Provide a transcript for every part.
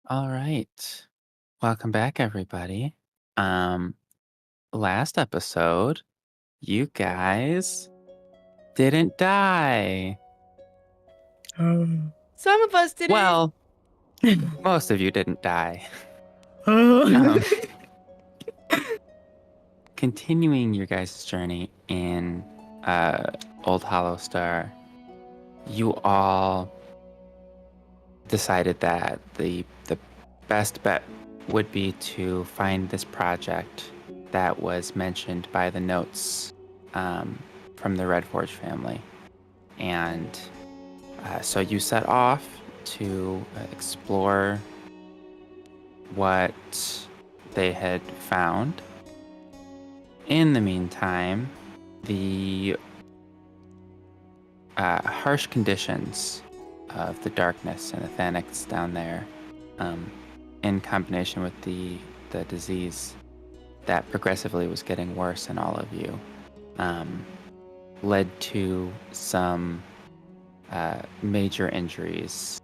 All right. Welcome back, everybody. Um, Last episode, you guys didn't die. Some of us didn't. Well, most of you didn't die. Oh. Continuing your guys' journey in Old Hollow Star, you all decided that the best bet would be to find this project that was mentioned by the notes from the Red Forge family. And so you set off to explore what they had found. In the meantime, the harsh conditions of the darkness and the Thanax down there, in combination with the disease that progressively was getting worse in all of you, led to some major injuries.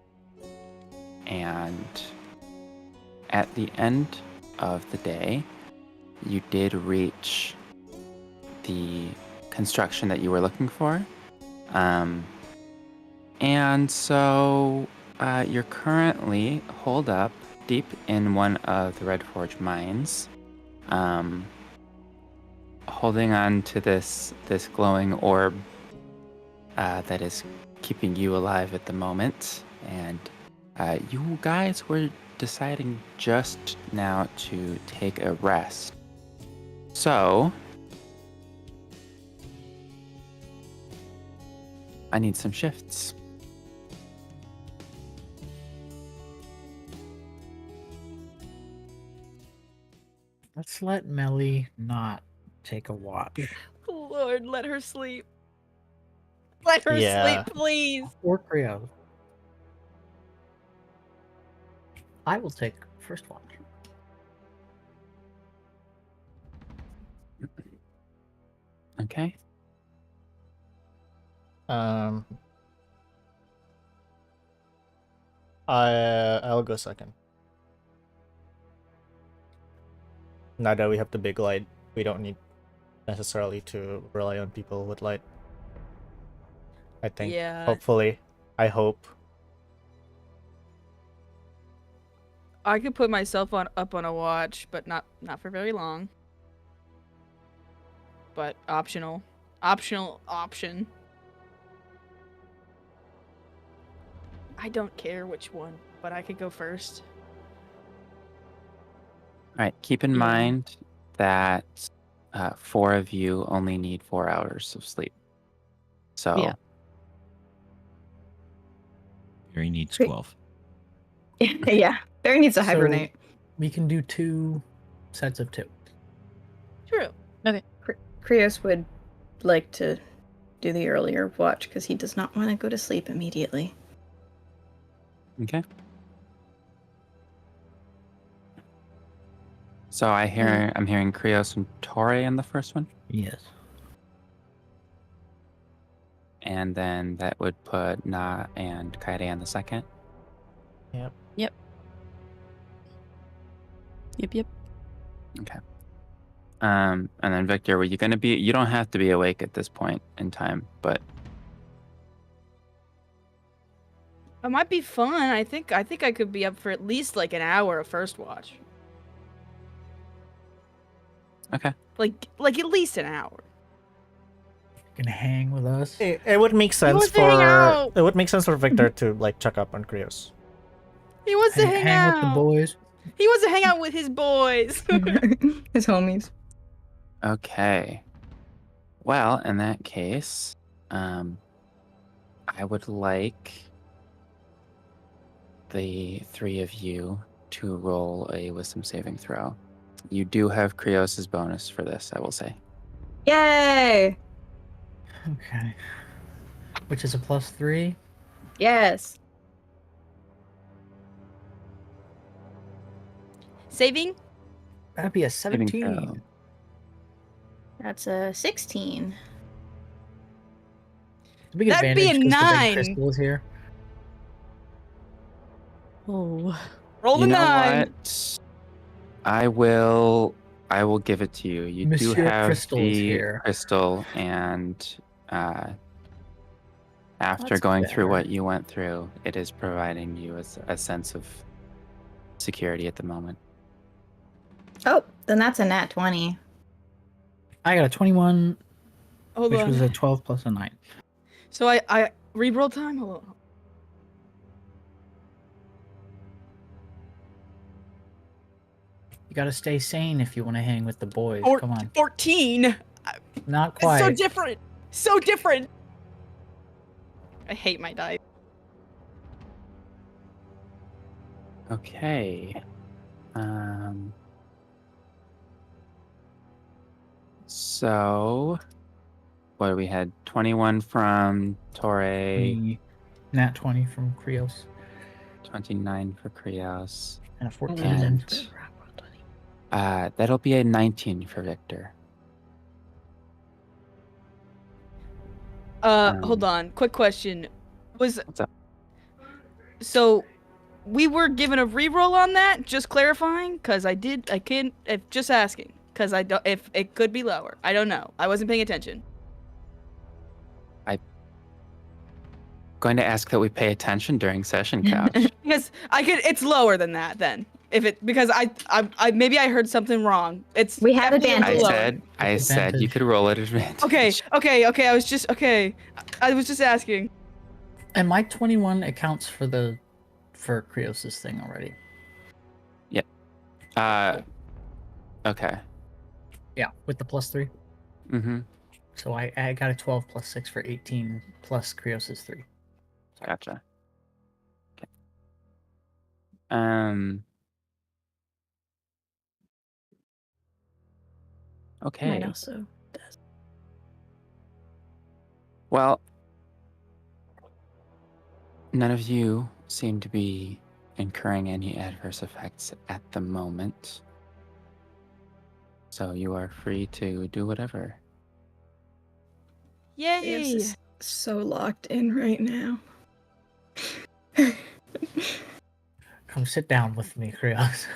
And at the end of the day, you did reach the construction that you were looking for. And so you're currently holed up deep in one of the Red Forge mines, holding on to this glowing orb that is keeping you alive at the moment. And you guys were deciding just now to take a rest. So I need some shifts. Let's let Melly not take a watch. Lord, let her sleep. Let her sleep, please. Or Krios. I will take first watch. Okay. I'll go second. Now that we have the big light, we don't need necessarily to rely on people with light. I think. Yeah. Hopefully. I hope. I could put myself up on a watch, but not for very long. But optional. Option. I don't care which one, but I could go first. All right. Keep in mind that 4 of you only need 4 hours of sleep. So Yeah. Barry needs 12. Yeah, Barry needs to hibernate. We can do 2 sets of 2. True. Okay. Krios would like to do the earlier watch because he does not want to go to sleep immediately. Okay. So I'm hearing Krios and Tauré in the first one. Yes. And then that would put Na and Kaede on the second. Yep. Okay. And then Victor, were you gonna be? You don't have to be awake at this point in time, but It might be fun. I think I could be up for at least like an hour of first watch. okay. Like at least an hour. Can hang with us. It would make sense wants to hang out. it would make sense for Victor to like check up on Krios. He wants to hang out with the boys. He wants to hang out with his boys. His homies. Okay. Well, in that case, I would like the 3 of you to roll a wisdom saving throw. You do have Krios' bonus for this, I will say. Yay! Okay. Which is a +3. Yes. Saving? That'd be a Saving 17. throw. That's a 16. It's a big That'd be advantage a 'cause the big 9. crystal is here. Oh. Roll the You know 9. what? I will give it to you. You do Monsieur have Crystal is the here. crystal, and after That's going through better. what you went through, it is providing you with a sense of security at the moment. Oh, then that's a nat 20. I got a 21, Hold which on. was a 12 plus a 9. So I re-roll time. Hold on. You gotta stay sane if you want to hang with the boys. Come on. 14. Not It's quite. so different. So different. I hate my dice. Okay. So, what do we had? 21 from Tauré, Nat 20 from Krios. 29 for Krios. And a 14. And that'll be a 19 for Victor. Hold on. Quick question. What's up? So we were given a re-roll on that? Just clarifying, because just asking. Because I don't, if it could be lower. I don't know. I wasn't paying attention. Going to ask that we pay attention during session, Couch. Because it's lower than that then. Because I maybe I heard something wrong. We have definitely a advantage. little lower. I said you could roll at advantage. Okay. I was just asking. And my 21 accounts for Krios' thing already. Yep. Okay. Yeah, with the +3. Mm-hmm. So I got a 12 plus 6 for 18 plus Krios' 3. Gotcha. Okay. Okay. Mine also does. Well, none of you seem to be incurring any adverse effects at the moment. So you are free to do whatever. Yay! Krios is so locked in right now. Come sit down with me, Krios.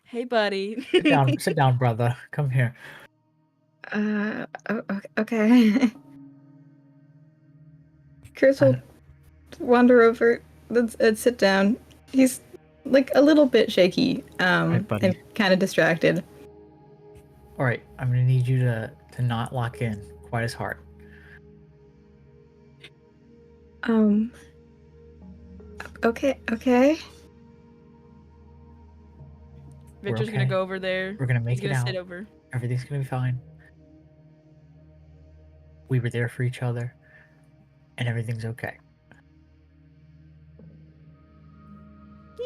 Hey, buddy. Sit down, brother. Come here. Okay. Krios will wander over and sit down. He's like a little bit shaky, Right, buddy. and kind of distracted. All right, I'm gonna need you to not lock in quite as hard. Okay. Victor's okay. gonna go over there. We're gonna make He's it gonna out. sit over. Everything's gonna be fine. We were there for each other, and everything's okay.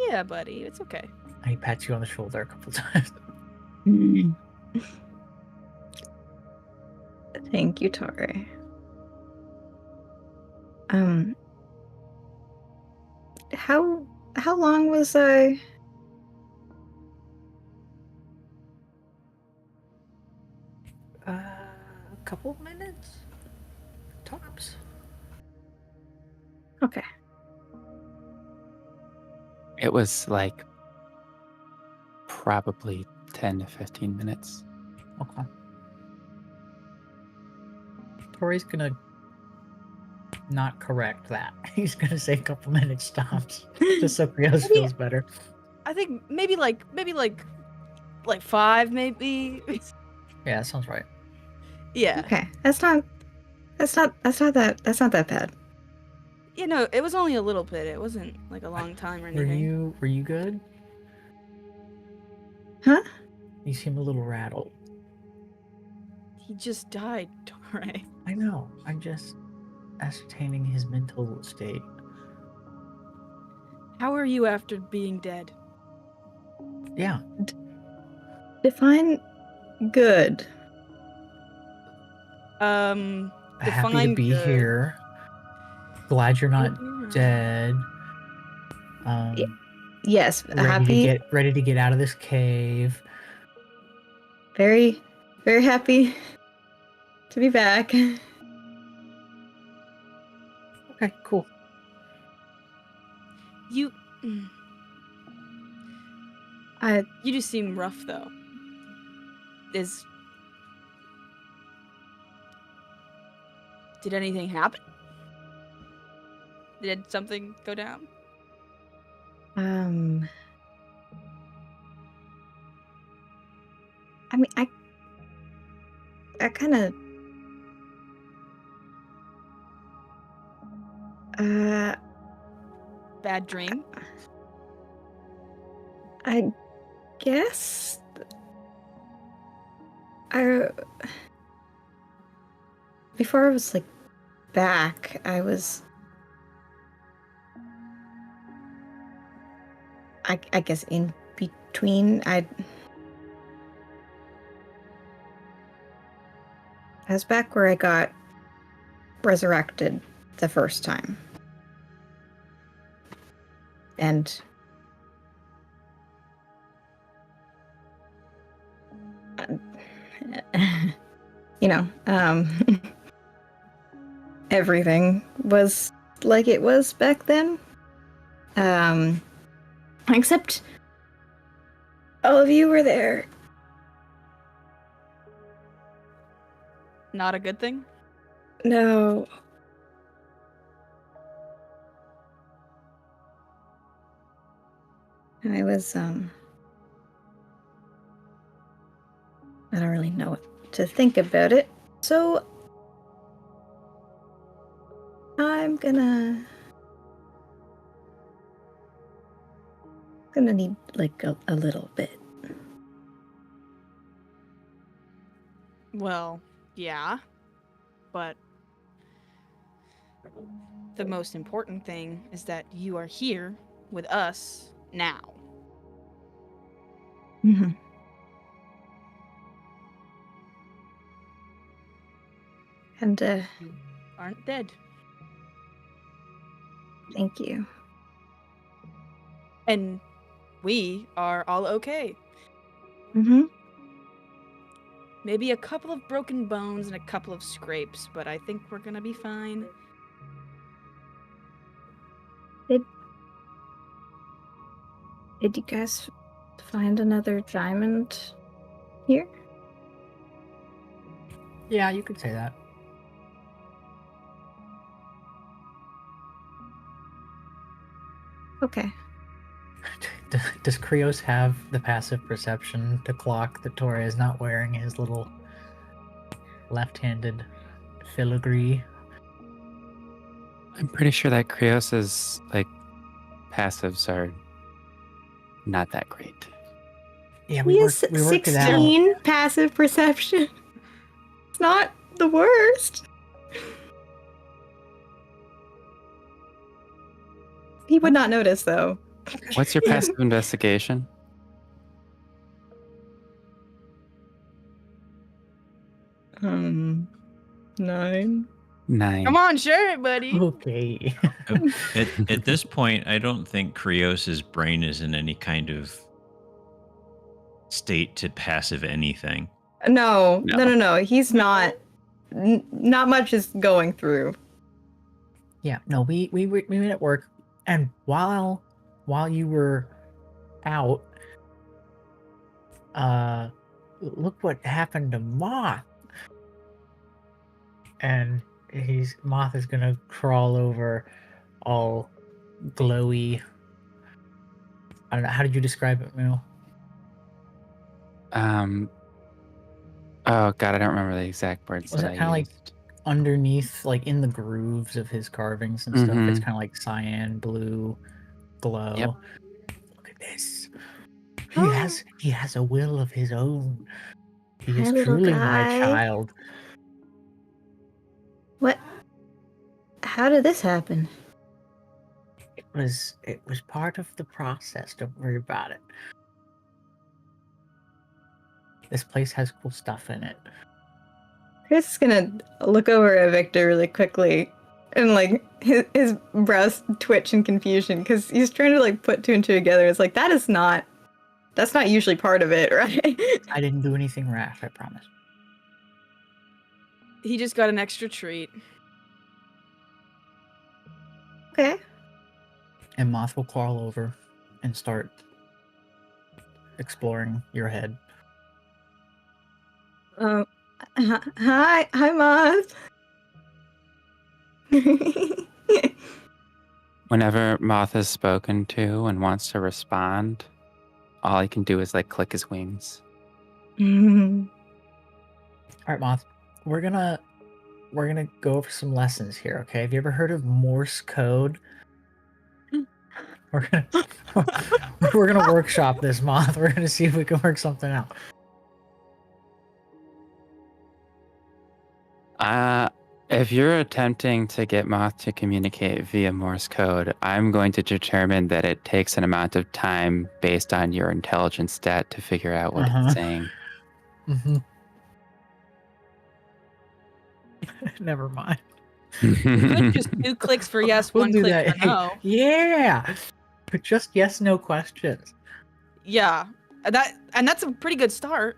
Yeah, buddy. It's okay. And he pats you on the shoulder a couple times. Thank you, Tauré. How long was I? A couple minutes, tops. Okay. It was like probably 10 to 15 minutes. Okay. Tori's gonna not correct that. He's gonna say a couple minutes stops, just so Krios feels better. I think maybe like 5, maybe. Yeah, that sounds right. Yeah. Okay. That's not that bad. You know, it was only a little bit. It wasn't like a long time or anything. Were you good? Huh? You seem a little rattled. He just died, Tauré. I know. I'm just ascertaining his mental state. How are you after being dead? Yeah. Define good. Happy to Define be good. here. Glad you're not Yeah. dead. Yes, happy. Ready to get out of this cave. Very, very happy to be back. Okay, cool. You You just seem rough, though. Did anything happen? Did something go down? I mean, I kind of Bad dream? I guess before I was like back, I guess in between I was back where I got resurrected the first time. And you know, everything was like it was back then. Except all of you were there. Not a good thing? No. I was, I don't really know what to think about it, so I'm gonna need, like, a little bit. Well, yeah. But the most important thing is that you are here with us now. Mm-hmm. And, You aren't dead. thank you. And we are all okay. Mm-hmm. Maybe a couple of broken bones and a couple of scrapes, but I think we're gonna be fine. Did you guys find another diamond here? Yeah, you could say that. Okay. Does Krios have the passive perception to clock that Tauré is not wearing his little left-handed filigree? I'm pretty sure that Krios's like passives are not that great. Yeah, He has we worked it out. 16 passive perception. It's not the worst. He would not notice, though. What's your passive investigation? 9. 9. Come on, share it, buddy. Okay. At this point, I don't think Krios's brain is in any kind of state to passive anything. No. He's not. Not much is going through. Yeah, no, we made it work, and while you were out, look what happened to Moth. And Moth is gonna crawl over, all glowy. I don't know. How did you describe it, Moo? Oh god, I don't remember the exact words Was that it I kind of like used. underneath, like in the grooves of his carvings and stuff? It's kind of like cyan blue glow. Yep. Look at this. He has a will of his own. He is Hi, little truly my guy. child. What? How did this happen? It was part of the process. Don't worry about it. This place has cool stuff in it. Chris is gonna look over at Victor really quickly, and like his brows twitch in confusion because he's trying to like put 2 and 2 together. It's like that's not usually part of it, right? I didn't do anything rash, I promise. He just got an extra treat. Okay. And Moth will crawl over and start exploring your head. Hi, Moth. Whenever Moth is spoken to and wants to respond, all he can do is like click his wings. All right, Moth. We're gonna go over some lessons here. Okay. Have you ever heard of Morse code? We're gonna workshop this, Moth. We're gonna see if we can work something out. If you're attempting to get Moth to communicate via Morse code, I'm going to determine that it takes an amount of time based on your intelligence stat to figure out what it's saying. Mm-hmm. Never mind. Good, just 2 clicks for yes, We'll 1 do click that. for no. Yeah. But just yes, no questions. Yeah, that's a pretty good start.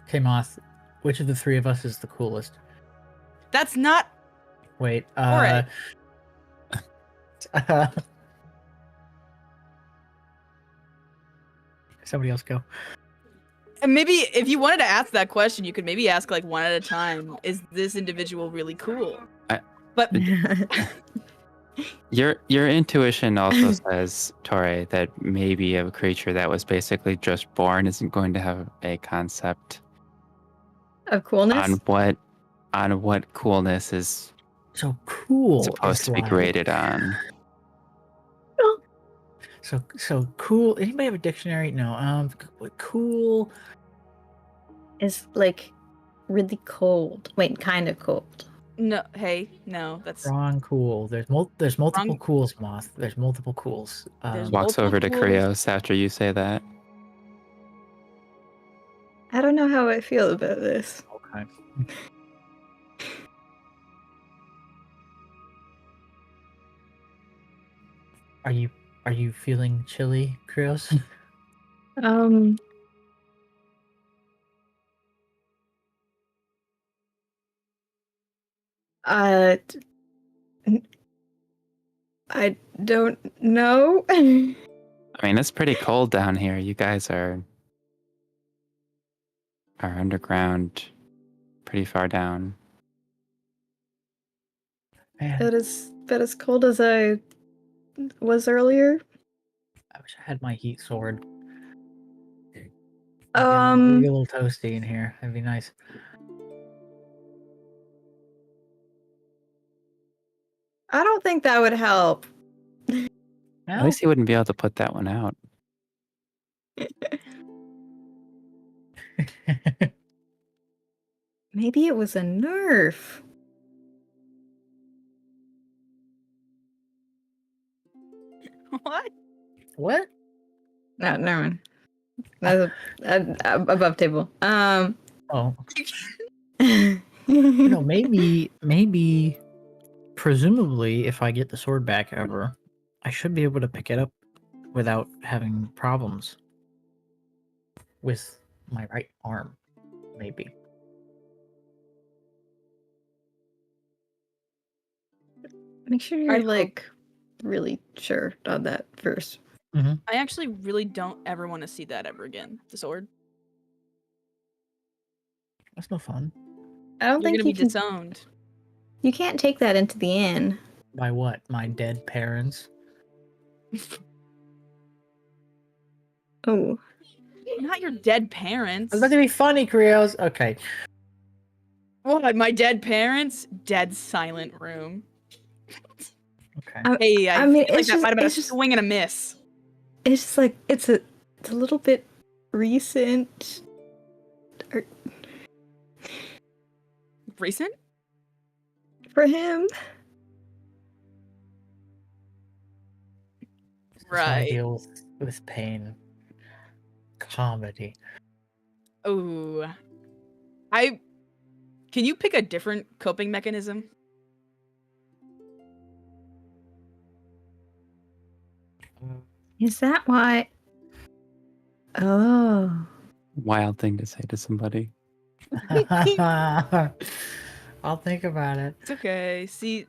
Okay, Moth. Which of the 3 of us is the coolest? That's not. Wait. Tauré. Somebody else go. And maybe if you wanted to ask that question, you could maybe ask like one at a time. Is this individual really cool? But Your intuition also says, Tauré, that maybe a creature that was basically just born isn't going to have a concept Of coolness? on what coolness is So cool. supposed is to be like- graded on. So cool. Anybody have a dictionary? No. Cool. Is like really cold. Wait, kind of cold. no, hey, no, that's Wrong. Cool. There's multiple Wrong. cools, Moth. There's multiple cools. There's Walks multiple over to cools. Krios after you say that. I don't know how I feel about this. Okay. Are you feeling chilly, Krios? I don't know. I mean, it's pretty cold down here. You guys are underground, pretty far down. Man, That is cold as I was earlier. I wish I had my heat sword. Get a little toasty in here. That'd be nice. I don't think that would help. At least he wouldn't be able to put that one out. Maybe it was a nerf. What? What? No, never mind. That's above table. Oh. No, maybe, presumably, if I get the sword back ever, I should be able to pick it up without having problems with my right arm. Maybe. Make sure I you're hope- like really sure on that first. I actually really don't ever want to see that ever again. The sword. That's no fun. I don't You're think gonna you be can. disowned. You can't take that into the inn. By what? My dead parents? Oh, Not your dead parents. It's about to be funny, Krios. Okay. What? My dead parents? Dead silent room. Okay. Hey, I mean, feel like it's that just- might have been a it's just- swing and a miss. it's just like it's a little bit recent. Recent? For him. Just wanna Right. deal with pain. Comedy. Ooh. Can you pick a different coping mechanism? Is that why? Oh. Wild thing to say to somebody. I'll think about it. It's okay. See,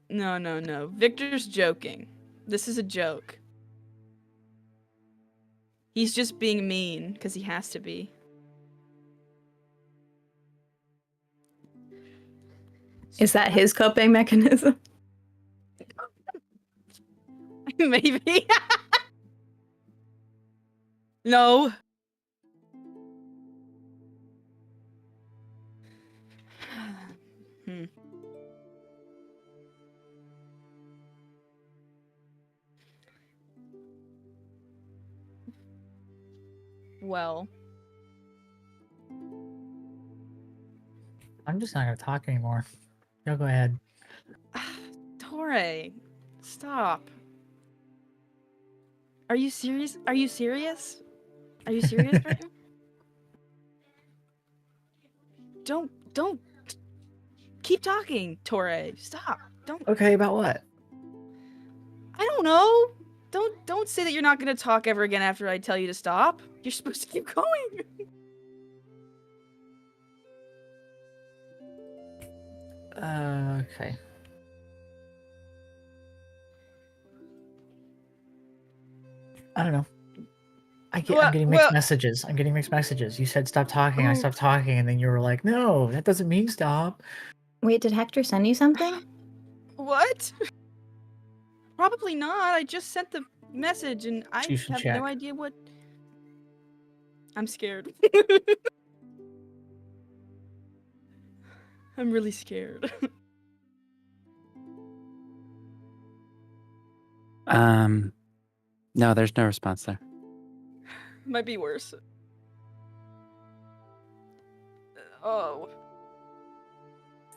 no. Victor's joking. This is a joke. He's just being mean because he has to be. Is that his coping mechanism? Maybe. No. Hmm. Well, I'm just not gonna talk anymore. Y'all go ahead. Tauré, stop. Are you serious? Are you serious? Are you serious right now? Don't keep talking, Tauré. Stop. Don't. Okay, about what? I don't know. Don't say that you're not gonna talk ever again after I tell you to stop. You're supposed to keep going. Okay. I don't know. I'm getting mixed messages. I'm getting mixed messages. You said stop talking. I stopped talking, and then you were like, "No, that doesn't mean stop." Wait, did Hector send you something? What? Probably not. I just sent the message and I You should have check. no idea what. I'm scared. I'm really scared. No, there's no response there. Might be worse. Oh.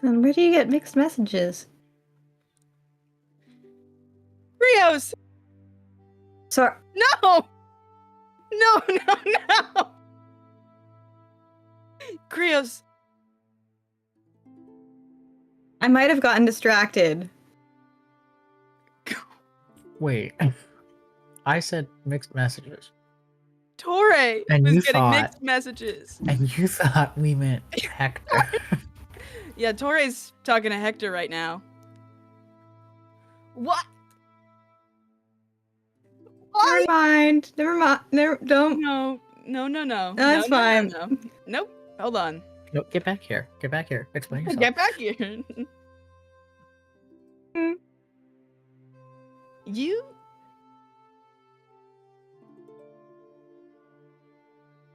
Then where do you get mixed messages? Krios! So No! No, no, no! Krios! I might have gotten distracted. Wait. I said mixed messages, Tauré And was you getting thought- mixed messages. and you thought we meant Hector. Yeah, Torre's talking to Hector right now. What? Why? Never mind. Never mind. Never. Don't. No. No, it's fine. No. Nope. Hold on. No, get back here. Get back here. Explain yourself. Get back here. You?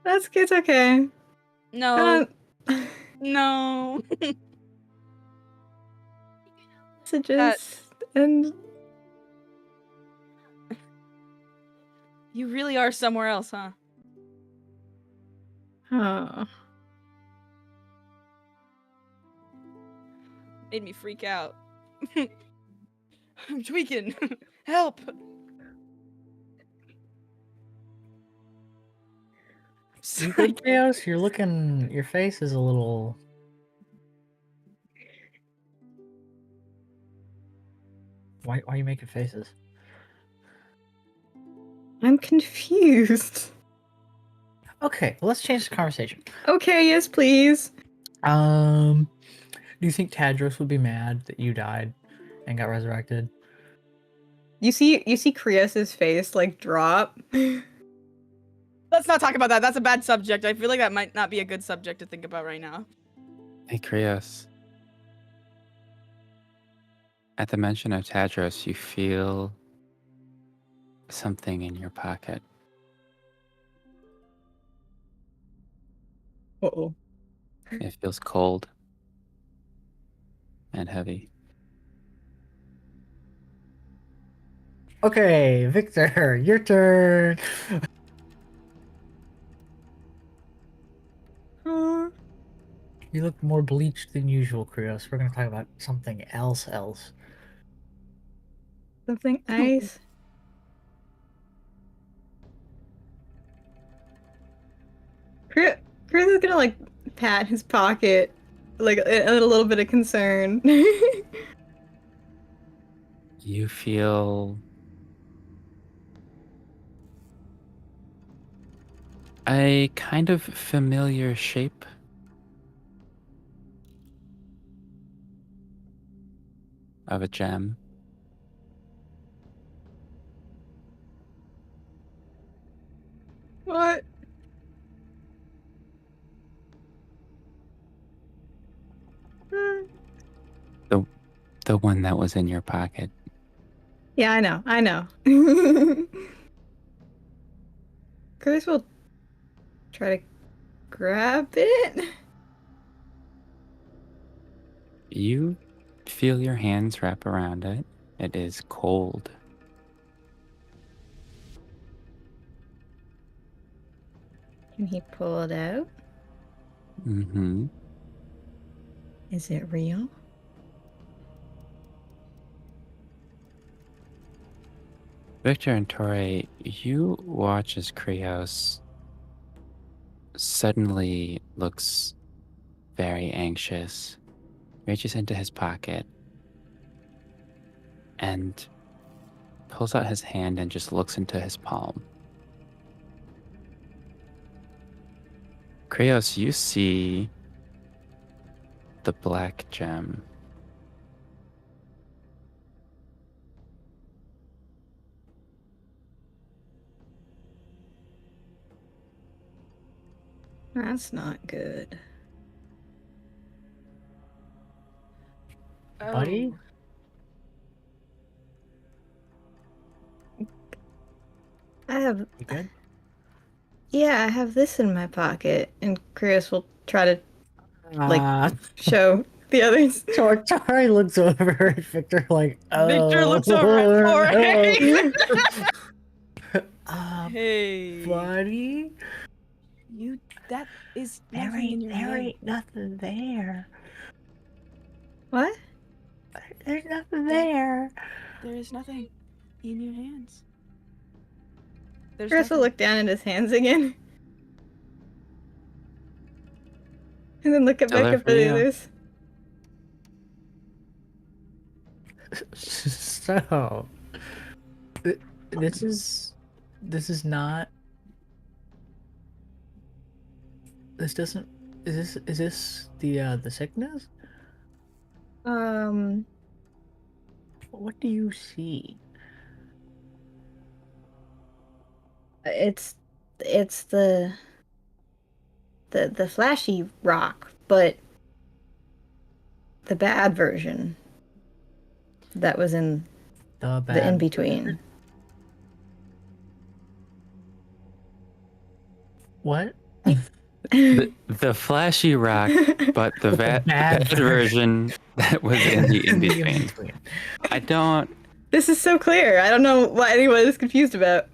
It's okay. No. No. Messages and You really are somewhere else, huh? oh. Made me freak out. I'm tweaking. Help. You good, Krios? You're looking. Your face is a little. Why are you making faces? I'm confused. Okay, let's change the conversation. Okay, yes, please. Do you think Tadros would be mad that you died and got resurrected? You see Krios's face like drop. Let's not talk about that. That's a bad subject. I feel like that might not be a good subject to think about right now. Hey, Krios. At the mention of Tadros, you feel something in your pocket. Uh-oh. It feels cold and heavy. Okay, Victor, your turn. You look more bleached than usual, Krios. We're gonna talk about something else. Something ice. Krios is gonna like pat his pocket, like a little bit of concern. You feel a kind of familiar shape. Of a gem. What? The one that was in your pocket. Yeah, I know. I know. Krios will try to grab it. You feel your hands wrap around it. It is cold. Can he pull it out? Mm-hmm. Is it real? Victor and Tauré, you watch as Krios suddenly looks very anxious, reaches into his pocket, and pulls out his hand and just looks into his palm. Krios, you see the black gem. That's not good. Buddy? I have. You good? Yeah, I have this in my pocket, and Krios will try to Uh, show the others. Tauré looks over at Victor like, oh. Victor looks over at Tauré. Hey, buddy? That is There nothing in ain't, your there hand. ain't nothing there. What? There's nothing there. There is nothing in your hands. There's Krios will nothing. look down at his hands again. And then look back at the Delivery. others. So, this is not. This doesn't. Is this the sickness? What do you see? It's the flashy rock, but the bad version that was in The the in between. What? The flashy rock, but the bad version that was in the in-between. I don't... This is so clear. I don't know what anyone is confused about.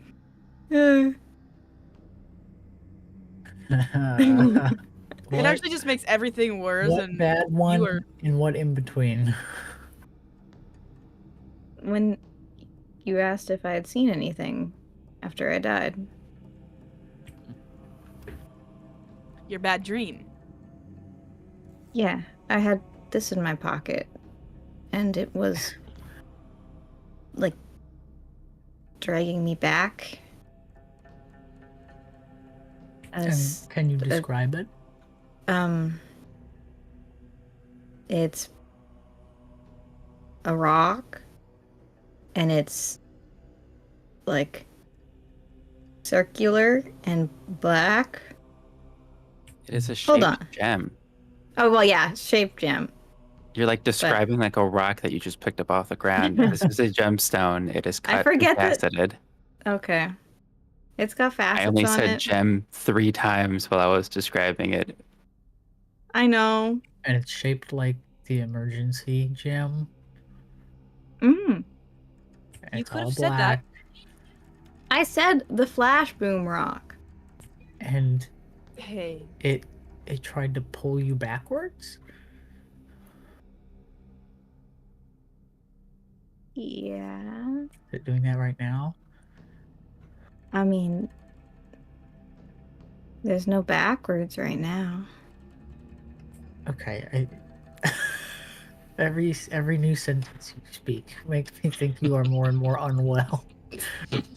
It actually just makes everything worse. What And bad one are- and what in between? When you asked if I had seen anything after I died. your bad dream. Yeah, I had this in my pocket. And it was like dragging me back. And can you describe it? It's a rock, and it's like circular and black. It is a Hold shaped on. gem. Oh, well, yeah, shaped gem. You're like describing like a rock that you just picked up off the ground. This is a gemstone. It is cut forget and that- faceted. Okay. It's got facets I only on said it. gem 3 times while I was describing it. I know. And it's shaped like the emergency gem. Mm. And You it's could all have said that. black. I said the flash boom rock. And Hey. it tried to pull you backwards. Yeah. Is it doing that right now? I mean, there's no backwards right now. Okay, every new sentence you speak makes me think you are more and more unwell.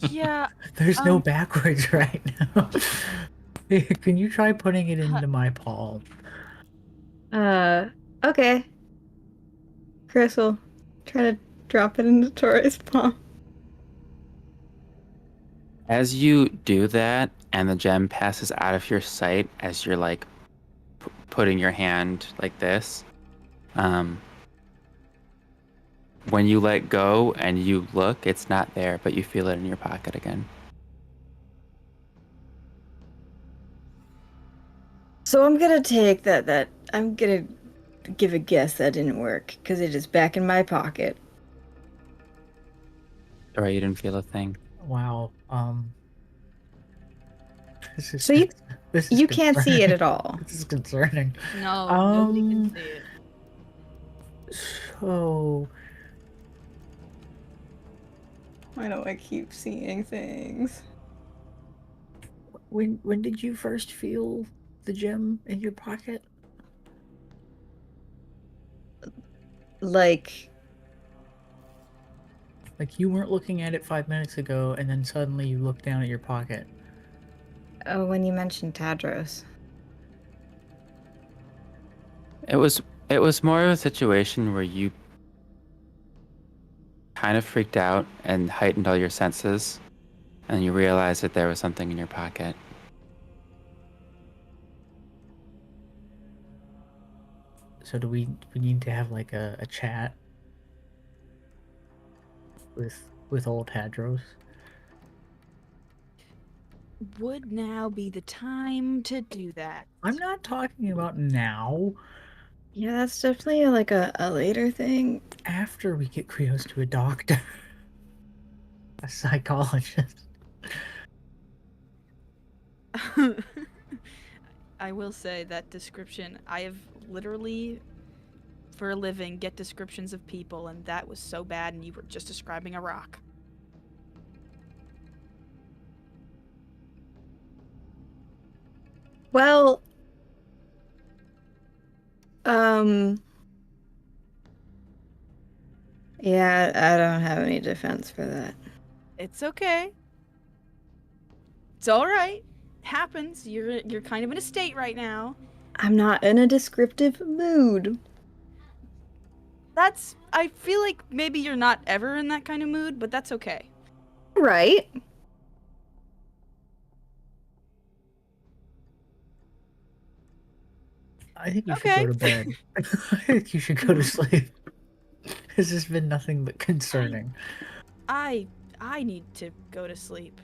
Yeah. There's no backwards right now. Can you try putting it into my palm? Okay. Chris will try to drop it into Tauré's palm. As you do that, and the gem passes out of your sight, as you're like putting your hand like this, when you let go and you look, it's not there, but you feel it in your pocket again. So I'm gonna take that I'm gonna give a guess that didn't work because it is back in my pocket. Or you didn't feel a thing. Wow. This is So you this is you can't see it concerning. at all. This is concerning. No, nobody can Um, see it. So Why don't I keep seeing things? when did you first feel the gem in your pocket? Like, Like you weren't looking at it 5 minutes ago, and then suddenly you look down at your pocket. oh, when you mentioned Tadros. It was more of a situation where you kind of freaked out and heightened all your senses, and you realized that there was something in your pocket. So do we need to have like a chat with old Hadros? Would now be the time to do that. I'm not talking about now. Yeah, that's definitely like a later thing. After we get Krios to a doctor, a psychologist. I will say that description, I have literally, for a living, get descriptions of people, and that was so bad, and you were just describing a rock. Well, yeah, I don't have any defense for that. It's okay. It's all right. Happens. You're kind of in a state right now. I'm not in a descriptive mood. I feel like maybe you're not ever in that kind of mood, but that's okay. Right. I think you should Okay. go to bed. I think you should go to sleep. This has been nothing but concerning. I need to go to sleep.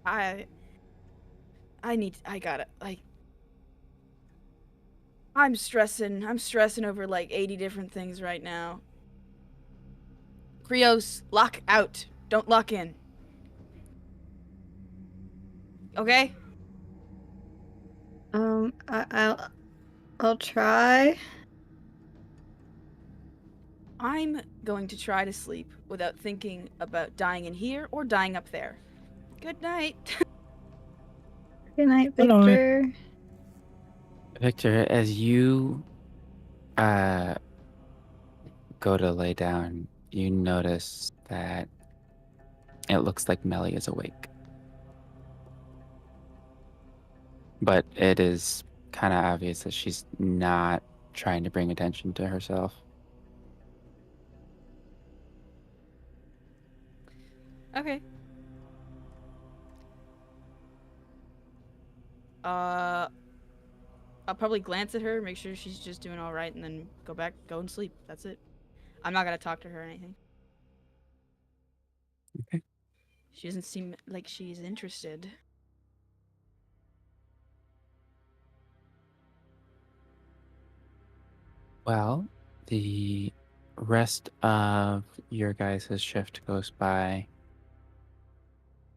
I gotta, I'm stressing over like 80 different things right now. Krios, lock out. Don't lock in. Okay? I'll try. I'm going to try to sleep without thinking about dying in here or dying up there. Good night. Good night, Good night. Victor. Victor, as you go to lay down, you notice that it looks like Melly is awake. But it is kind of obvious that she's not trying to bring attention to herself. Okay. I'll probably glance at her, make sure she's just doing all right, and then go and sleep. That's it. I'm not gonna talk to her or anything. Okay. She doesn't seem like she's interested. Well, the rest of your guys' shift goes by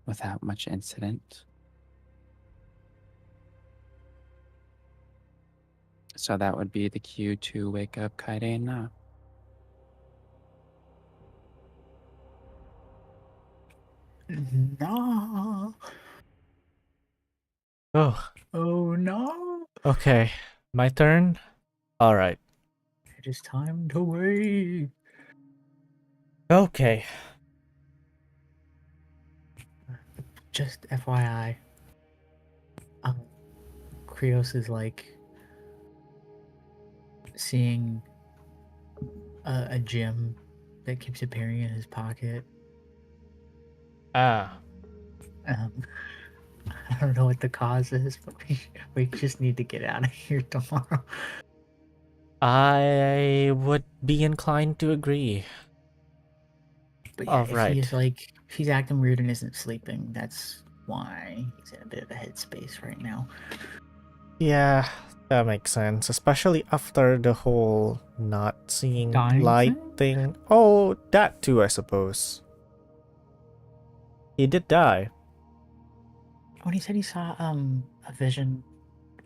without much incident. So that would be the cue to wake up Kaede and Na. No. Oh, Oh no. okay. My turn. All right. It is time to wait. Okay. Just FYI. Krios is like seeing a gem that keeps appearing in his pocket. Ah. Um, I don't know what the cause is, but we just need to get out of here tomorrow. I would be inclined to agree. But yeah, All if right. if he's acting weird and isn't sleeping, that's why he's in a bit of a headspace right now. Yeah, that makes sense. Especially after the whole not seeing Dying light thing. Oh, that too, I suppose. He did die. When he said he saw a vision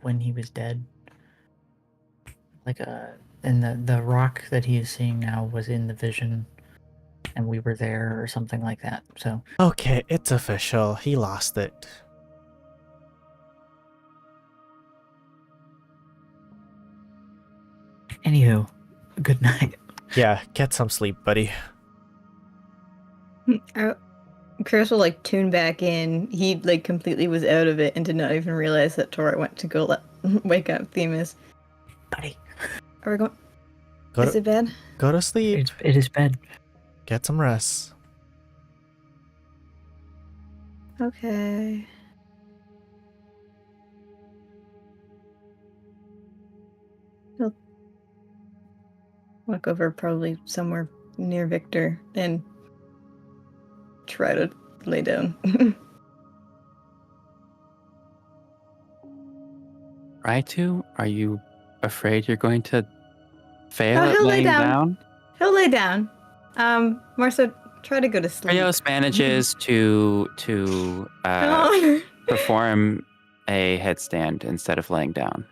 when he was dead, like and the rock that he is seeing now was in the vision, and we were there or something like that. So Okay, it's official. He lost it. anywho, good night. Yeah, get some sleep, buddy. Krios will like tune back in. He like completely was out of it and did not even realize that Tauré went to go wake up Themis. Buddy, Are we going? Go Is to, it bed? go to sleep. it is bed. Get some rest. Okay. He'll walk over probably somewhere near Victor and try to lay down. Raitu, are you afraid you're going to fail Oh, at he'll lay laying down. down? He'll lay down. Marcia, try to go to sleep. Krios manages to Oh. perform a headstand instead of laying down.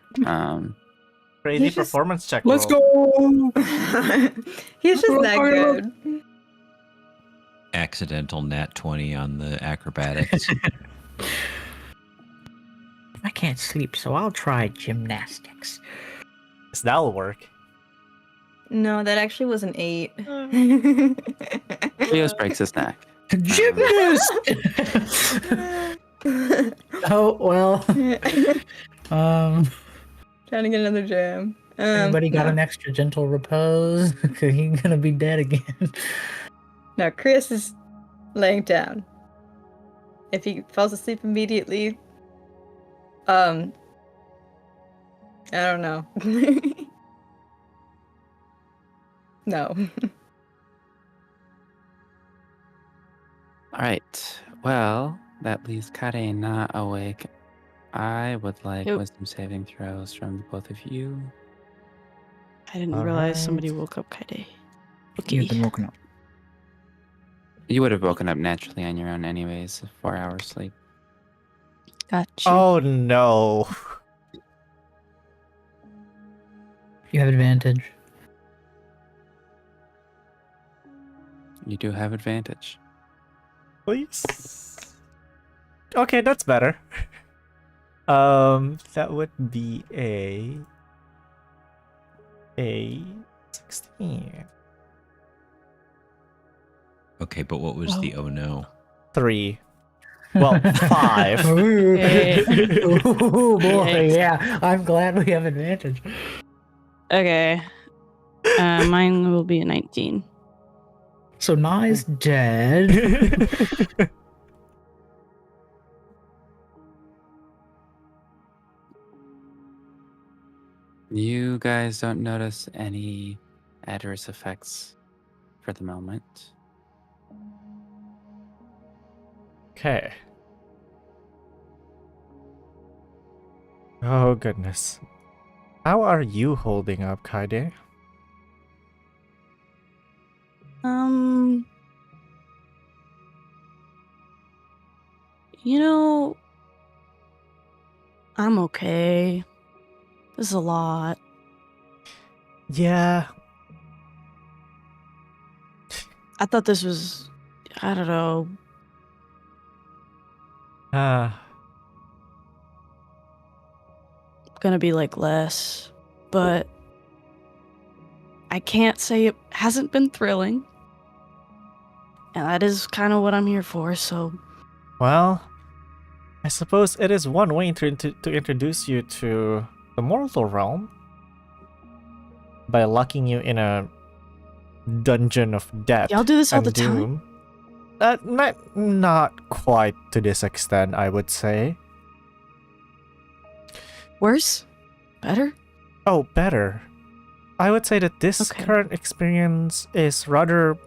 Crazy He's just- performance check. Let's roll. go. He's just that good. Accidental nat 20 on the acrobatics. I can't sleep, so I'll try gymnastics. Yes, that'll work. No, that actually was an 8. Krios breaks his neck. Gymnast. Oh well. Trying to get another jam. Anybody got no. an extra gentle repose? Cause he's gonna be dead again. No, Krios is laying down. If he falls asleep immediately, I don't know. No. All right. Well, that leaves Kaede not awake. I would like Yep. wisdom saving throws from both of you. I didn't All realize somebody right. woke up Kaede. You've Okay. been woken up. You would have woken up naturally on your own, anyways. 4 hours sleep. Gotcha. Oh no. You have advantage. You do have advantage. Please. Okay, that's better. That would be a 16. Okay, but what was the oh no? 3. Well, 5. Hey. Oh boy, Hey. yeah. I'm glad we have advantage. Okay. Mine will be a 19. So Nai's dead. You guys don't notice any adverse effects for the moment. Okay. Oh goodness. How are you holding up, Kaede? You know, I'm okay. This is a lot. Yeah. I thought this was, I don't know, gonna be like less, but I can't say it hasn't been thrilling. And that is kind of what I'm here for, so Well, I suppose it is one way to introduce you to the mortal realm by locking you in a dungeon of death y'all do this all and the time? doom. Not quite to this extent, I would say. Worse? Better? Oh, better. I would say that this Okay. current experience is rather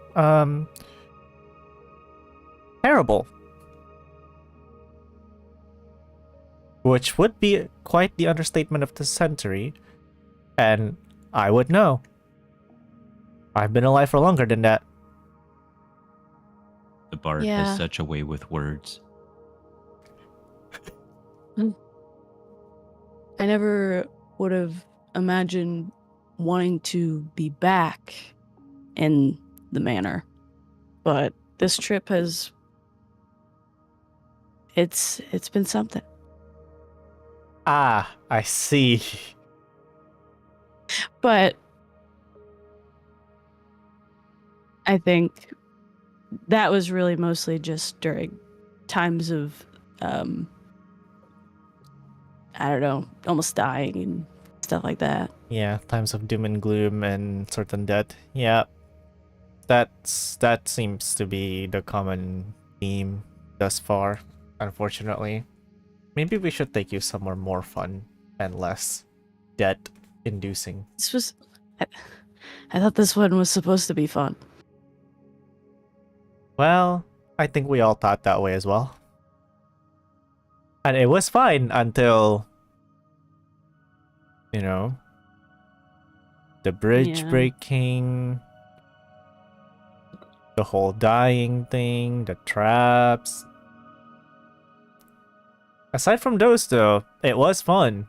terrible. Which would be quite the understatement of the century, and I would know. I've been alive for longer than that. The bard Yeah. has such a way with words. I never would have imagined wanting to be back in the manor. But this trip has it's been something. Ah, I see. But I think that was really mostly just during times of I don't know, almost dying and stuff like that. Yeah, times of doom and gloom and certain death. Yeah. That seems to be the common theme thus far, unfortunately. Maybe we should take you somewhere more fun and less death-inducing. This was I thought this one was supposed to be fun. Well, I think we all thought that way as well. And it was fine until, you know, the bridge Yeah. breaking, the whole dying thing, the traps. Aside from those, though, it was fun.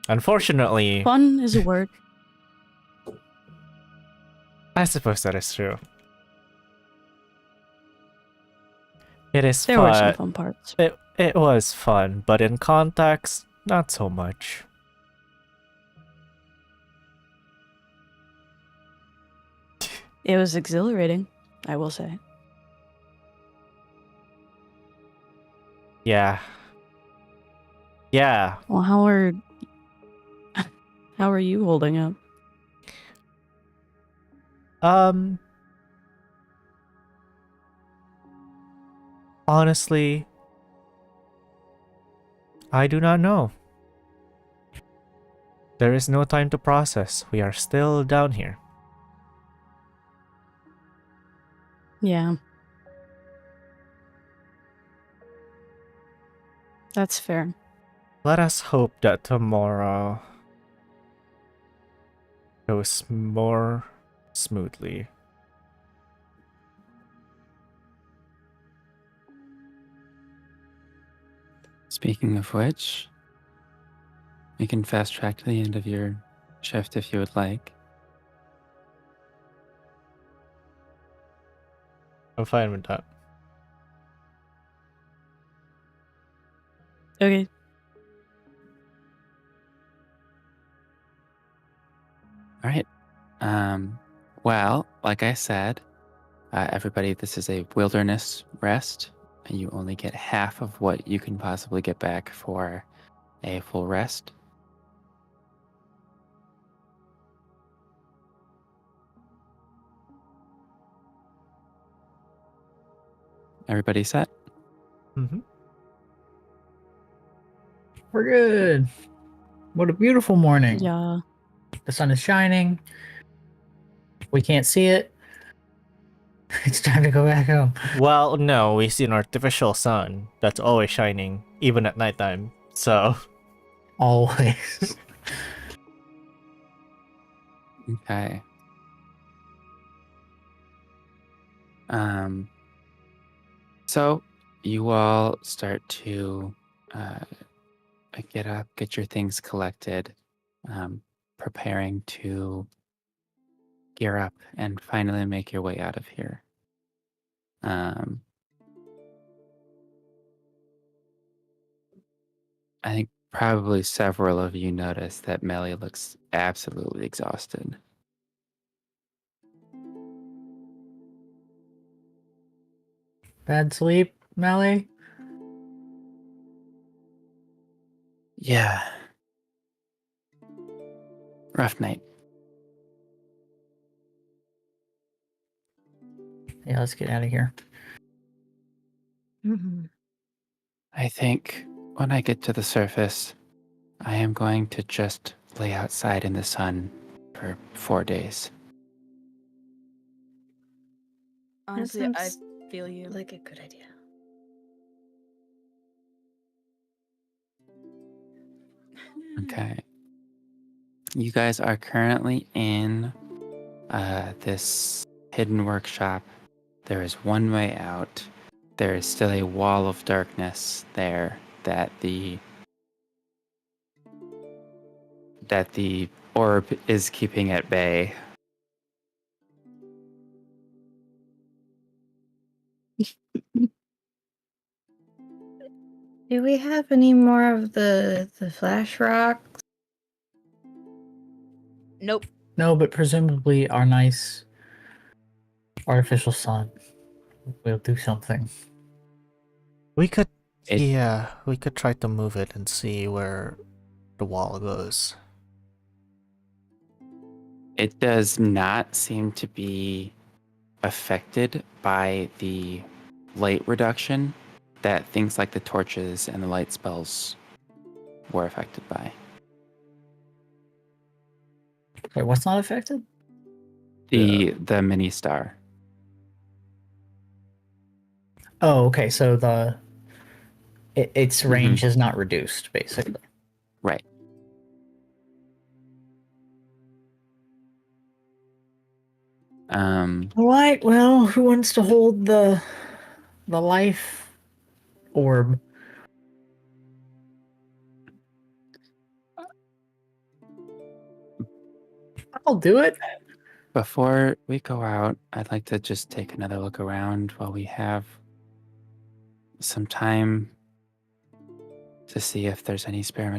Unfortunately, Fun is a word. I suppose that is true. It is There were some fun. fun parts. It was fun, but in context, not so much. It was exhilarating, I will say. Yeah. Yeah. Well, how are you holding up? Honestly, I do not know. There is no time to process. We are still down here. Yeah. That's fair. Let us hope that tomorrow goes more smoothly. Speaking of which, we can fast track to the end of your shift if you would like. I'm fine with that. Okay. All right. Well, like I said, everybody, this is a wilderness rest, and you only get half of what you can possibly get back for a full rest. Everybody set? Mm-hmm. We're good. What a beautiful morning. Yeah. The sun is shining. We can't see it. It's time to go back home. Well, no, we see an artificial sun that's always shining, even at nighttime. So, Always. Okay. So you all start to get up, get your things collected, preparing to gear up and finally make your way out of here. I think probably several of you notice that Melly looks absolutely exhausted. Bad sleep, Melly? Yeah. Rough night. Yeah, let's get out of here. I think when I get to the surface, I am going to just lay outside in the sun for 4 days. Honestly, That I sounds feel you. like a good idea. Okay. You guys are currently in this hidden workshop. There is one way out. There is still a wall of darkness there that the orb is keeping at bay. Do we have any more of the flash rocks? Nope. No, but presumably our nice artificial sun will do something. We could, It- yeah, we could try to move it and see where the wall goes. It does not seem to be affected by the light reduction that things like the torches and the light spells were affected by. Wait, what's not affected? The mini star. Oh, okay. So its range Mhm. is not reduced, basically. Right. All right. Well, who wants to hold the life orb? I'll do it. Before we go out, I'd like to just take another look around while we have some time to see if there's any spare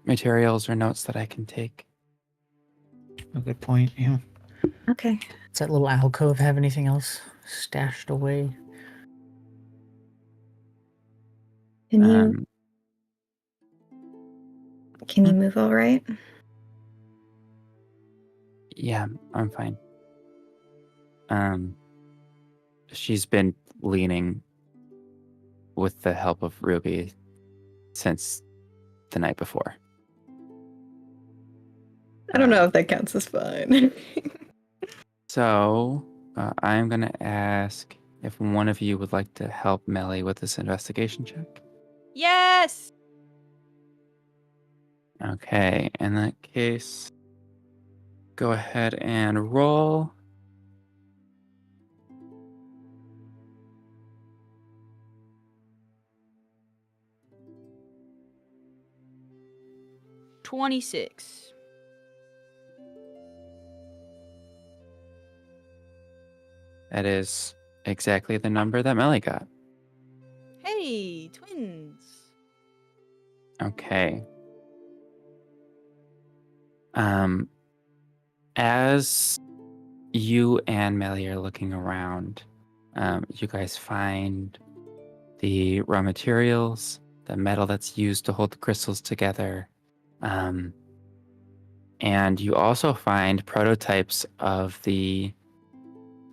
materials or notes that I can take. A good point. Yeah. Okay. Does that little alcove have anything else stashed away? Can you Um, move all right? yeah, I'm fine. She's been leaning with the help of Ruby since the night before. I don't know if that counts as fine. So, I'm going to ask if one of you would like to help Melly with this investigation check. Yes. Okay, in that case, go ahead and roll. $26. That is exactly the number that Melly got. Hey, twins. Okay. As you and Melly are looking around, you guys find the raw materials, the metal that's used to hold the crystals together, and you also find prototypes of the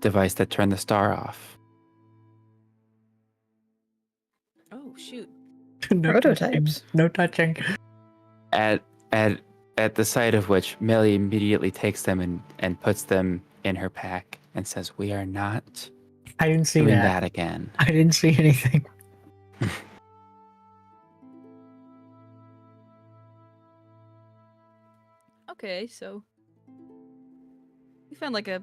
device that turned the star off. Oh, shoot. No Prototypes. touching. No touching. At the sight of which, Melly immediately takes them and puts them in her pack and says, "We are not I didn't see doing that. that again." I didn't see anything. Okay, so we found like a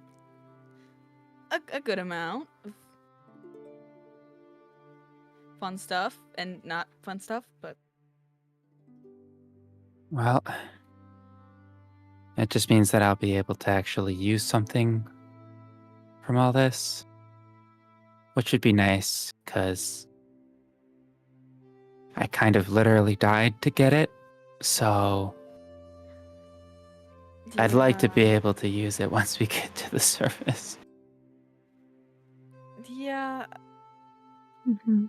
good amount of fun stuff and not fun stuff, but Well, it just means that I'll be able to actually use something from all this, which would be nice because I kind of literally died to get it. So I'd like to be yeah. able to use it once we get to the surface. Yeah. Mm-hmm.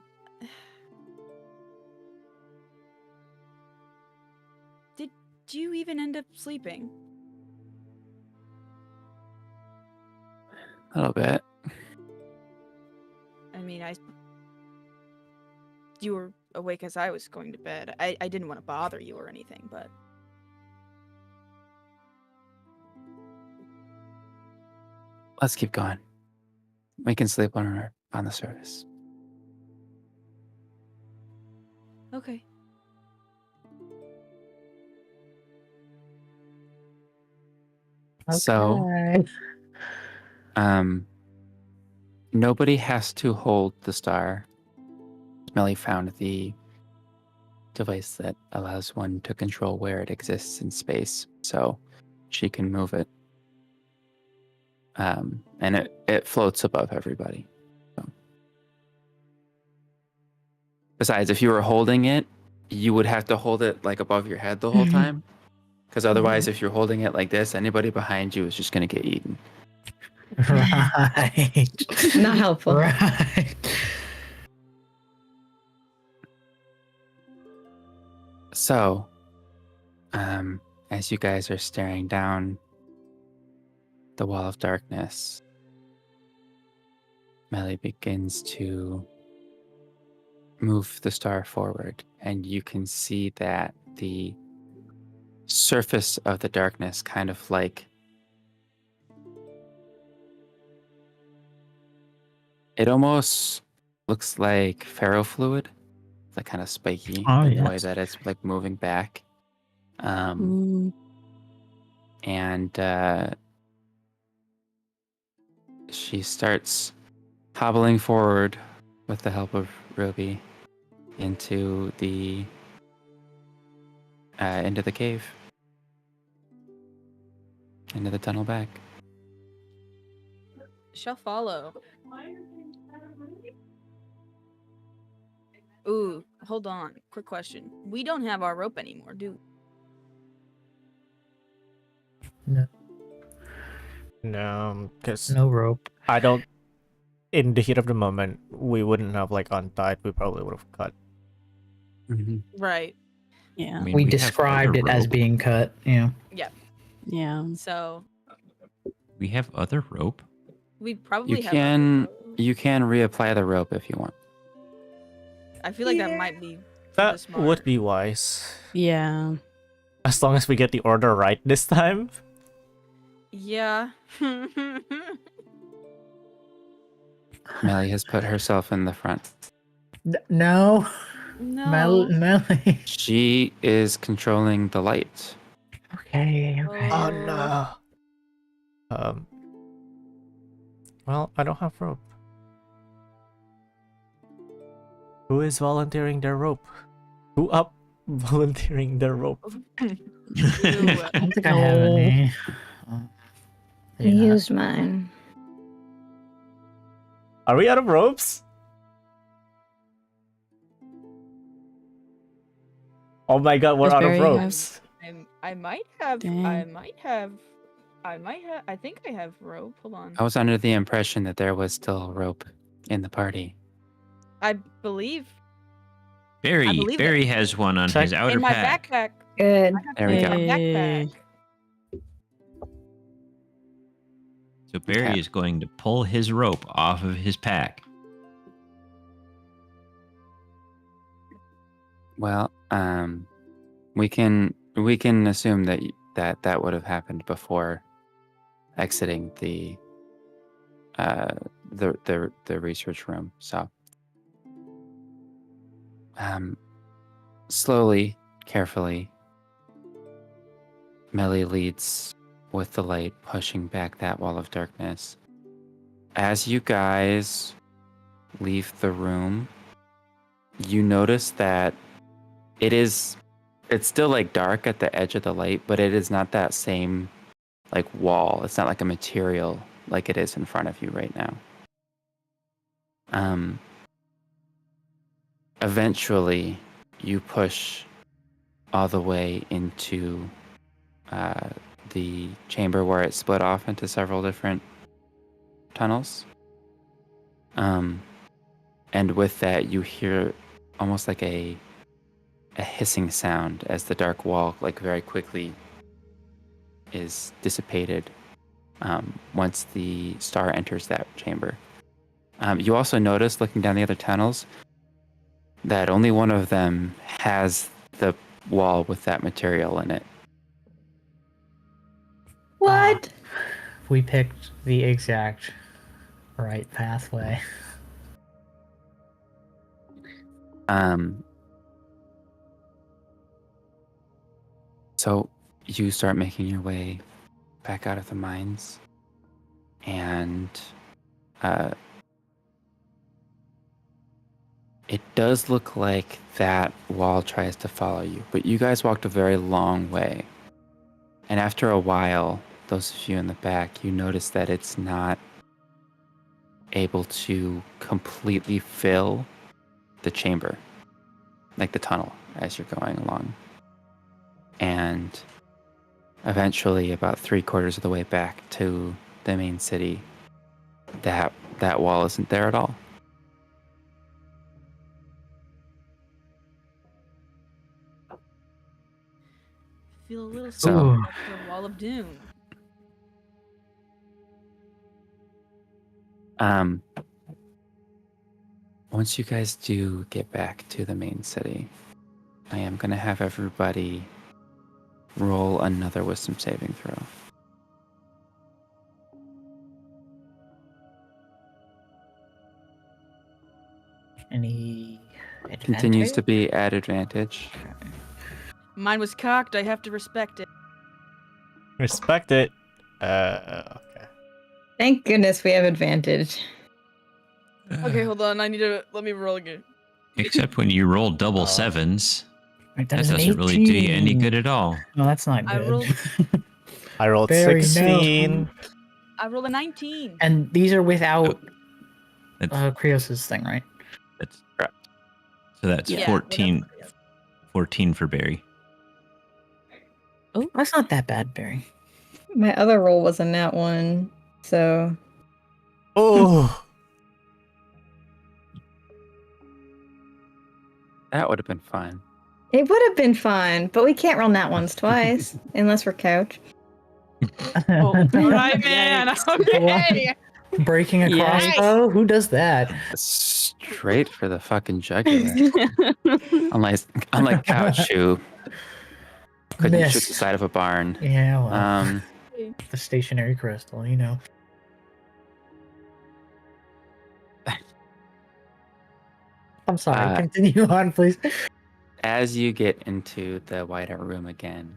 Did you even end up sleeping? A little bit. You were awake as I was going to bed. I didn't want to bother you or anything, but... Let's keep going. We can sleep on the surface. Okay. So, nobody has to hold the star. Melly found the device that allows one to control where it exists in space, so she can move it. And it floats above everybody. So. Besides, if you were holding it, you would have to hold it like above your head the whole time. Because otherwise, if you're holding it like this, anybody behind you is just going to get eaten. Right. Not helpful. Right. So, as you guys are staring down the wall of darkness, Melly begins to move the star forward, and you can see that the surface of the darkness kind of like it almost looks like ferrofluid, like kind of spiky, Oh, the way yes. that it's like moving back. Mm, And she starts hobbling forward with the help of Ruby into the cave, into the tunnel back. Shall follow. Ooh, hold on. Quick question. We don't have our rope anymore, do we? No, No, because no rope. I don't. In the heat of the moment, we wouldn't have like untied. We probably would have cut. Right. yeah. I mean, We have described other it as rope. being cut. Yeah. Yeah. Yeah. So We have other rope. we probably You have. can reapply the rope if you want. I feel like that might be. That smart. would be wise. Yeah. As long as we get the order right this time. Yeah. Melly has put herself in the front. No. No. Melly. She is controlling the light. Okay. Oh no. Well, I don't have rope. Who is volunteering their rope? Who up volunteering their rope? I don't think I have any. I used mine. Are we out of ropes? Oh my god, we're Does out of Barry ropes. I might have. Dang. I think I have rope. Hold on. I was under the impression that there was still rope in the party. I believe Barry believe Barry has one on Check. his outer in my pack. backpack. Good. There we go. My Hey. backpack. So Barry Okay. is going to pull his rope off of his pack. Well, we can assume that that would have happened before exiting the research room. So, slowly, carefully, Melly leads with the light, pushing back that wall of darkness. As you guys leave the room, you notice that it's still like dark at the edge of the light, but it is not that same like wall. It's not like a material like it is in front of you right now. Eventually you push all the way into the chamber where it split off into several different tunnels. And with that you hear almost like a hissing sound as the dark wall like very quickly is dissipated once the star enters that chamber. You also notice, looking down the other tunnels, that only one of them has the wall with that material in it. What? We picked the exact right pathway. So you start making your way back out of the mines, and it does look like that wall tries to follow you, but you guys walked a very long way. And after a while, those of you in the back, you notice that it's not able to completely fill the chamber, like the tunnel, as you're going along. And eventually, about 3/4 of the way back to the main city, that wall isn't there at all. Feel a little So- so after a wall of doom. Once you guys do get back to the main city, I am going to have everybody roll another wisdom saving throw. Any Continues to advantage? be at advantage. Mine was cocked. I have to respect it. Respect it. Okay. Thank goodness we have advantage. Okay, hold on. Let me roll again. Except when you roll double Oh. sevens, Wait, that is an doesn't really do you any 18. good at all. No, that's not I good. rolled- I rolled Very no. 16. I rolled a 19. And these are without That's, Krios' thing, right? that's correct. So that's Yeah, 14 for Barry. That's not that bad, Barry. My other roll was a nat 1, so Oh, That would have been fun. it would have been fun, but we can't roll nat ones twice unless we're couch. All right, man. Okay. Breaking a Yikes. crossbow? Who does that? Straight for the fucking jugular. Unlike Couch, who couldn't shoot Missed. the side of a barn. Yeah, well, Um, the stationary crystal, you know. I'm sorry, continue on, please. as you get into the wider room again,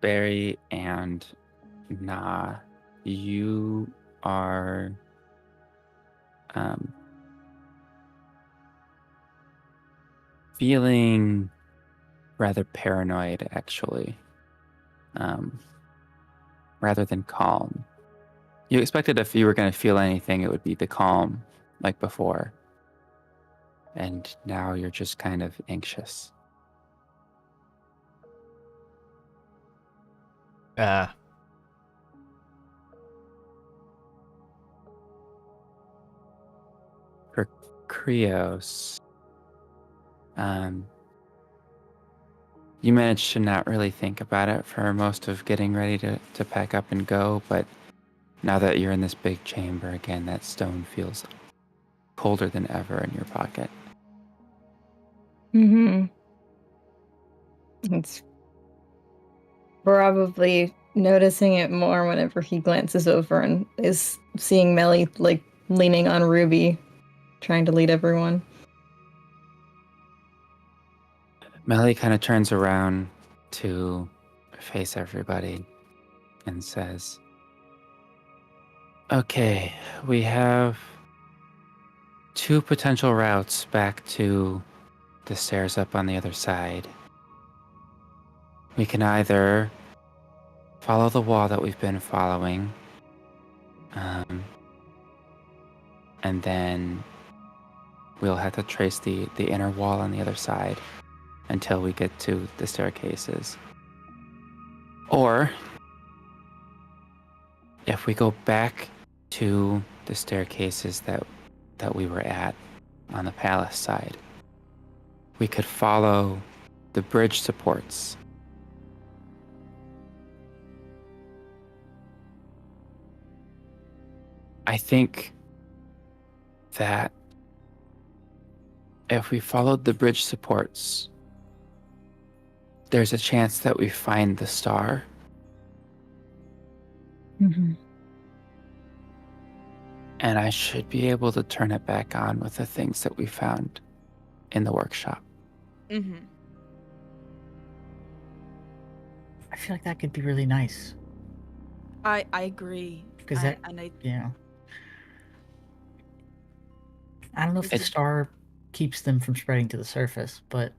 Barry and Na, you are feeling rather paranoid, actually, rather than calm. You expected if you were going to feel anything, it would be the calm, like before. And now you're just kind of anxious. For Krios, you managed to not really think about it for most of getting ready to pack up and go, but now that you're in this big chamber again, that stone feels colder than ever in your pocket. Mm-hmm. It's probably noticing it more whenever he glances over and is seeing Melly like leaning on Ruby, trying to lead everyone. Melly kind of turns around to face everybody and says, "Okay, we have 2 potential routes back to the stairs up on the other side. We can either follow the wall that we've been following, and then we'll have to trace the inner wall on the other side until we get to the staircases. Or if we go back to the staircases that we were at on the palace side, we could follow the bridge supports I think that if we followed the bridge supports, there's a chance that we find the star. Mm-hmm. And I should be able to turn it back on with the things that we found in the workshop. Mm-hmm. I feel like that could be really nice. I agree. Because I I don't know if the It's- star keeps them from spreading to the surface, but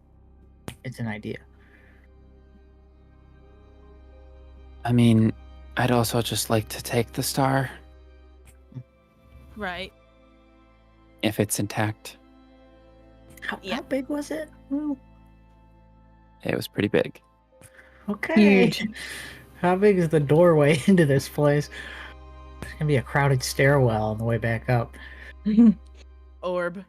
it's an idea. I mean, I'd also just like to take the star right. if it's intact. How big was it? Ooh, It was pretty big. okay. Huge. How big is the doorway into this place? It's gonna be a crowded stairwell on the way back up. Orb.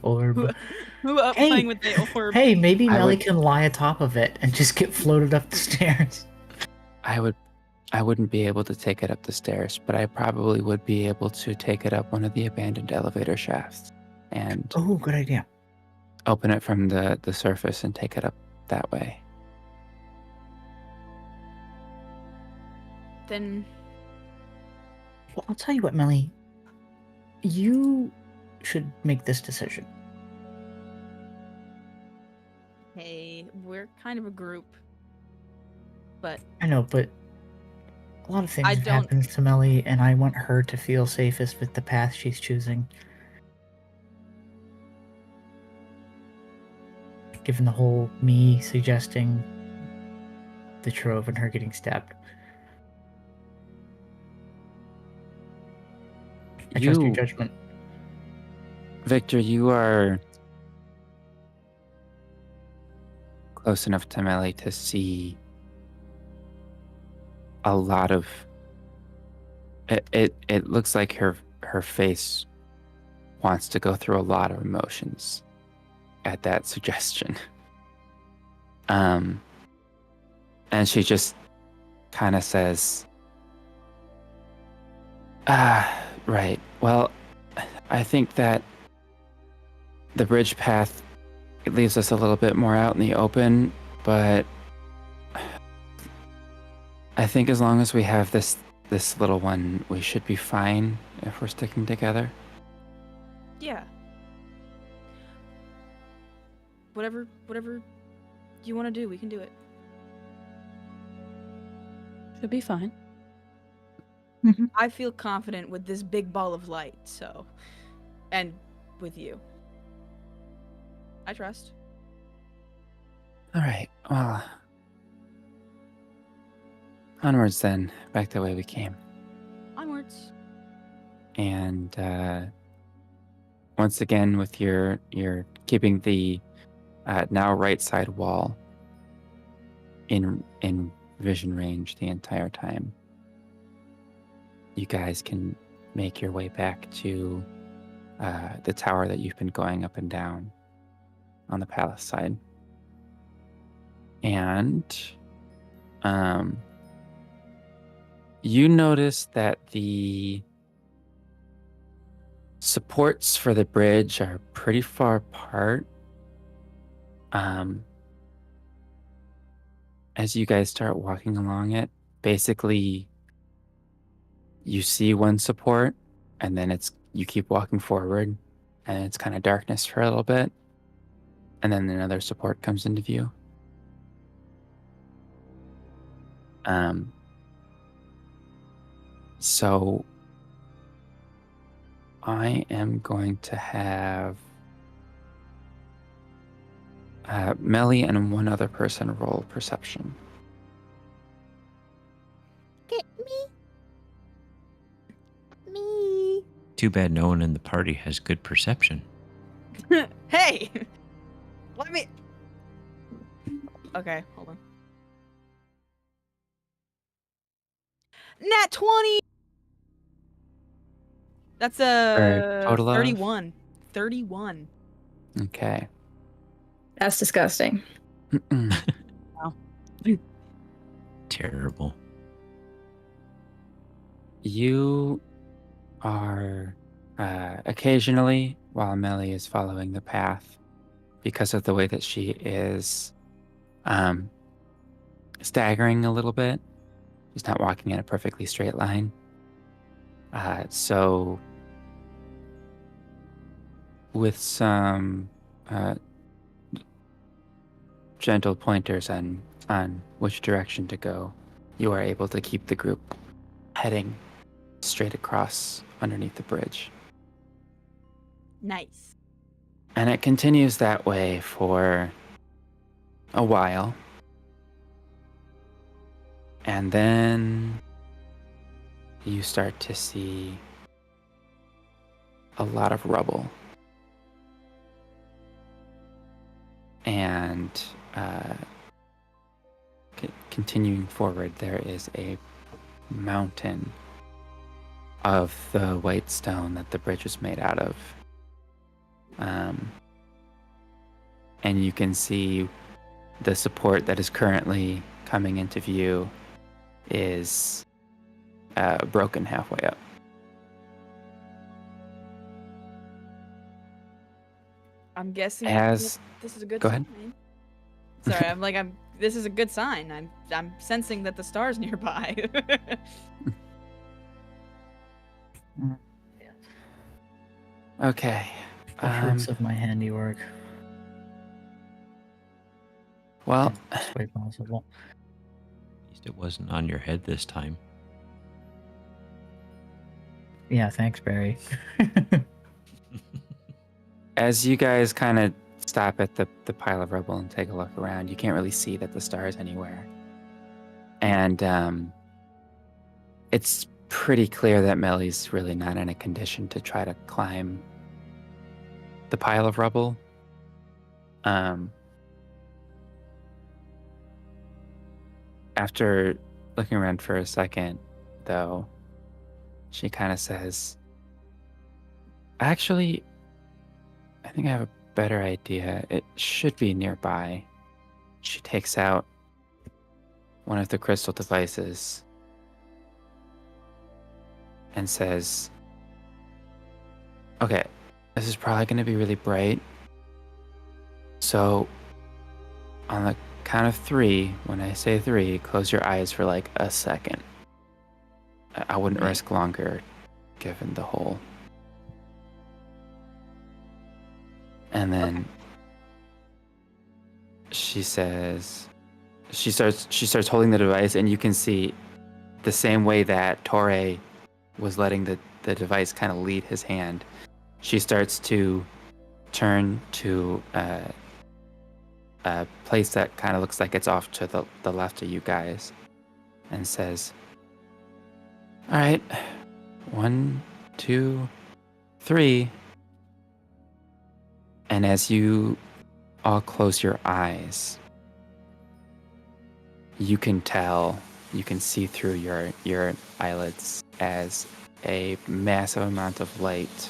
Orb. Who up Hey! playing with the orb? Hey, maybe I Melly would- can lie atop of it and just get floated up the stairs. I wouldn't be able to take it up the stairs, but I probably would be able to take it up one of the abandoned elevator shafts and Oh, good idea. open it from the surface and take it up that way. Then Well, I'll tell you what, Melly. You should make this decision. hey, we're kind of a group. But I know, but a lot of things I have don't- happened to Melly, and I want her to feel safest with the path she's choosing. Given the whole me suggesting the trove and her getting stabbed. I trust your judgment. Victor, you are close enough to Melly to see a lot of it looks like her face wants to go through a lot of emotions at that suggestion. And she just kind of says, right. Well, I think that the bridge path, it leaves us a little bit more out in the open, but I think as long as we have this little one, we should be fine if we're sticking together. yeah. Whatever you want to do, we can do it. Should be fine. I feel confident with this big ball of light, so, and with you. I trust. All right. Well, onwards then, back the way we came. Onwards. And once again, with your keeping the now right side wall in vision range the entire time, you guys can make your way back to the tower that you've been going up and down on the palace side. And you notice that the supports for the bridge are pretty far apart. As you guys start walking along it, basically you see one support and then you keep walking forward and it's kind of darkness for a little bit. And then another support comes into view. So I am going to have Melly and one other person roll perception. Me. Too bad no one in the party has good perception. Hey! Let me. Okay, hold on. Nat 20! That's a total of? 31. 31. Okay. That's disgusting. Terrible. You are occasionally, while Melly is following the path, because of the way that she is staggering a little bit. She's not walking in a perfectly straight line. So with some gentle pointers on which direction to go, you are able to keep the group heading straight across underneath the bridge. Nice. And it continues that way for a while. And then you start to see a lot of rubble. And continuing forward, there is a mountain of the white stone that the bridge was made out of. And you can see the support that is currently coming into view is broken halfway up. I'm guessing As- this is a good Go sign. ahead. Sorry, this is a good sign. I'm sensing that the star's nearby. Okay. The fruits of my handiwork. Well, Best way possible. At least it wasn't on your head this time. Yeah, thanks, Barry. as you guys kind of stop at the pile of rubble and take a look around, you can't really see that the star is anywhere. And it's pretty clear that Melly's really not in a condition to try to climb the pile of rubble. After looking around for a second, though, she kind of says, actually, I think I have a better idea. It should be nearby. She takes out one of the crystal devices and says, okay, this is probably going to be really bright. So on the count of 3, when I say 3, close your eyes for like a second. I wouldn't risk longer given the hole. And then she says, she starts holding the device, and you can see the same way that Tauré was letting the device kind of lead his hand. She starts to turn to a place that kind of looks like it's off to the left of you guys and says, all right, 1, 2, 3. And as you all close your eyes, you can tell, you can see through your eyelids as a massive amount of light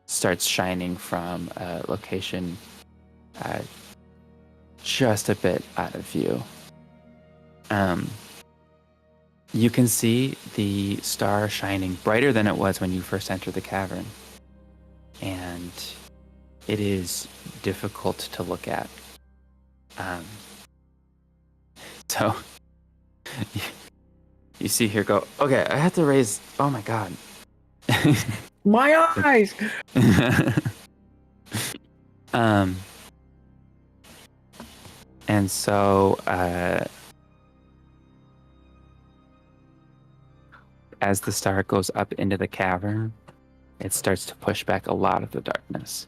starts shining from a location just a bit out of view. You can see the star shining brighter than it was when you first entered the cavern. And it is difficult to look at. So you see here go, okay, I have to raise, oh my god. My eyes! And so as the star goes up into the cavern, it starts to push back a lot of the darkness.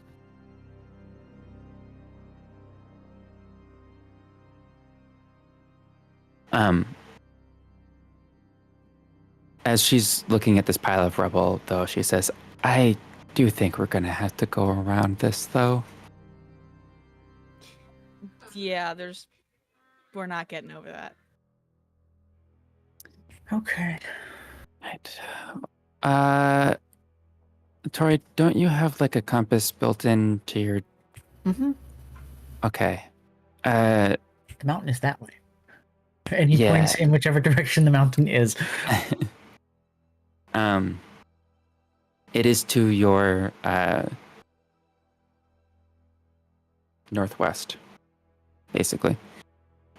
As she's looking at this pile of rubble, though, she says, I do think we're going to have to go around this, though. Yeah, we're not getting over that. Okay. Right. Tori, don't you have like a compass built into your... Mm-hmm. Okay. The mountain is that way. And he Yeah. points in whichever direction the mountain is. It is to your northwest, basically.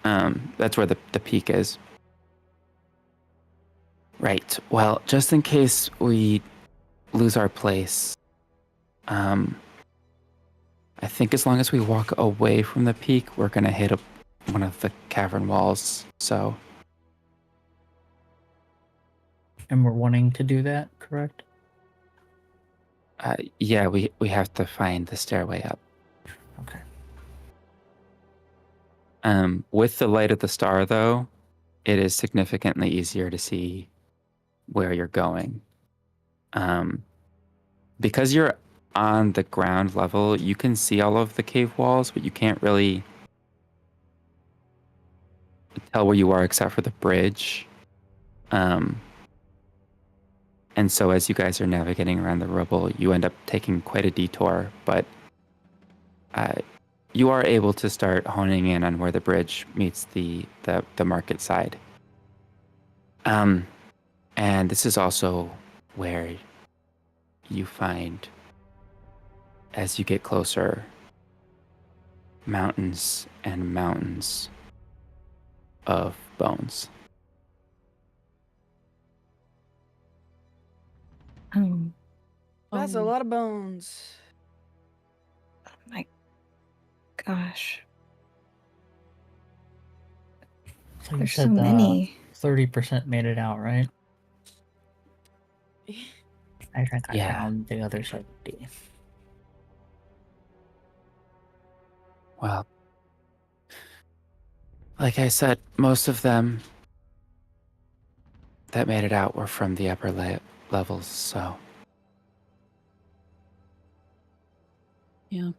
That's where the peak is. Right. Well, just in case we lose our place, I think as long as we walk away from the peak, we're gonna hit one of the cavern walls. So, And we're wanting to do that, correct? yeah, we have to find the stairway up. Okay. With the light of the star, though, it is significantly easier to see where you're going. Because you're on the ground level, you can see all of the cave walls, but you can't really tell where you are except for the bridge. And so as you guys are navigating around the rubble, you end up taking quite a detour, but you are able to start honing in on where the bridge meets the market side. And this is also where you find, as you get closer, mountains and mountains of bones. That's a lot of bones. Oh my gosh. So you There's so said many. 30% made it out, right? I think I Yeah. found the other 70. Well, like I said, most of them that made it out were from the upper levels, so. Yeah.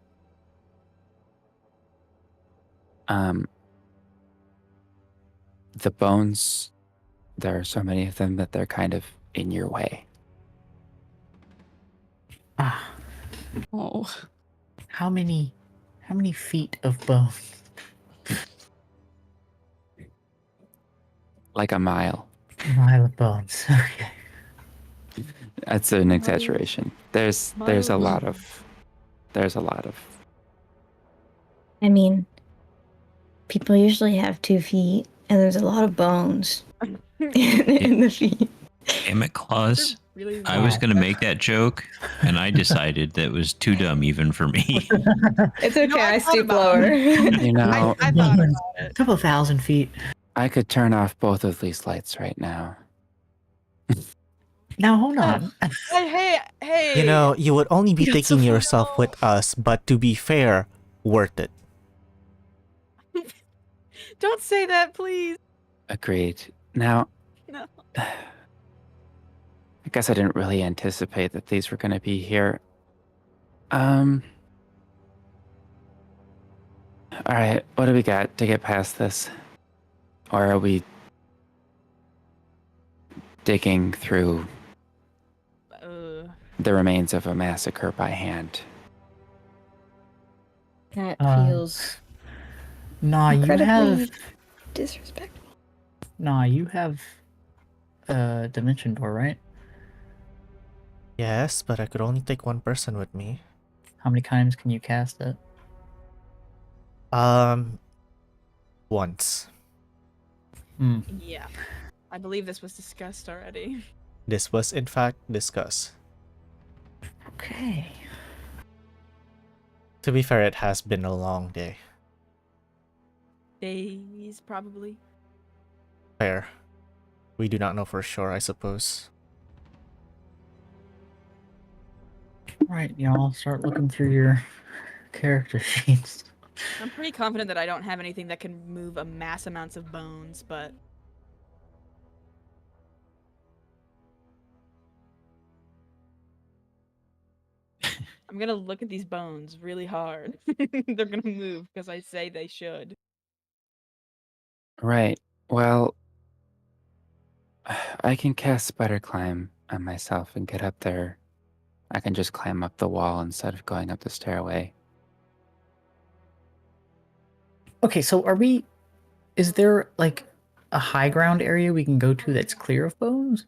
The bones, there are so many of them that they're kind of in your way. Ah, Oh. how many feet of bone? Like a mile. A mile of bones. Okay. That's an exaggeration. There's a lot of I mean, people usually have 2 feet, and there's a lot of bones in the feet. Damn it, Claus. Really I was Wow. going to make that joke, and I decided that was too dumb even for me. It's okay, No, I I thought stoop about lower. You know, I thought about it. A couple thousand feet. I could turn off both of these lights right now. Now hold on. Hey. You know, you would only be Yes, taking of yourself course. with us, but to be fair, worth it. Don't say that, please. Agreed. Now, No. I guess I didn't really anticipate that these were going to be here. All right, what do we got to get past this? Or are we digging through the remains of a massacre by hand? That Uh, feels Nah, you incredibly have disrespectful. dimension door, right? Yes, but I could only take one person with me. How many times can you cast it? Once. Yeah. I believe this was discussed already. This was in fact discussed. Okay. To be fair, it has been a long day. Days, probably. Fair. We do not know for sure, I suppose. Right, y'all start looking through your character sheets. I'm pretty confident that I don't have anything that can move a mass amounts of bones, but I'm gonna look at these bones really hard. They're gonna move because I say they should. Right. Well, I can cast Spider Climb on myself and get up there. I can just climb up the wall instead of going up the stairway. Okay, so is there like a high ground area we can go to that's clear of bones?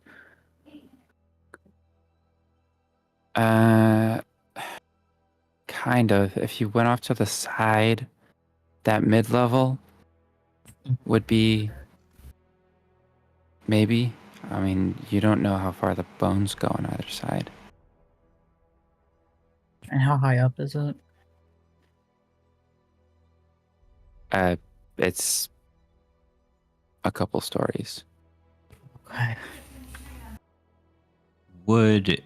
Kind of. If you went off to the side, that mid-level would be maybe. I mean, you don't know how far the bones go on either side. And how high up is it? It's a couple stories. Okay. Would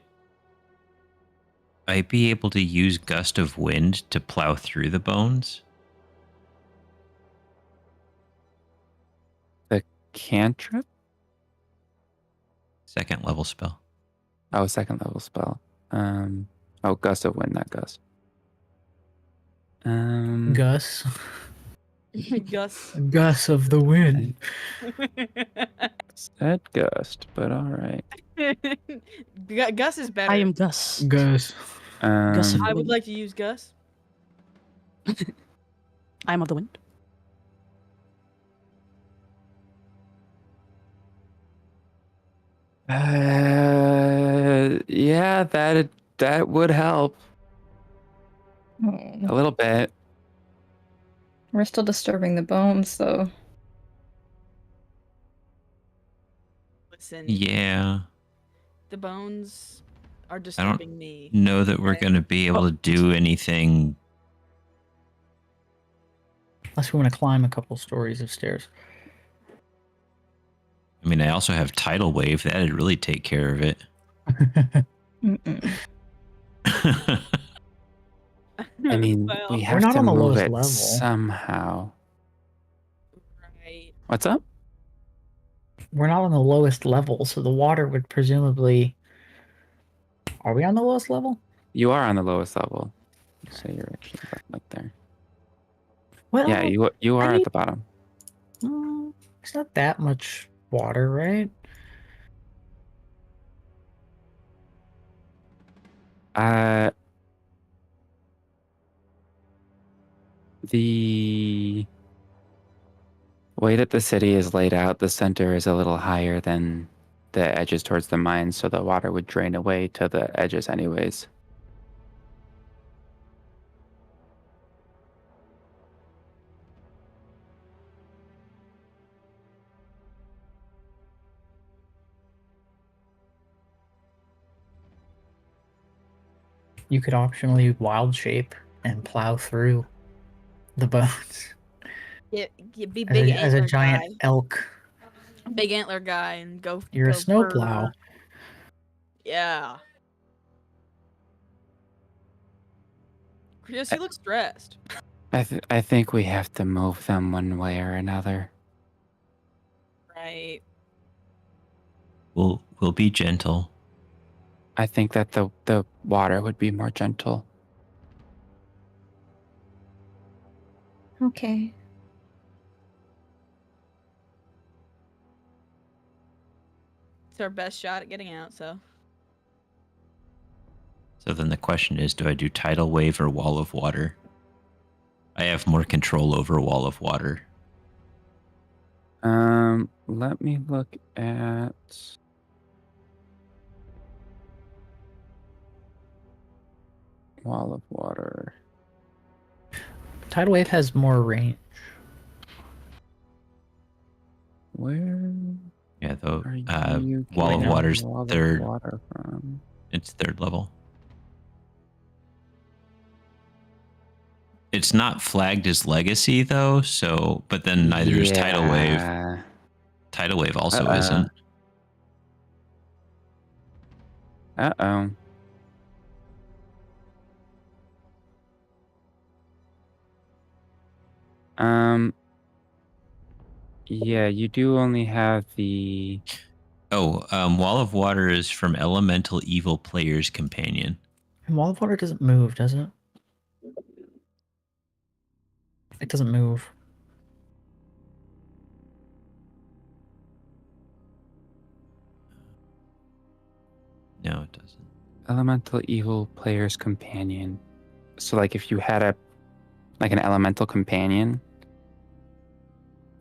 I be able to use gust of wind to plow through the bones? The cantrip? Second level spell. Oh, second level spell. Oh, gust of wind, not gust. Gus. Gus. Gus of the wind. Said gust, but all right. Gus is better. I am Gus. Gus. Gus of I would wind. like to use Gus. I am of the wind. Yeah, that would help a little bit. We're still disturbing the bones, though. Listen, Yeah. the bones are disturbing me. Know that we're going to be able to do anything. Unless we want to climb a couple stories of stairs. I mean, I also have tidal wave. That'd really take care of it. Mm-mm. I mean, Well, we have not to on the move lowest it level. somehow. right. What's up? We're not on the lowest level, so the water would presumably. Are we on the lowest level? You are on the lowest level, so you're actually like there. Well, Yeah, you are at the bottom. It's not that much water, right? The way that the city is laid out, the center is a little higher than the edges towards the mine, so the water would drain away to the edges anyways. You could optionally wild shape and plow through the bones Be big as a antler giant guy. elk. Big antler guy and go. You're a go snowplow. brr. Yeah. Krios, you look stressed. I think we have to move them one way or another. Right. We'll be gentle. I think that the water would be more gentle. Okay. It's our best shot at getting out, so. So then the question is, do I do tidal wave or wall of water? I have more control over wall of water. Let me look at wall of water. Tidal wave has more range. Where Yeah, though are you wall of getting water's wall of third. water from? It's third level. It's not flagged as legacy though, so but then neither is tidal wave. Yeah. Tidal wave also isn't. Uh-oh. Yeah, you do only have the Wall of Water is from Elemental Evil Player's Companion. And wall of water doesn't move, does it? It doesn't move. No, it doesn't. elemental evil player's companion. So like if you had an elemental companion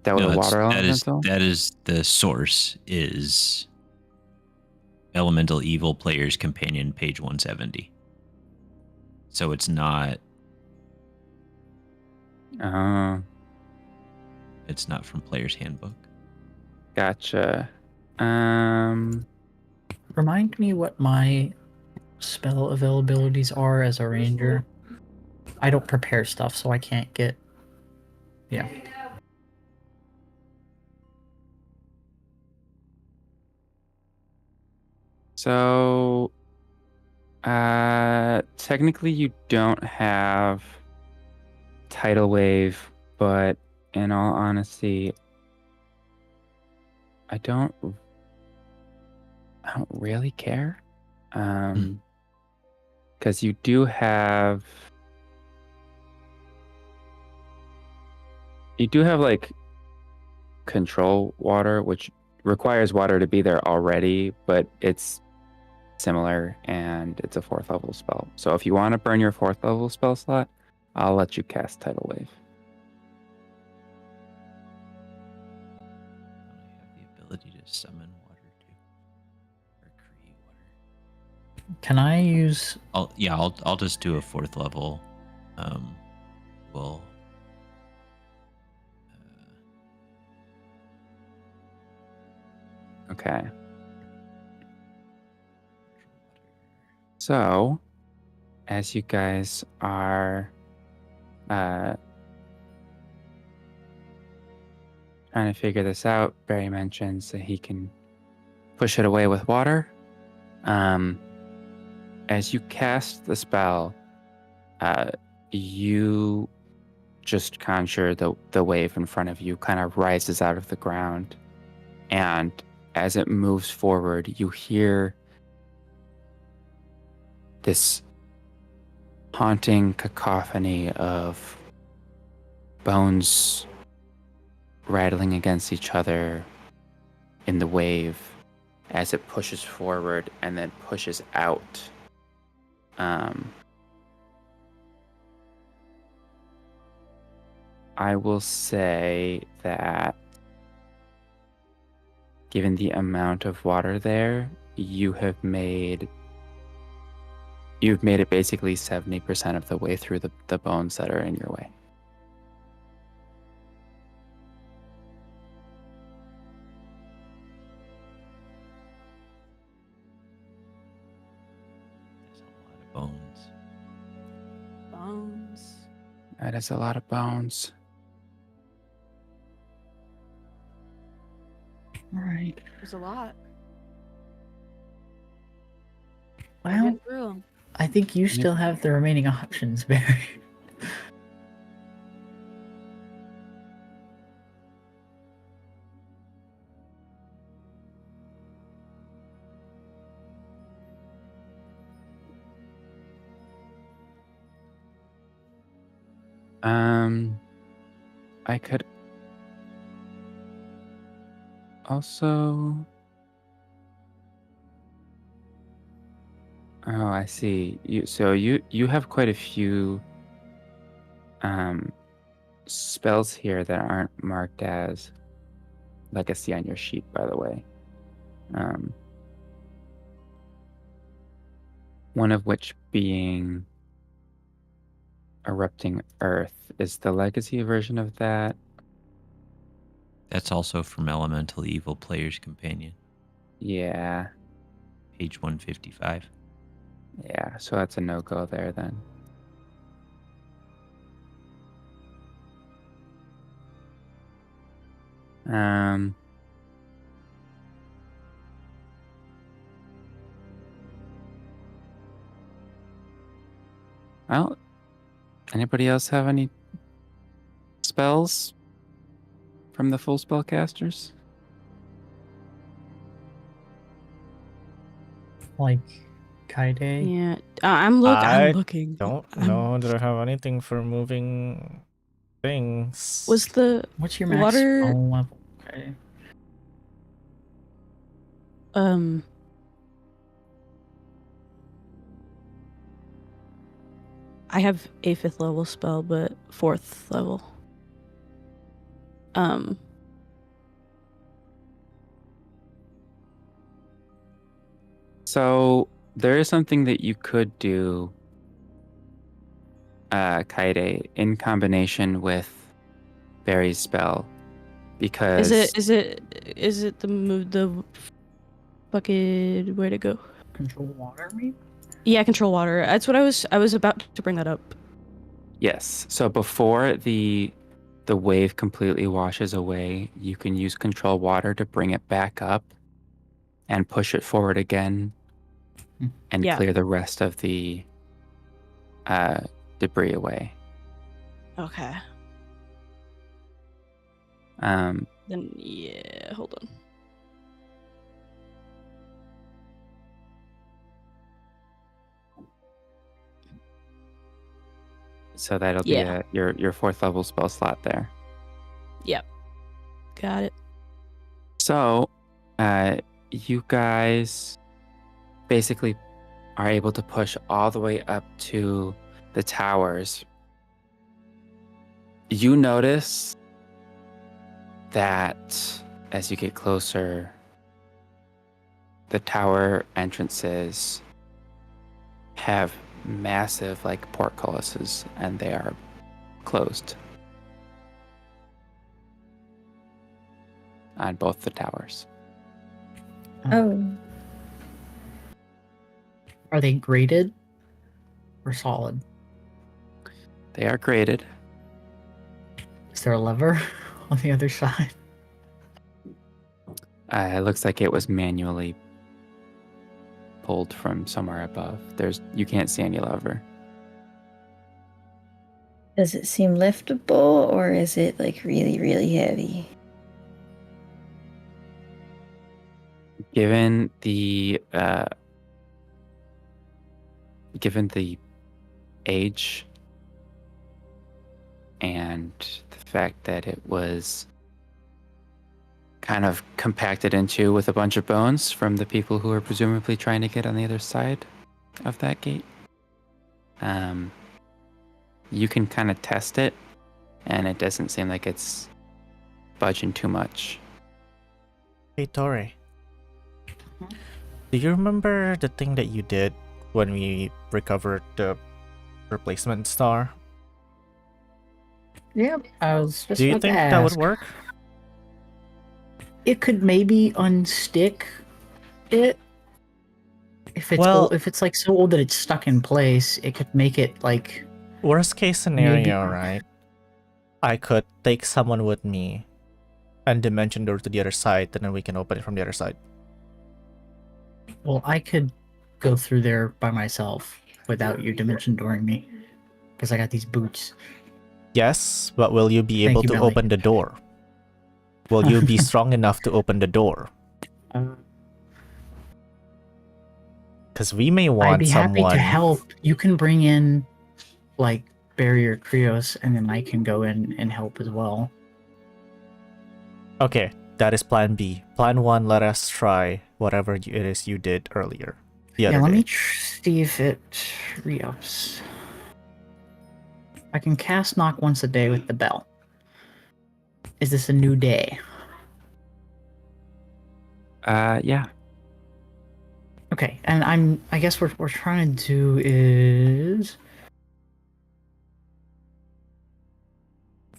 that was No, a water elemental? that is the source is Elemental Evil Player's Companion, page 170. So it's not. Oh, It's not from Player's Handbook. gotcha. Remind me what my spell availabilities are as a ranger. I don't prepare stuff, so I can't get. Yeah. So, technically you don't have tidal wave, but in all honesty, I don't really care. Because you do have like control water, which requires water to be there already, but it's similar and it's a 4th level spell. So if you want to burn your 4th level spell slot, I'll let you cast tidal wave. I have the ability to summon water too, or create water. Can I use? I'll just do a 4th level. We'll. Okay. So, as you guys are trying to figure this out, Barry mentions that he can push it away with water. As you cast the spell, you just conjure the wave in front of you kind of rises out of the ground. And as it moves forward, you hear this haunting cacophony of bones rattling against each other in the wave as it pushes forward and then pushes out. I will say that given the amount of water there, you've made it basically 70% of the way through the bones that are in your way. That's a lot of bones. Bones. That is a lot of bones. All right. There's a lot. Well, Get through 'em. I think you still have the remaining options, Barry. I could also. Oh, I see. You have quite a few spells here that aren't marked as legacy on your sheet, by the way. One of which being Erupting Earth. Is the legacy version of that? That's also from Elemental Evil Player's Companion, Yeah. page 155. Yeah, so that's a no-go there then. Well, anybody else have any spells from the full spellcasters? Like Kaede. Yeah, I'm looking. Don't know that I have anything for moving things. Was the What's your max water? spell level? Okay. I have a 5th level spell, but 4th level. So there is something that you could do, Kaede, in combination with Barry's spell, because Is it the bucket? Where'd it go? Control water, maybe? Yeah, control water. That's what I was about to bring that up. yes. So before the wave completely washes away, you can use control water to bring it back up and push it forward again and Yeah. clear the rest of the debris away. Okay. Um, Then yeah, hold on. so that'll Yeah. be your 4th level spell slot there. Yep. Got it. So, you guys basically are able to push all the way up to the towers. You notice that as you get closer, the tower entrances have massive like portcullises, and they are closed on both the towers. Oh. Are they graded or solid? They are graded. Is there a lever on the other side? It looks like it was manually pulled from somewhere above. You can't see any lever. Does it seem liftable, or is it like really, really heavy? Given the age and the fact that it was kind of compacted into with a bunch of bones from the people who are presumably trying to get on the other side of that gate, you can kind of test it, and it doesn't seem like it's budging too much. Hey, Tauré. Do you remember the thing that you did when we recovered the replacement star? Yep. I was just Do you about to think that would ask. work? It could maybe unstick it. If it's Well- old, if it's like so old that it's stuck in place, it could make it like Worst case scenario, Maybe. right? I could take someone with me and dimension door to the other side, and then we can open it from the other side. well, I could go through there by myself without you dimension dooring me because I got these boots. Yes, but will you be Thank able you, to Billy. open the door? Will you be strong enough to open the door? Because we may want I'd be happy someone. to help. You can bring in like barrier Krios, and then I can go in and help as well. Okay, that is plan B. Plan 1, let us try whatever it is you did earlier. The other Yeah, let day. me see if it re-ups. I can cast knock once a day with the bell. Is this a new day? Yeah. Okay, and I guess what we're trying to do is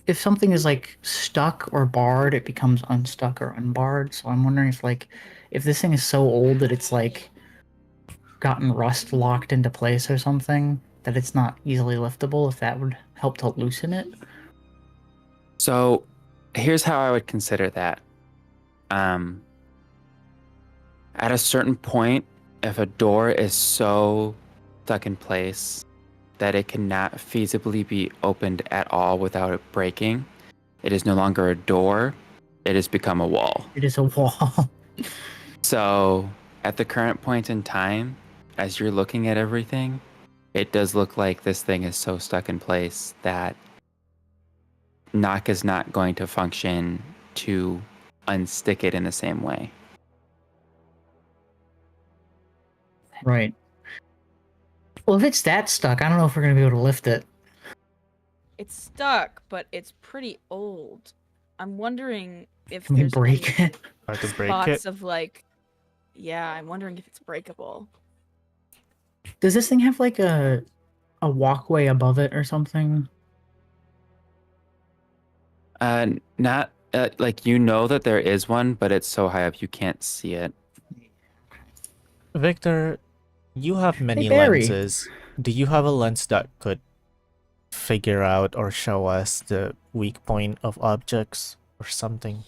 if something is like stuck or barred, it becomes unstuck or unbarred. So I'm wondering if this thing is so old that it's like gotten rust locked into place or something, that it's not easily liftable, if that would help to loosen it. So here's how I would consider that. At a certain point, if a door is so stuck in place that it cannot feasibly be opened at all without it breaking, it is no longer a door, it has become a wall. It is a wall. So at the current point in time, as you're looking at everything, it does look like this thing is so stuck in place that knock is not going to function to unstick it in the same way. Right. Well, if it's that stuck, I don't know if we're gonna be able to lift it. It's stuck, but it's pretty old. I'm wondering if Can we there's break any it? Try to break spots it. of like Yeah, I'm wondering if it's breakable. Does this thing have like a walkway above it or something? Not like you know that there is one, but it's so high up you can't see it. Victor, you have many Barry. lenses. Do you have a lens that could figure out or show us the weak point of objects or something?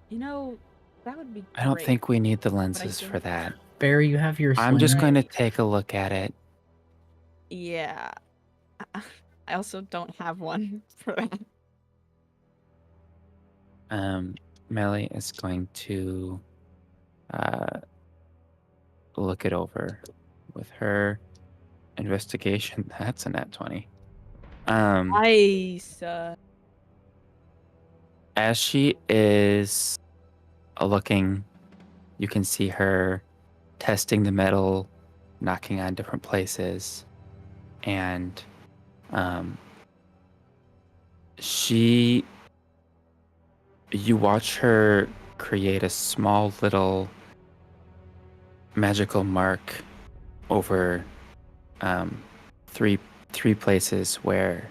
You know, that would be. I don't great, think we need the but I lenses for think- that. Barry, you have your. I'm just sling. going to take a look at it. Yeah. I also don't have one for that. Melly is going to look it over with her investigation. That's a nat 20. Nice. As she is looking, you can see her testing the metal, knocking on different places, and you watch her create a small little magical mark over three places where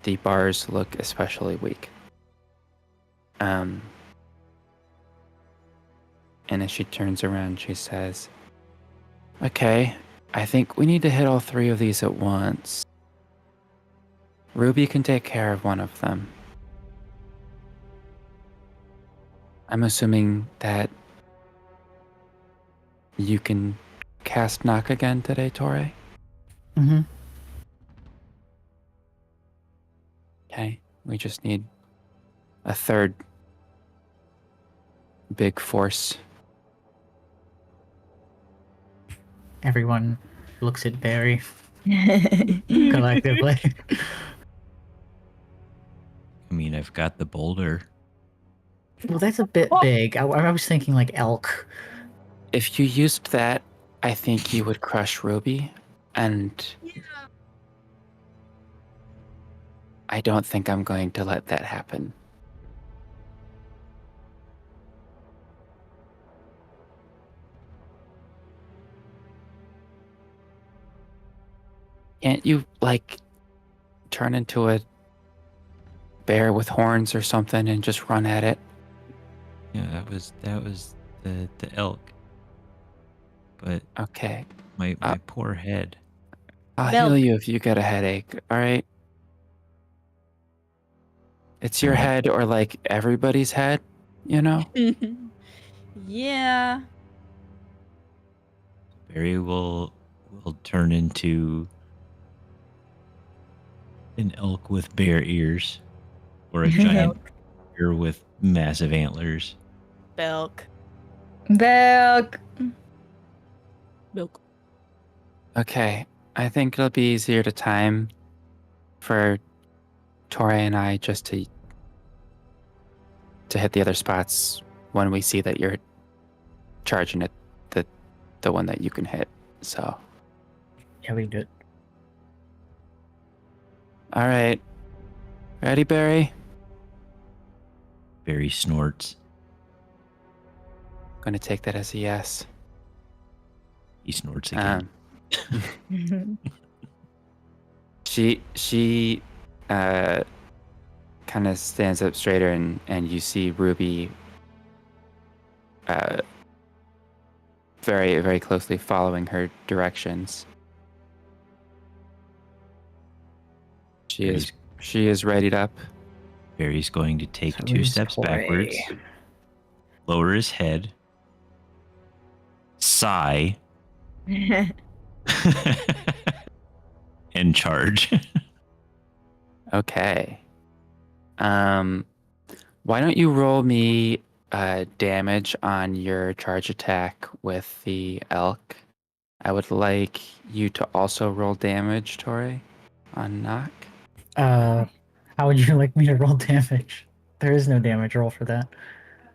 the bars look especially weak. And as she turns around, she says, "Okay, I think we need to hit all 3 of these at once. Ruby can take care of one of them. I'm assuming that you can cast knock again today, Tauré?" Mm-hmm. Okay, we just need a 3rd big force. Everyone looks at Barry collectively. I mean, I've got the boulder. Well, that's a bit big. I was thinking like elk. If you used that, I think you would crush Ruby, and I don't think I'm going to let that happen. Can't you, like, turn into a bear with horns or something and just run at it? Yeah, that was the elk. But Okay, my poor head. I'll Bell. heal you if you get a headache, alright? It's your Alright. head or, like, everybody's head, you know? Yeah. Barry will turn into an elk with bare ears, or a giant deer with massive antlers. Belk. Belk. Milk. Okay, I think it'll be easier to time for Tauré and I just to hit the other spots when we see that you're charging at the one that you can hit. So, Yeah, we can do it. all right, ready, Barry? Barry snorts. Going to take that as a yes. He snorts again. She kind of stands up straighter, and you see Ruby very, very closely following her directions. She is readied up. Barry's going to take So 2 is steps Tauré. backwards, lower his head, sigh, and charge. Okay. Why don't you roll me damage on your charge attack with the elk? I would like you to also roll damage, Tauré, on knock. How would you like me to roll damage? There is no damage roll for that.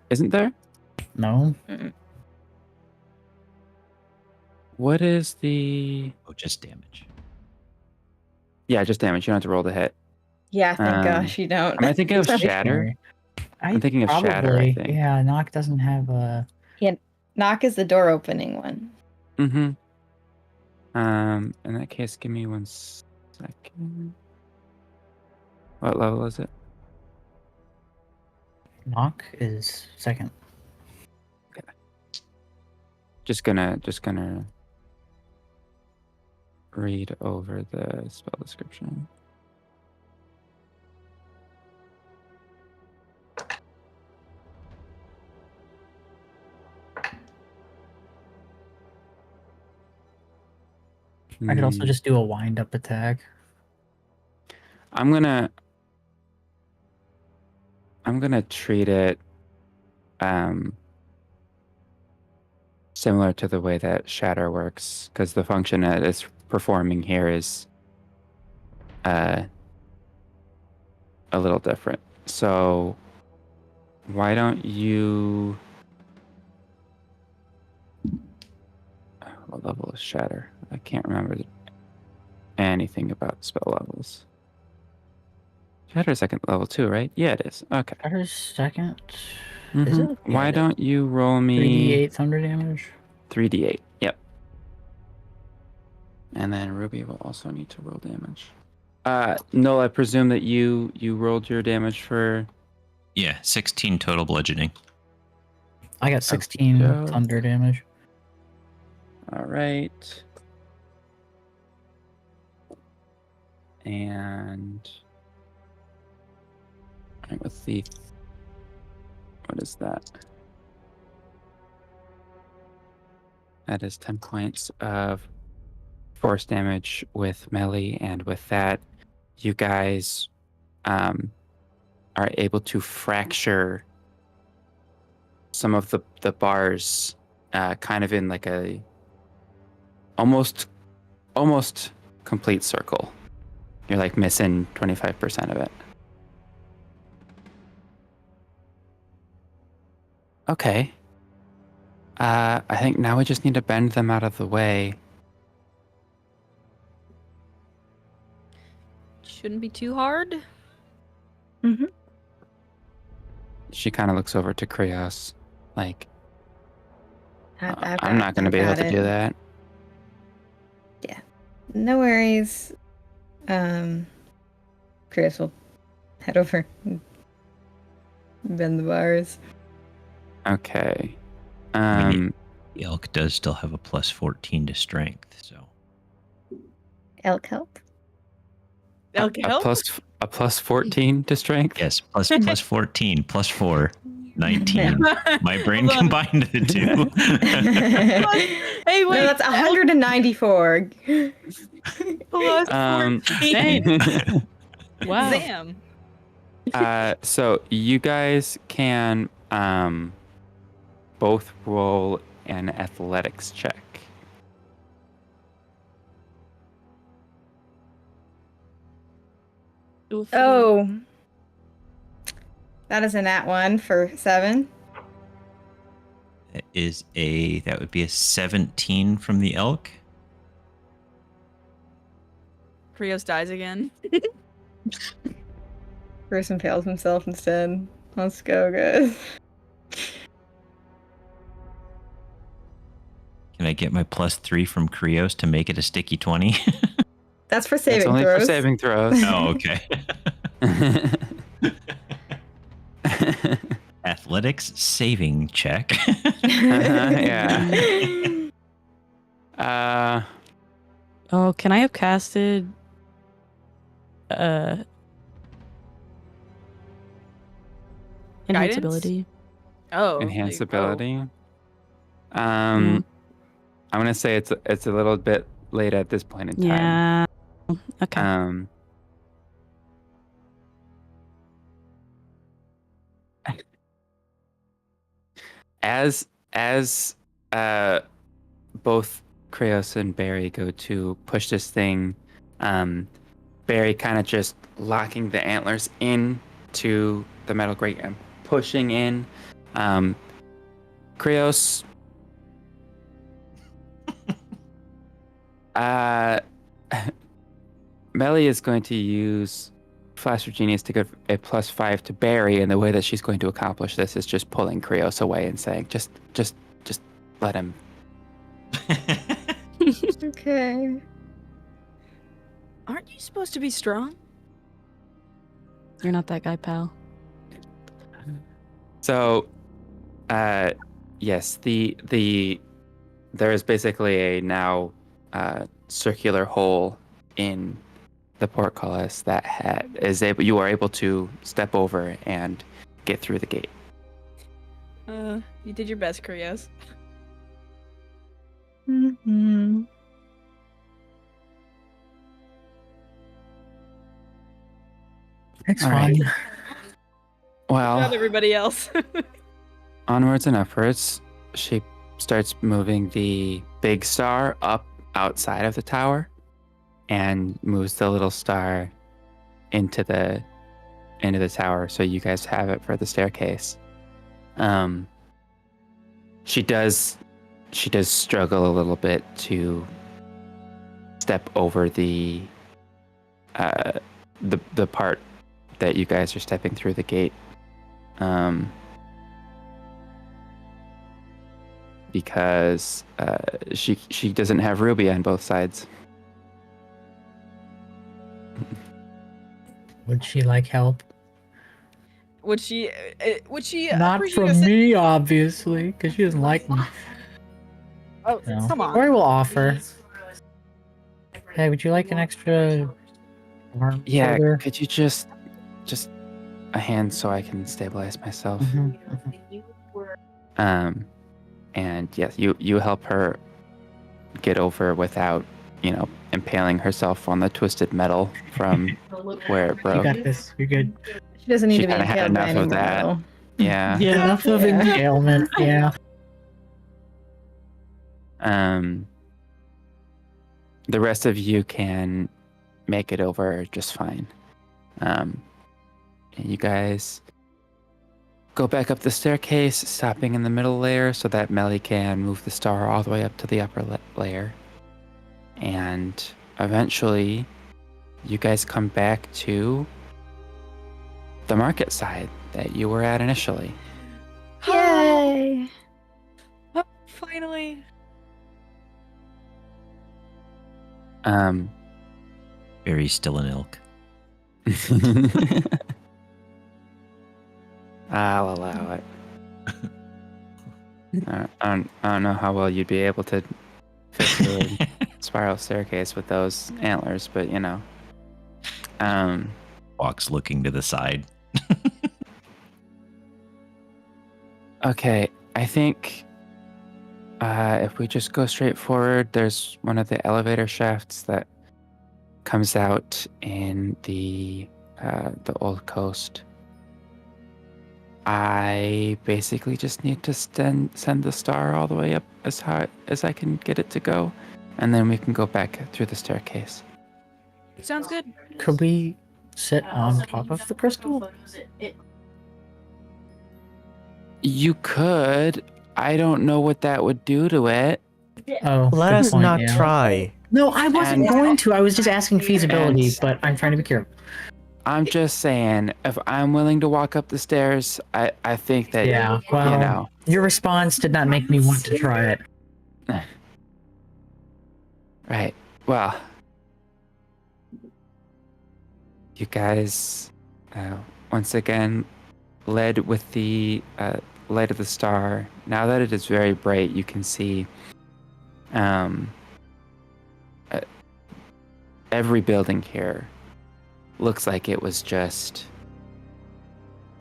Isn't there? No? What is the... Oh, just damage. Yeah, just damage. You don't have to roll the hit. Yeah, thank gosh you don't. Am I thinking of Shatter? Stationary. I'm thinking of Shatter, I think. Yeah, Knock doesn't have a. Yeah, knock is the door opening one. Mm-hmm. In that case, give me 1 second. What level is it? Knock is second. Just gonna read over the spell description. I could also just do a wind up attack. I'm gonna treat it similar to the way that Shatter works, because the function that it's performing here is a little different. So why don't you... What level is Shatter? I can't remember anything about spell levels. Shatter second level too, right? Yeah, it is. Okay. Shatter's second. Is Mhm. it? Why Yeah, don't you roll me 3d8 thunder damage? 3d8? Yep. And then Ruby will also need to roll damage. Noel, I presume that you rolled your damage for... Yeah, 16 total bludgeoning. I got 16 Joe. thunder damage. All right. And with the... What is that? That is 10 points of force damage with melee, and with that, you guys are able to fracture some of the bars, kind of in like a almost complete circle. You're like missing 25% of it. Okay. I think now we just need to bend them out of the way. Shouldn't be too hard. Mm-hmm. She kind of looks over to Krios, like, I've I'm not going to be able to do that. Yeah. No worries. Krios will head over and bend the bars. Okay. The elk does still have a plus 14 to strength, so. Elk help? Elk help? A plus 14 to strength? Yes, plus 14, plus 4, 19. My brain Hold on. combined the two. Hey, wait. No, that's 194. Plus 14. Wow. Zam. So you guys can both roll an athletics check. Oof. Oh. That is a nat 1 for 7. That would be a 17 from the elk. Krios dies again. Bruce impales himself instead. Let's go, guys. Can I get my plus 3 from Krios to make it a sticky 20? That's for It's saving only throws. for saving throws. Oh, okay. Athletics saving check. Yeah. Oh, can I have casted invincibility? Oh. Enhance there you go. ability. I'm gonna say it's a little bit late at this point in time. Yeah. Okay. As both Krios and Barry go to push this thing, Barry kind of just locking the antlers into the metal grate and pushing in. Krios, Melly is going to use Flash Genius to give a +5 to Barry, and the way that she's going to accomplish this is just pulling Krios away and saying, just let him. Okay. Aren't you supposed to be strong? You're not that guy, pal. So, yes, there is basically a now circular hole in the portcullis that you are able to step over and get through the gate. You did your best, Krios. Mm-hmm. It's All fine. right. Well, Not everybody else. onwards and upwards, she starts moving the big star up outside of the tower and moves the little star into the tower, so you guys have it for the staircase. She does struggle a little bit to step over the part that you guys are stepping through the gate, because she doesn't have Ruby on both sides. Would she like help? Would she Not appreciate from a me, obviously, because she doesn't like me. Oh, No. come on. Or will offer. Hey, would you like an extra arm? Yeah, shoulder? could you just a hand so I can stabilize myself? Mhm. And yes, you help her get over without, impaling herself on the twisted metal from where it You broke. got this. You're good. She doesn't need She to be kinda had impaled by enough of any that. metal. Yeah. Yeah, enough of Yeah. impalement. Yeah. The rest of you can make it over just fine. And you guys go back up the staircase, stopping in the middle layer so that Melly can move the star all the way up to the upper layer. And eventually, you guys come back to the market side that you were at initially. Yay! Oh, finally. Barry's still an elk. I'll allow it. I don't know how well you'd be able to fit through a spiral staircase with those antlers, but Walks looking to the side. Okay, I think if we just go straight forward, there's one of the elevator shafts that comes out in the old coast. I basically just need to send the star all the way up as high as I can get it to go, and then we can go back through the staircase. Sounds good. Could we sit on top of the crystal? You could. I don't know what that would do to it. Oh, Let good us point, not yeah. try. No, I wasn't And- going to. I was just asking feasibility, And- but I'm trying to be careful. I'm just saying, if I'm willing to walk up the stairs, I think that, Yeah, well, your response did not make me want to try it. Right. Well, you guys, once again, led with the light of the star. Now that it is very bright, you can see every building here looks like it was just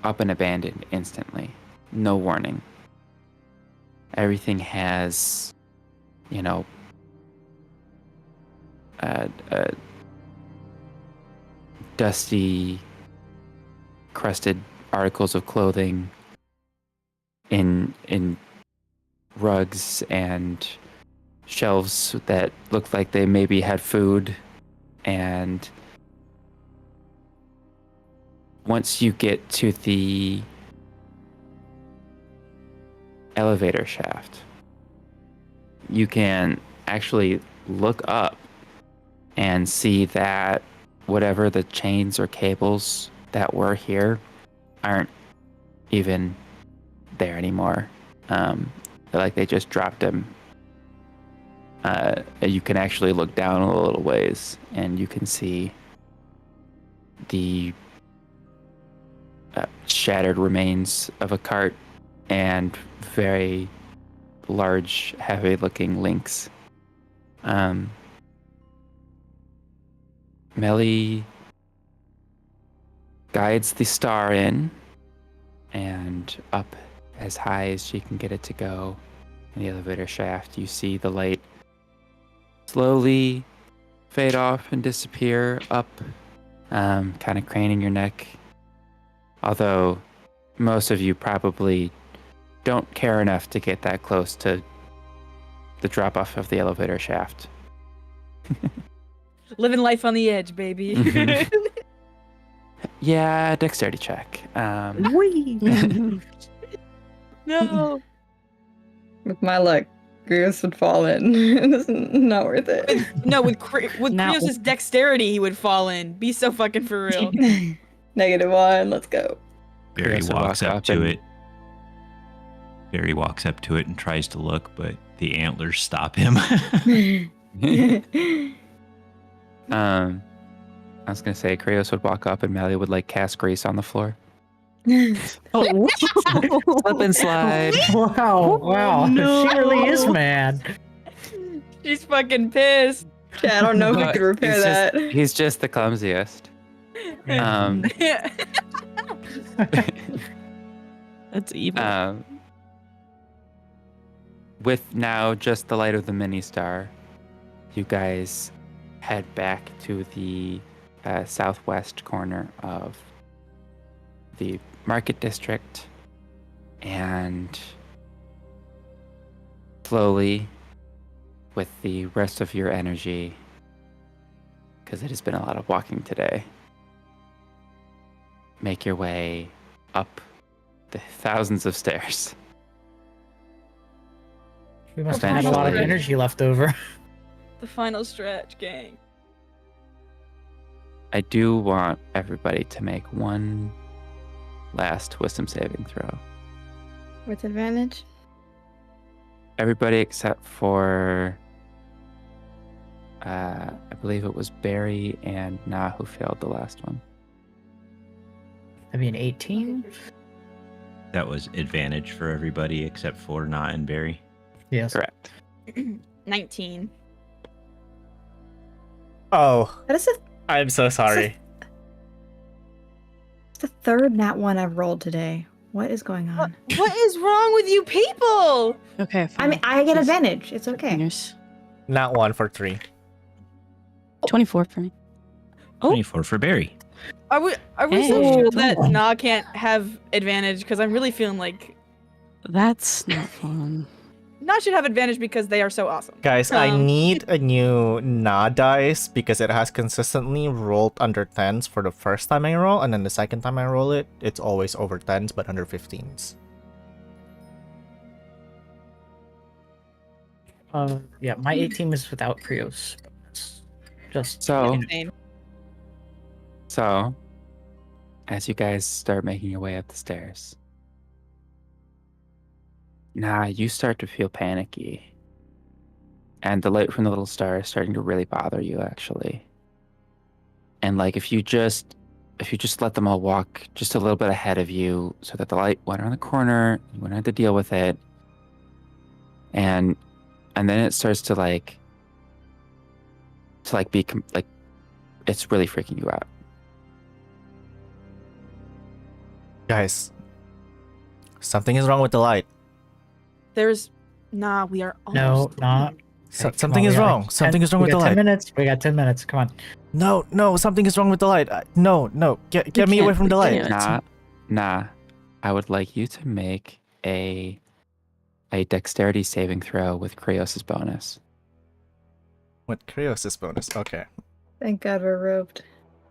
up and abandoned instantly. No warning. Everything has, dusty, crusted articles of clothing in rugs and shelves that looked like they maybe had food. And once you get to the elevator shaft, you can actually look up and see that whatever the chains or cables that were here aren't even there anymore. Like they just dropped them. You can actually look down a little ways and you can see the shattered remains of a cart and very large, heavy-looking links. Melly guides the star in and up as high as she can get it to go in the elevator shaft. You see the light slowly fade off and disappear up, kind of craning your neck. Although most of you probably don't care enough to get that close to the drop-off of the elevator shaft. Living life on the edge, baby. Mhm. Yeah, dexterity check. No. With my luck, Krios would fall in. It's not worth it. No, with Now- Krios' dexterity, he would fall in. Be so fucking for real. -1, let's go. Barry Krios will walks walk up up to and- it. Barry walks up to it and tries to look, but the antlers stop him. I was gonna say Krios would walk up and Melly would like cast grease on the floor. Oh, Slip and slide. Wow. no. She really is mad. She's fucking pissed. Yeah, I don't know if we But could repair he's that. He's just the clumsiest. Um, That's evil. with now just the light of the mini star, you guys head back to the southwest corner of the market district, and slowly, with the rest of your energy, because it has been a lot of walking today, make your way up the thousands of stairs. We must have had a lot of Eventually. energy left over. The final stretch, gang. I do want everybody to make one last wisdom saving throw. With advantage? Everybody except for, I believe it was Barry and Na who failed the last one. I mean, 18? That was advantage for everybody except for Na and Barry. Yes. Correct. 19. Oh, That is I'm so sorry. the third nat 1 I've rolled today. What is going on? What is wrong with you people? Okay, I fine. mean, I get Just advantage. It's okay. fingers. Not 1 for 3. 24 for me. Oh. 24 for Barry. Are we Hey. so sure Oh. that Na can't have advantage? Because I'm really feeling like That's not fun. Na should have advantage because they are so awesome. Guys, I Um, need a new Na dice because it has consistently rolled under 10s for the first time I roll, and then the second time I roll it, it's always over 10s but under 15s. Yeah, my 18 is without Krios. It's just So, Insane. so, as you guys start making your way up the stairs, Nah, you start to feel panicky. And the light from the little star is starting to really bother you, actually. And like if you just let them all walk just a little bit ahead of you so that the light went around the corner, you wouldn't have to deal with it. And then it starts to be it's really freaking you out. Guys, something is wrong with the light. There's Nah, we are no, almost not. So- Hey, come something on, is we got wrong. 10 Something is wrong we with the got 10 light. minutes. We got 10 minutes. Come on. No, something is wrong with the light. No, get me away from the we light. can't. Nah, I would like you to make a dexterity saving throw with Krios' bonus. With Krios' bonus. Okay. Thank God we're roped.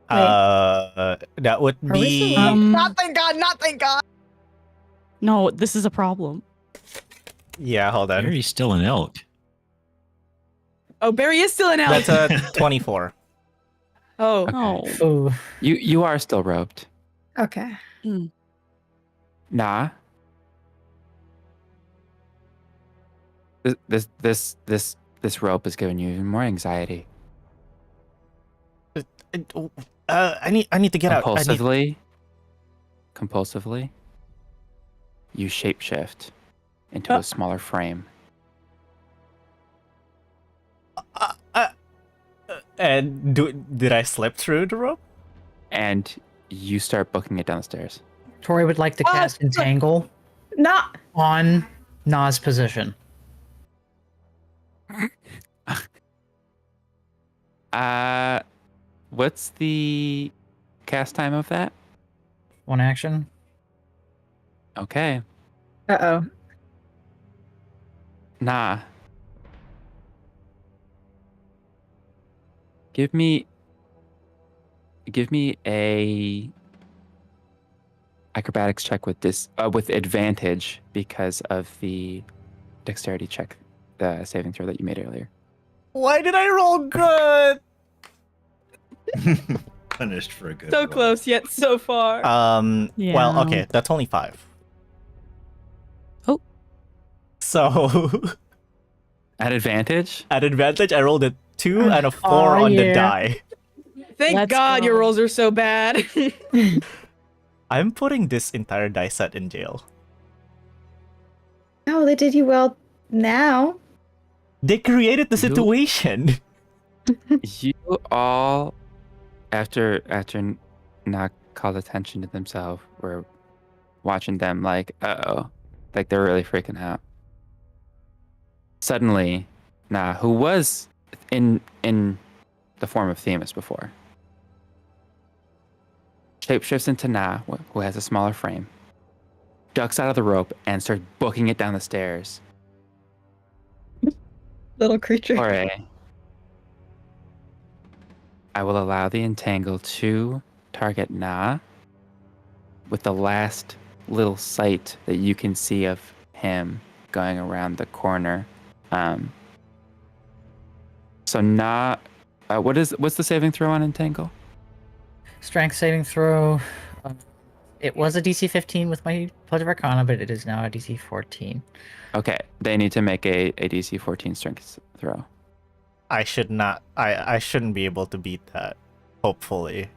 That would Are we be still Not thank God, not thank God. No, this is a problem. yeah. Hold on. Barry's still an elk. Oh, Barry is still an elk. That's a 24. Oh, Okay. No. Ooh. You are still roped. Okay. Nah. This rope is giving you even more anxiety. I need to get out. Compulsively, you shapeshift into a smaller frame. And did I slip through the rope? And you start booking it down the stairs. Tori would like to cast Entangle Not. on Na's position. What's the cast time of that? 1 action. Okay. Uh-oh. Nah. Give me a acrobatics check with this with advantage because of the dexterity check, the saving throw that you made earlier. Why did I roll good? Punished for a good so roll. close yet so far. Well, Yeah. okay, that's only 5. Oh. So At advantage? at advantage, I rolled a 2 and a 4 on the die. Thank Let's God your go. rolls are so bad. I'm putting this entire die set in jail. Oh, they did you well now. They created the You- situation. You all, after not called attention to themselves, were watching them like, uh-oh, like they're really freaking out. Suddenly, who was in the form of Themis before, shapeshifts into who has a smaller frame, ducks out of the rope, and starts booking it down the stairs. Little creature. Tauré, I will allow the entangle to target with the last little sight that you can see of him going around the corner. So what's the saving throw on entangle? Strength saving throw. It was a DC 15 with my Pledge of Arcana, but it is now a DC 14. Okay, they need to make a DC 14 strength throw. I shouldn't be able to beat that. Hopefully.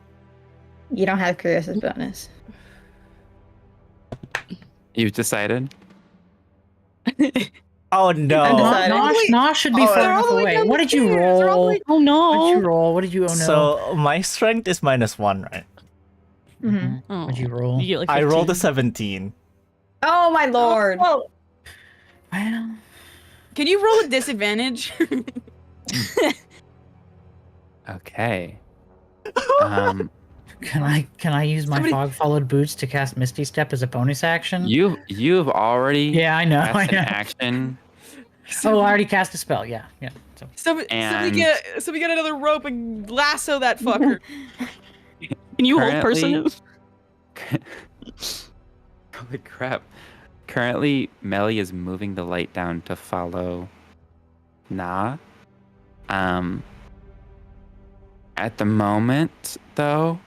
You don't have Krios' bonus. You've decided? Oh no. Undecided. Nosh should be Oh, far they're enough all the way away. down What the did you stairs. They're all the roll? way- Oh no. What did you roll? What did you? Oh no. So my strength is -1, right? Mm-hmm. Oh. What'd you roll? You get like I rolled a 15. 17. Oh my lord. Well, Can you roll a disadvantage? Okay. can I use my Somebody- fog followed boots to cast Misty Step as a bonus action? You've already Yeah, I know. cast I an know. action. Oh, I already cast a spell. Yeah. So Somebody And- get another rope and lasso that fucker. Can you hold person? Holy crap. Currently, Melly is moving the light down to follow At the moment, though,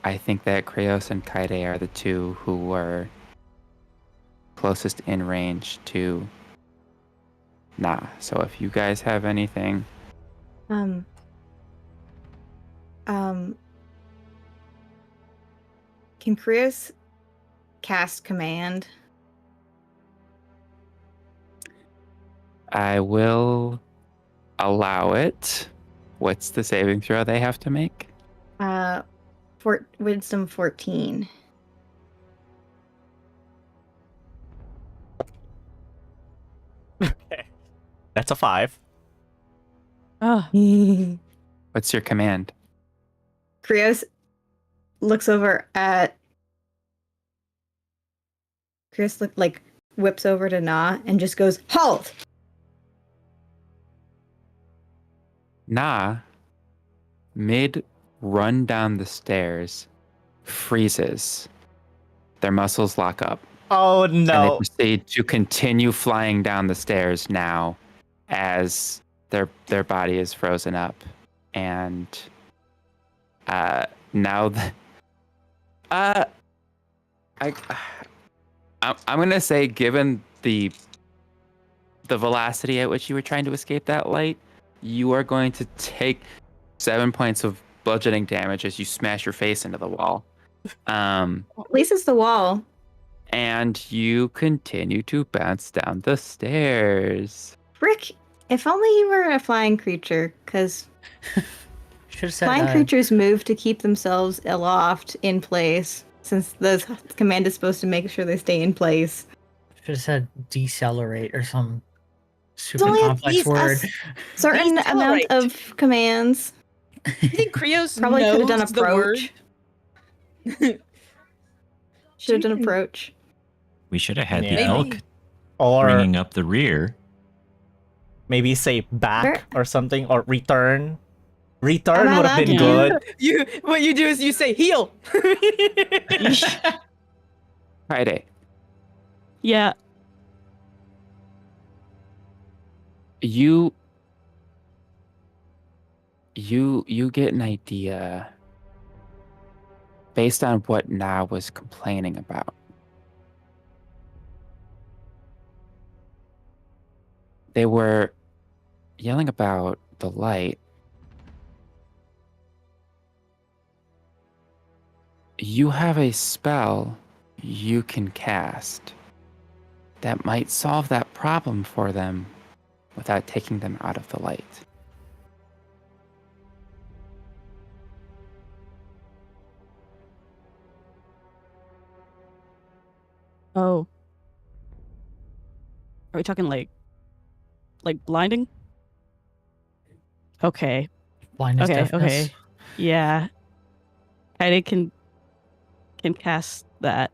I think that Krios and Kaede are the two who were closest in range to So if you guys have anything... Can Krios cast command? I will allow it. What's the saving throw they have to make? Wisdom 14. Okay. That's a 5. Ah. What's your command? Krios looks over at Krios whips over to Na and just goes, "Halt!" Mid run down the stairs, freezes. Their muscles lock up. Oh And they no. proceed to continue flying down the stairs now as their body is frozen up. And Now that I'm gonna say, given the velocity at which you were trying to escape that light, you are going to take 7 points of bludgeoning damage as you smash your face into the wall. At least it's the wall. And you continue to bounce down the stairs. Rick, if only you were a flying creature, because Should have said. flying creatures move to keep themselves aloft in place, since the command is supposed to make sure they stay in place. Should have said decelerate or some It's super only complex word. a certain amount Decelerate. of commands. You think Krios Probably could have done knows the word? approach. Should have done approach. We should have had the Yeah. elk Or bringing up the rear. maybe say back Where- or something, or return. Return I'm would have allowed been to do good. What you do is you say heal. Friday, Yeah. you get an idea based on what Na was complaining about. They were yelling about the light. You have a spell you can cast that might solve that problem for them without taking them out of the light. Oh. Are we talking like blinding? Okay. Blindness, Okay, deafness. okay. Yeah. Kaede can cast that.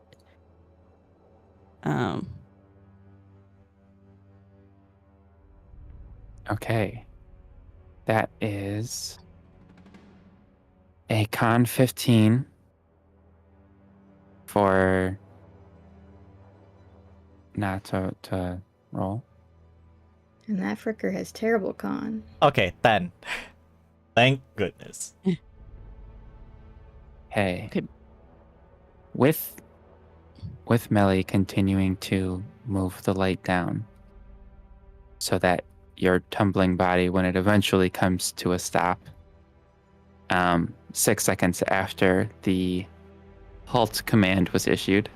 Okay. That is a con 15 for not to roll. And that fricker has terrible con. Okay, 10. Thank goodness. Hey. Okay. With Melly continuing to move the light down so that your tumbling body, when it eventually comes to a stop, 6 seconds after the halt command was issued,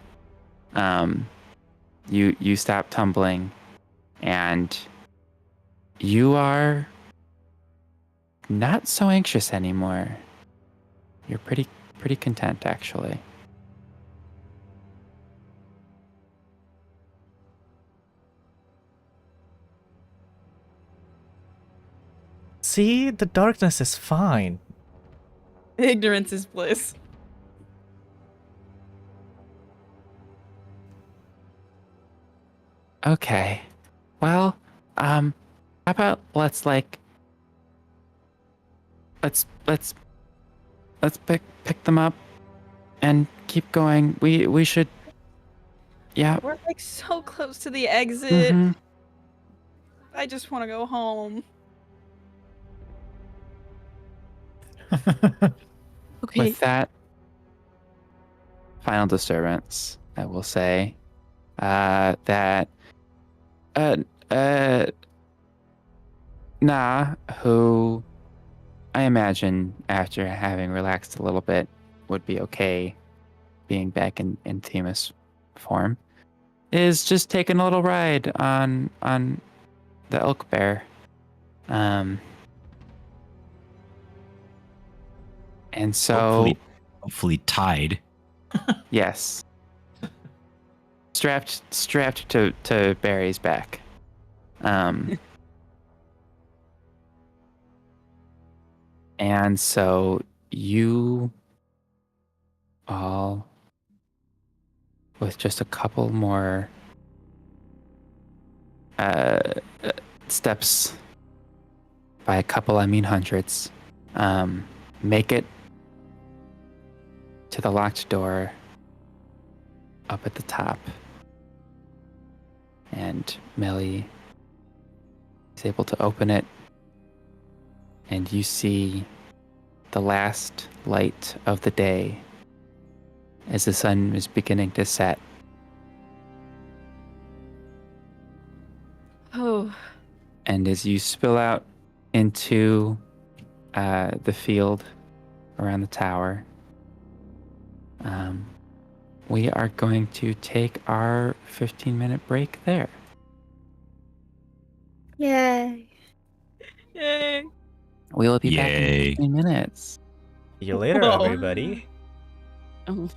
you stop tumbling, and you are not so anxious anymore. You're pretty content, actually. See, the darkness is fine. Ignorance is bliss. Okay. Well, how about let's pick them up and keep going. We should. Yeah. We're like so close to the exit. Mhm. I just want to go home. Okay. With that final disturbance, I will say that Nah, who I imagine after having relaxed a little bit would be okay being back in Themis form, is just taking a little ride on the elk bear. And so Hopefully tied. yes. Strapped to Barry's back. And so you all, with just a couple more steps, by a couple I mean hundreds, make it to the locked door up at the top. And Melly is able to open it, and you see the last light of the day as the sun is beginning to set. Oh, And as you spill out into the field around the tower, we are going to take our 15-minute break there. Yay. yay! We will be back in Yay. 15 minutes. See you later, Whoa. everybody. Oh,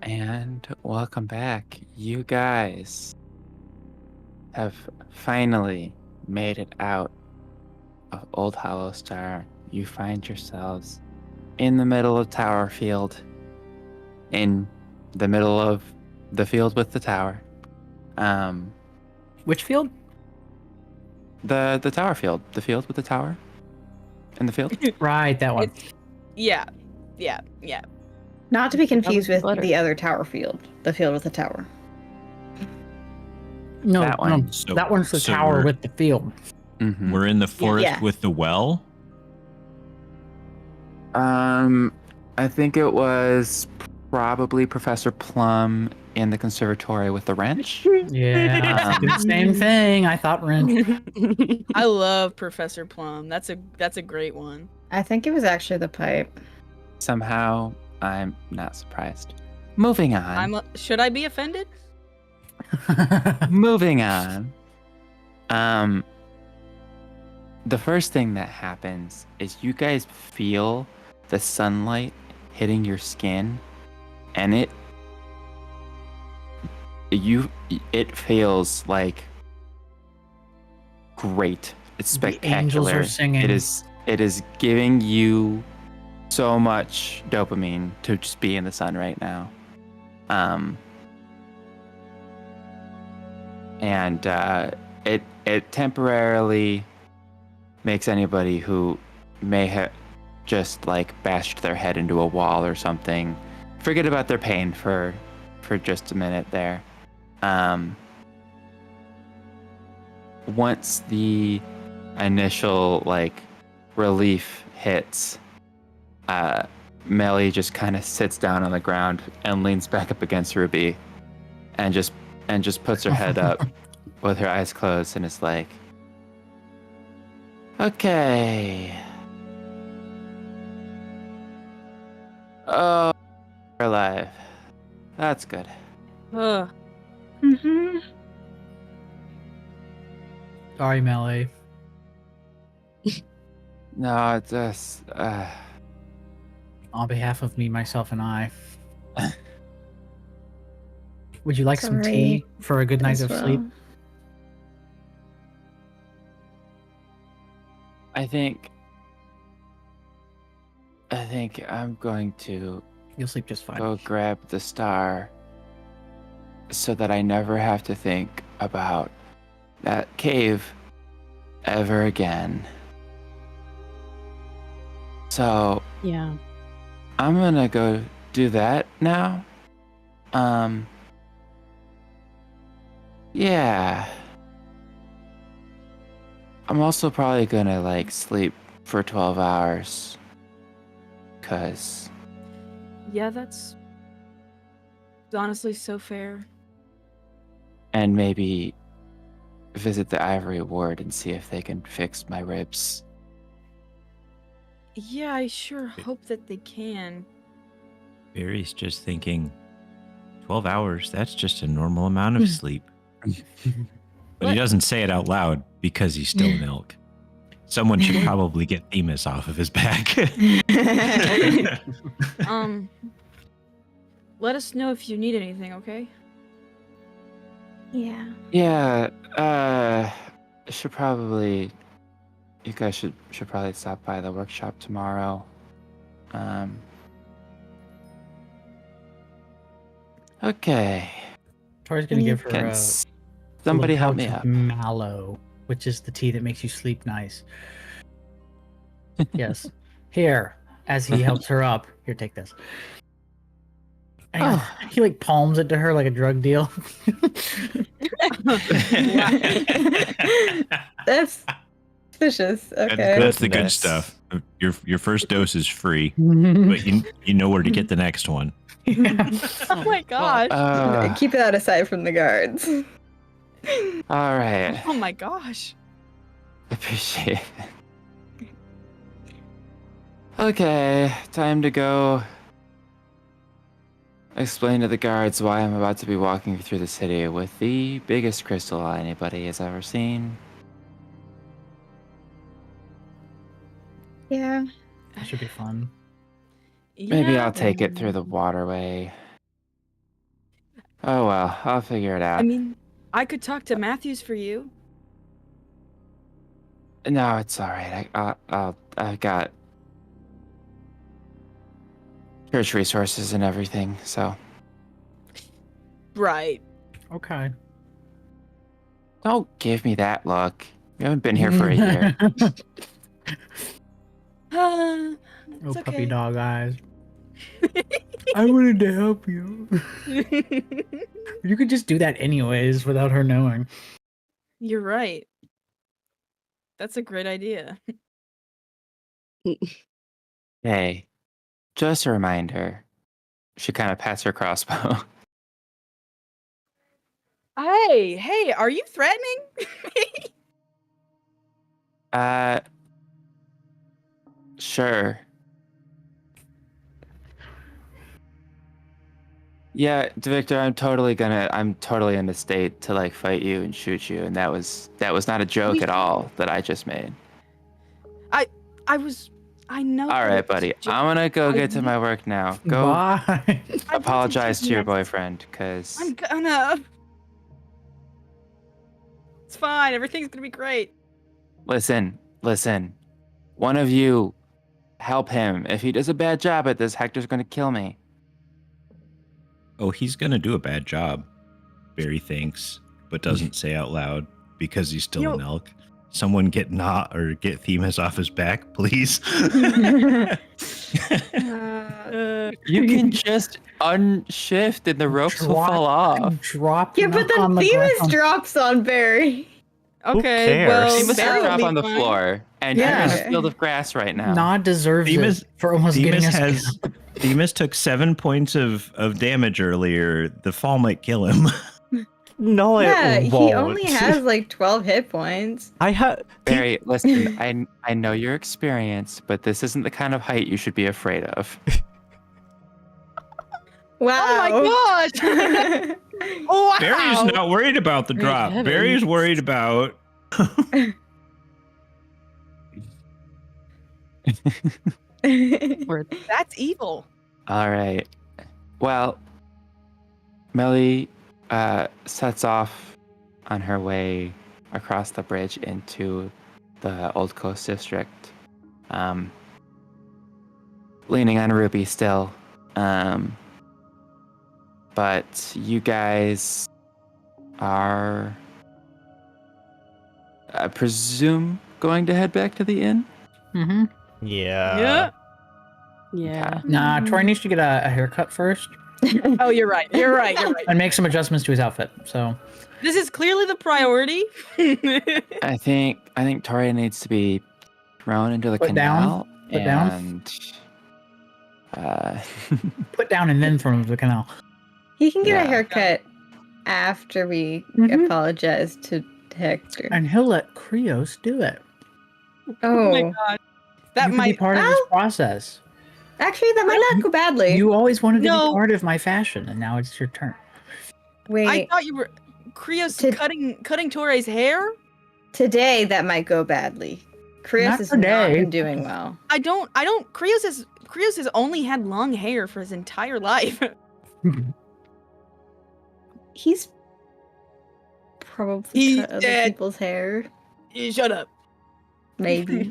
And welcome back. You guys have finally made it out of Old Hollow Star. You find yourselves in the middle of Tower Field, in the middle of the field with the tower. Which field? The tower field, the field with the tower in the field. Right, that one. Yeah. Not to be confused with butter. the other tower field, the field with the tower. No, That one. no, So- that one's the so tower we're- with the field. Mhm. We're in the forest Yeah. with the well. I think it was probably Professor Plum in the conservatory with the wrench. Yeah, the same thing. I thought wrench. I love Professor Plum. That's a great one. I think it was actually the pipe. Somehow, I'm not surprised. Moving on. Should I be offended? Moving on. The first thing that happens is you guys feel the sunlight hitting your skin, and it feels like great. It's The spectacular. angels are singing. It is giving you so much dopamine to just be in the sun right now. And it temporarily makes anybody who may have just like bashed their head into a wall or something forget about their pain for just a minute there. Once the initial like relief hits, Melly just kind of sits down on the ground and leans back up against Ruby and just puts her head up with her eyes closed and is like, okay. Oh, we're alive. That's good. Ugh. Mm-hmm. Sorry, Melee. No, it's just, On behalf of me, myself, and I. Would you like some tea for a good night of sleep? I think I'm going to You'll sleep just fine. go grab the star so that I never have to think about that cave ever again. So Yeah. I'm gonna go do that now. Yeah. I'm also probably gonna like sleep for 12 hours. 'Cause Yeah, that's honestly so fair. and maybe visit the Ivory Ward and see if they can fix my ribs. Yeah, I sure hope that they can. Barry's just thinking 12 hours, that's just a normal amount of sleep. But he doesn't say it out loud because he's still an elk. Someone should probably get Themis off of his back. Let us know if you need anything, okay? Yeah. Yeah, you guys should probably stop by the workshop tomorrow. Okay. Tori's gonna give her Can a somebody little help me pouch up? of mallow, which is the tea that makes you sleep nice. Yes. Here, as he helps her up. Here, take this. And he like palms it to her like a drug deal. That's suspicious. Okay. That's the good Goodness. stuff. Your first dose is free, but you know where to get the next one. Oh my gosh. Keep that aside from the guards. All right. Oh my gosh. Appreciate it. Okay, time to go explain to the guards why I'm about to be walking through the city with the biggest crystal anybody has ever seen. Yeah. That should be fun. Maybe Yeah, I'll take it through the waterway. Oh well, I'll figure it out. I mean, I could talk to Matthews for you. No, it's all right. I've got church resources and everything, so Right. Okay. don't give me that look. You haven't been here for a year. Oh, It's puppy okay. dog eyes. I wanted to help you. You could just do that anyways without her knowing. You're right. That's a great idea. Hey, just a reminder. She kind of pats her crossbow. Hey, are you threatening? Sure. Yeah, Victor, I'm totally in the state to like fight you and shoot you, and that was not a joke at all that I just made. I know. All that right, it was buddy. just- I'm gonna go I get to knew- my work now. Go Bye. I want apologize to your next- boyfriend, cause I'm gonna. It's fine. Everything's gonna be great. listen. One of you help him. If he does a bad job at this, Hector's gonna kill me. Oh, he's gonna do a bad job. Barry thinks, but doesn't say out loud because he's still an elk. Someone get Themis off his back, please. You can just unshift and the ropes will fall off. Drop. Yeah, but on then the Themis ground. drops on Barry. Okay, cares? well, Themis Barry will will drop be on the fine. floor, and Yeah. you're in a field of grass right now. Nod deserves Themis- it for almost Themis getting us. Themis took 7 points of damage earlier. The fall might kill him. No, Yeah, it he won't. only has like 12 hit points. I have. Barry, listen, I know your experience, but this isn't the kind of height you should be afraid of. Wow. Oh my gosh! Oh wow! Barry's not worried about the Great drop. heavens. Barry's worried about. That's evil. All right. Well, Melly sets off on her way across the bridge into the Old Coast District, leaning on Ruby still. But you guys are, I presume, going to head back to the inn? Mm-hmm. Yeah. Yeah. Nah, Troy needs to get a haircut first Oh, you're right. You're right. and make some adjustments to his outfit. So This is clearly the priority. I think Tauré needs to be thrown into the Put down? canal Put down? and put down and then throw him to the canal. He can get Yeah. a haircut after we Mhm. apologize to Hector. And he'll let Krios do it. Oh my Oh, god. You That could be might. part of this process. actually, that might not go badly. You always wanted to No. be part of my fashion, and now it's your turn. Wait, I thought you were Krios To- cutting Torre's hair. today that might go badly. Krios Not has not today. been doing well. I don't. Krios has only had long hair for his entire life. He's probably He's cut other dead. people's hair. Shut up. Maybe.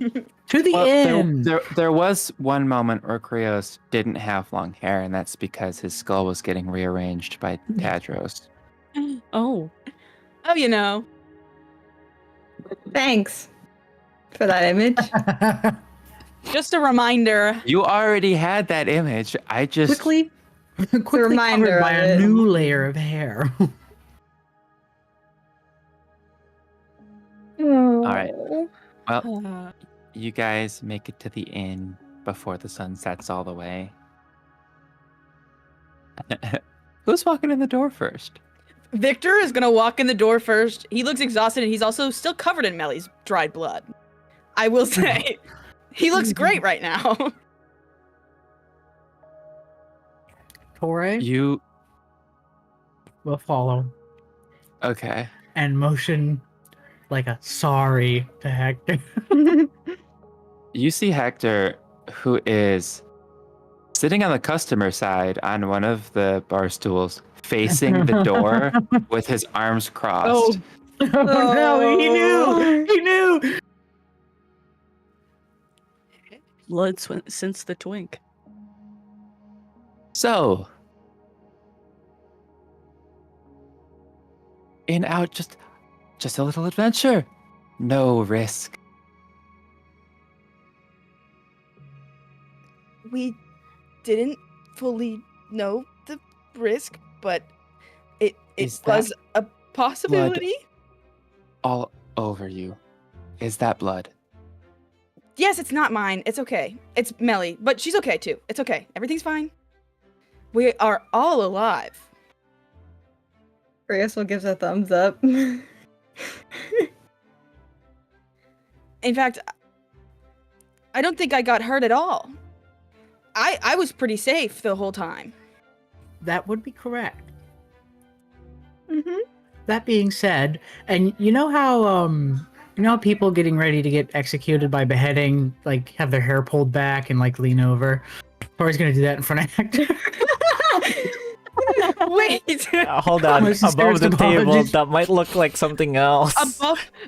To the well, end. there was one moment where Krios didn't have long hair, and that's because his skull was getting rearranged by Tadros. Oh. Oh, you know. Thanks for that image. Just a reminder. You already had that image. I just quickly reminder covered by of a it. new layer of hair. All right. Well, Uh, you guys make it to the inn before the sun sets all the way. Who's walking in the door first? Victor is gonna walk in the door first. He looks exhausted, and he's also still covered in Melly's dried blood. I will say, he looks great right now. Tauré You will follow okay? and motion like a sorry to Hector. You see Hector, who is sitting on the customer side on one of the bar stools, facing the door with his arms crossed. Oh no, he knew! He knew! Blood since the twink. So, in out, just a little adventure, no risk. We didn't fully know the risk, but it Is was that a possibility. All over you. Is that blood? Yes, it's not mine. It's okay. It's Melly, but she's okay too. It's okay. Everything's fine. We are all alive. Krios will give a thumbs up. In fact, I don't think I got hurt at all. I was pretty safe the whole time. That would be correct. Mm-hmm. That being said, and you know how people getting ready to get executed by beheading, like have their hair pulled back and like lean over? Tori's gonna do that in front of Hector. Wait. Hold on. My sincerest Above the table, apologies. that might look like something else.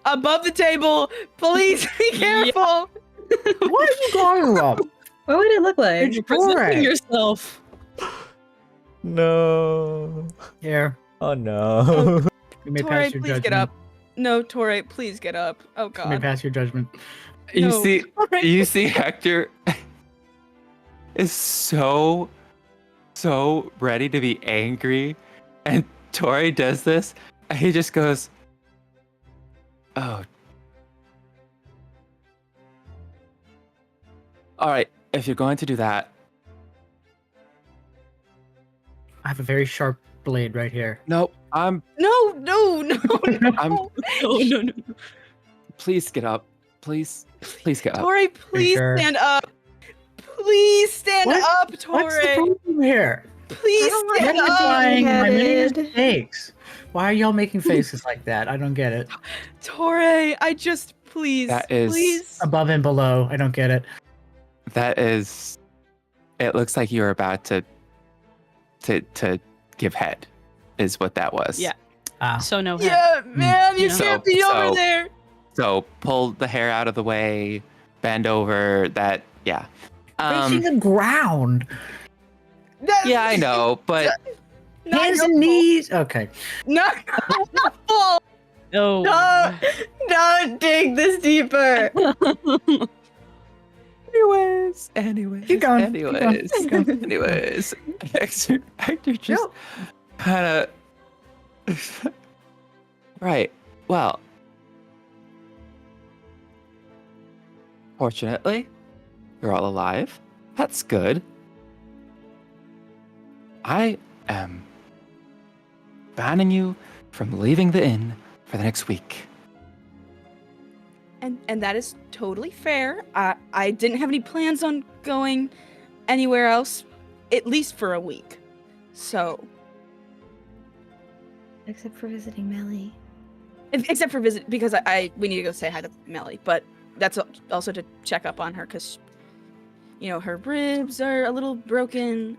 Above the table, please be careful. What are you talking about? What would it look like? You're presenting Alright. yourself. No. Here, Oh no. you may Tauré, pass your please judgment. get up. No, Tauré, please get up. Oh You may God. pass your judgment. No, Tauré. You see Hector is so ready to be angry, and Tori does this, and he just goes, "Oh, all right. If you're going to do that, I have a very sharp blade right here. nope. I'm. No. I'm. No. Please get up. Please get up. Tauré, please sure? stand up. Please stand What? up, What's the Tauré. problem here? Please stand up. Identifying my many Headed. mistakes. Why are y'all making faces like that? I don't get it. Tauré, I just please, That is- please. Above and below, I don't get it. That is. It looks like you're about to give head, is what that was. Yeah. Ah, So no head. Yeah, man, you Yeah. can't be over So- there. So pull the hair out of the way, bend over. That yeah. facing the ground. That's Yeah, I know, but not Hands your and fault. knees. Okay. Not full. No. Don't dig this deeper. anyways, Keep going, keep going, anyways, keep going. anyways. Hector just kind of right. Well, fortunately, you're all alive. That's good. I am banning you from leaving the inn for the next week. And that is totally fair. I didn't have any plans on going anywhere else, at least for a week. So, Except for visiting Melly. except for visit, because we need to go say hi to Melly, but that's also to check up on her because, her ribs are a little broken.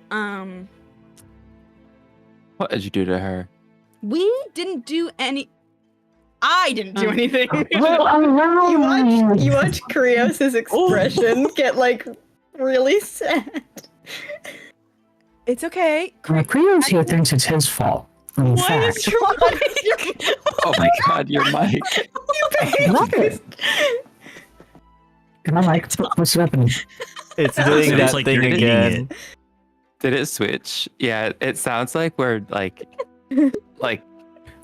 What did you do to her? We didn't do any. I didn't do anything. You watch Krios' expression get like really sad. It's okay. Krios here thinks it's his fault. In Why fact, is your mic? Oh my god, your mic. Can I like what's happening? It's doing Sounds that like thing you're eating again. it. Did it switch? Yeah, it sounds like we're like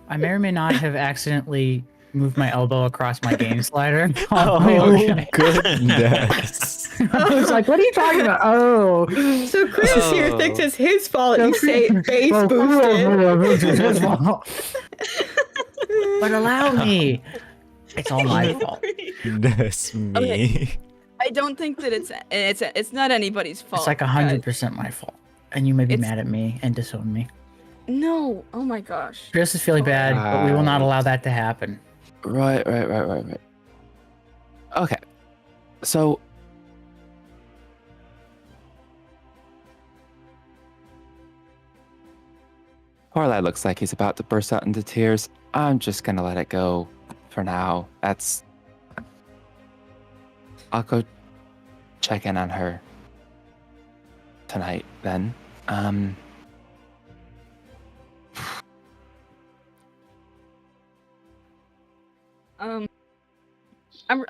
I may or may not have accidentally moved my elbow across my game slider. Oh goodness. I was like, what are you talking about? Oh. So Krios here Oh. thinks it's his fault. You say face boosted. But allow me. It's all my fault. That's me. Okay. I don't think that it's not anybody's fault. It's like guys. 100% my fault. And you may be It's- mad at me and disown me. No. Oh my gosh. Chris is feeling bad, but we will not allow that to happen. right. Okay. So Poor lad looks like he's about to burst out into tears. I'm just gonna let it go for now. I'll go check in on her tonight then. I'm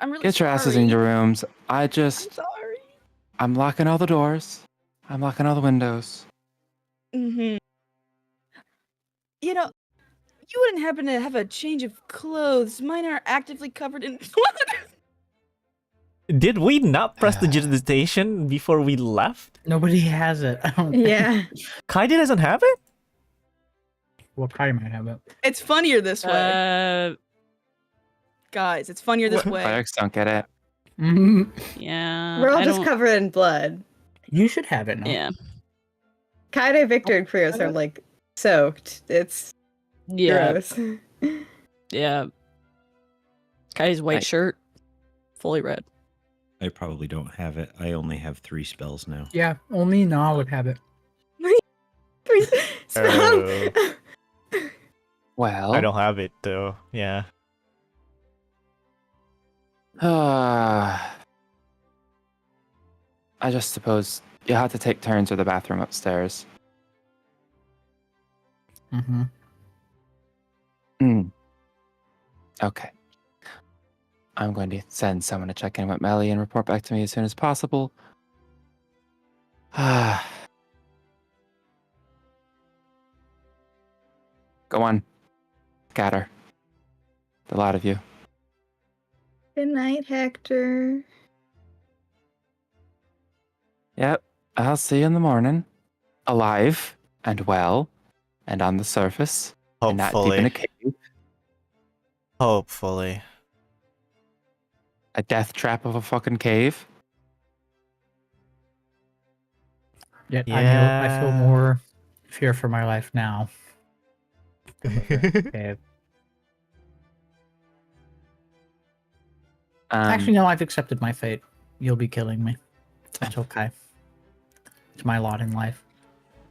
really Get your asses sorry. in your rooms. I'm sorry. I'm locking all the doors. I'm locking all the windows. Mm-hmm. You know, you wouldn't happen to have a change of clothes. Mine are actively covered in blood. Did we not press the digitation before we left? Nobody has it. I don't think. Yeah. Kaede doesn't have it? Well, Kaede might have it. It's funnier this way. Guys, it's funnier this way. Clerics don't get it. Yeah. We're all I just don't- covered in blood. You should have it now. Yeah. Kaede, Victor, and Krios are like soaked. It's Yeah. gross. Yeah. Kai's white Right. shirt, fully red. I probably don't have it. I only have 3 spells now. Yeah, only Na would have it. Spell. Well, I don't have it though. Yeah. I just suppose you'll have to take turns with the bathroom upstairs. Mm-hmm. Okay. I'm going to send someone to check in with Melly and report back to me as soon as possible. Go on. Scatter. The lot of you. Good night, Hector. Yep. I'll see you in the morning. Alive and well and on the surface and not deep in a Hopefully. cave. Hopefully. A death trap of a fucking cave. Yet Yeah. I feel more fear for my life now. Okay. Actually, no, I've accepted my fate. You'll be killing me. It's okay. It's my lot in life.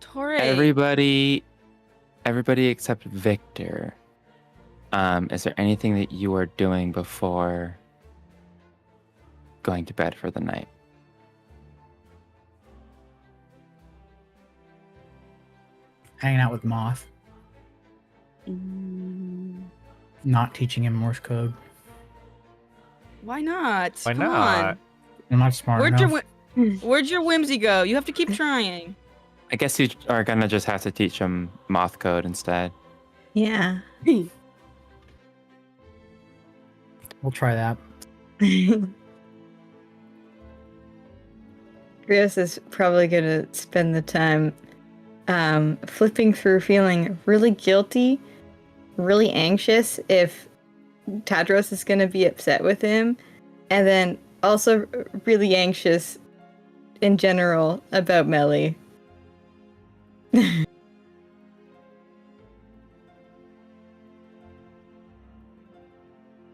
Tauré. Everybody except Victor. Is there anything that you are doing before going to bed for the night? Hanging out with Moth. Not teaching him Morse code. Why not? Why Come not? on. I'm not smart enough. Where'd your whimsy go? You have to keep trying. I guess you are gonna just have to teach him moth code instead. Yeah. We'll try that. Krios is probably gonna spend the time flipping through, feeling really guilty, really anxious if Tadros is gonna be upset with him, and then also really anxious in general about Melly.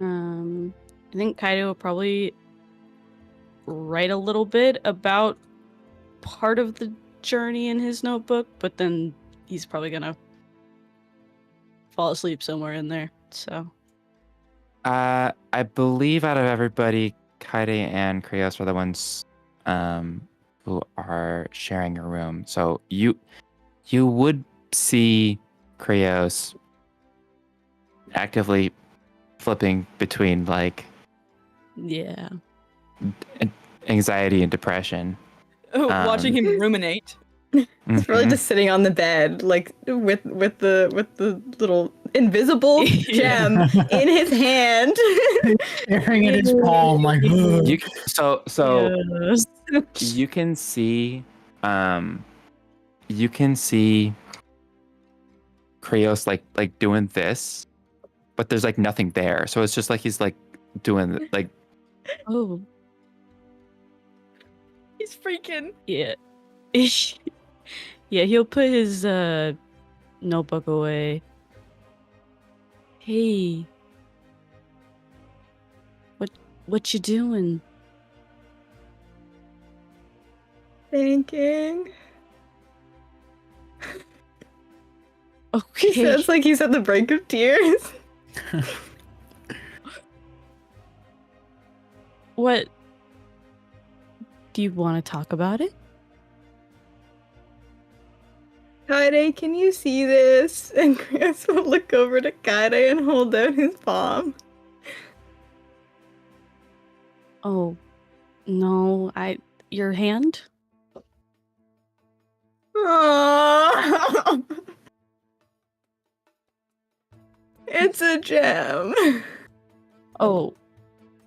I think Kaede will probably write a little bit about part of the journey in his notebook, but then he's probably gonna fall asleep somewhere in there. So I believe out of everybody, Kaede and Krios are the ones who are sharing a room. So you would see Krios actively flipping between like yeah. anxiety and depression. Watching him ruminate. He's really Mhm. just sitting on the bed, like with the little invisible gem in his hand. Staring at his palm like, "Ugh." You so Yes. you can see Krios like doing this, but there's like nothing there. So it's just like he's like doing like Oh, He's freaking. yeah. Yeah, he'll put his notebook away. Hey. What you doing? Thinking. Okay. He sounds like he's at the brink of tears. What? Do you want to talk about it? Kaede, can you see this? And Krios will look over to Kaede and hold out his palm. Oh, no, your hand? Aww. It's a gem. Oh,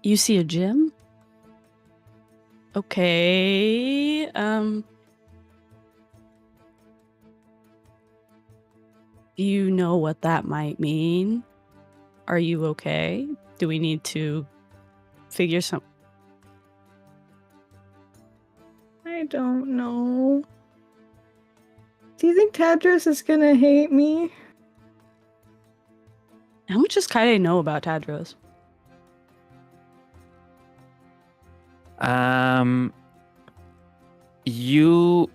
you see a gem? Okay, do you know what that might mean? Are you okay? Do we need to figure some... I don't know. Do you think Tadros is gonna hate me? How much does Kaede know about Tadros? You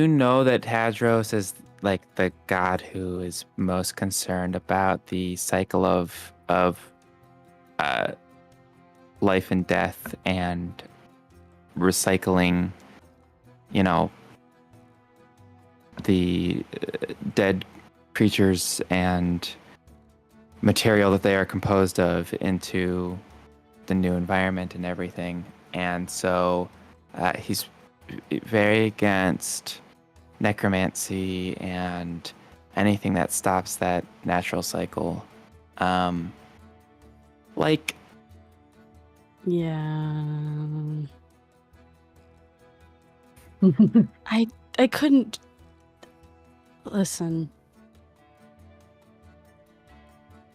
know that Tadros is like the god who is most concerned about the cycle of life and death and recycling, you know, the dead creatures and material that they are composed of into the new environment and everything. And so he's very against necromancy and anything that stops that natural cycle. Like, Yeah. I couldn't... Listen.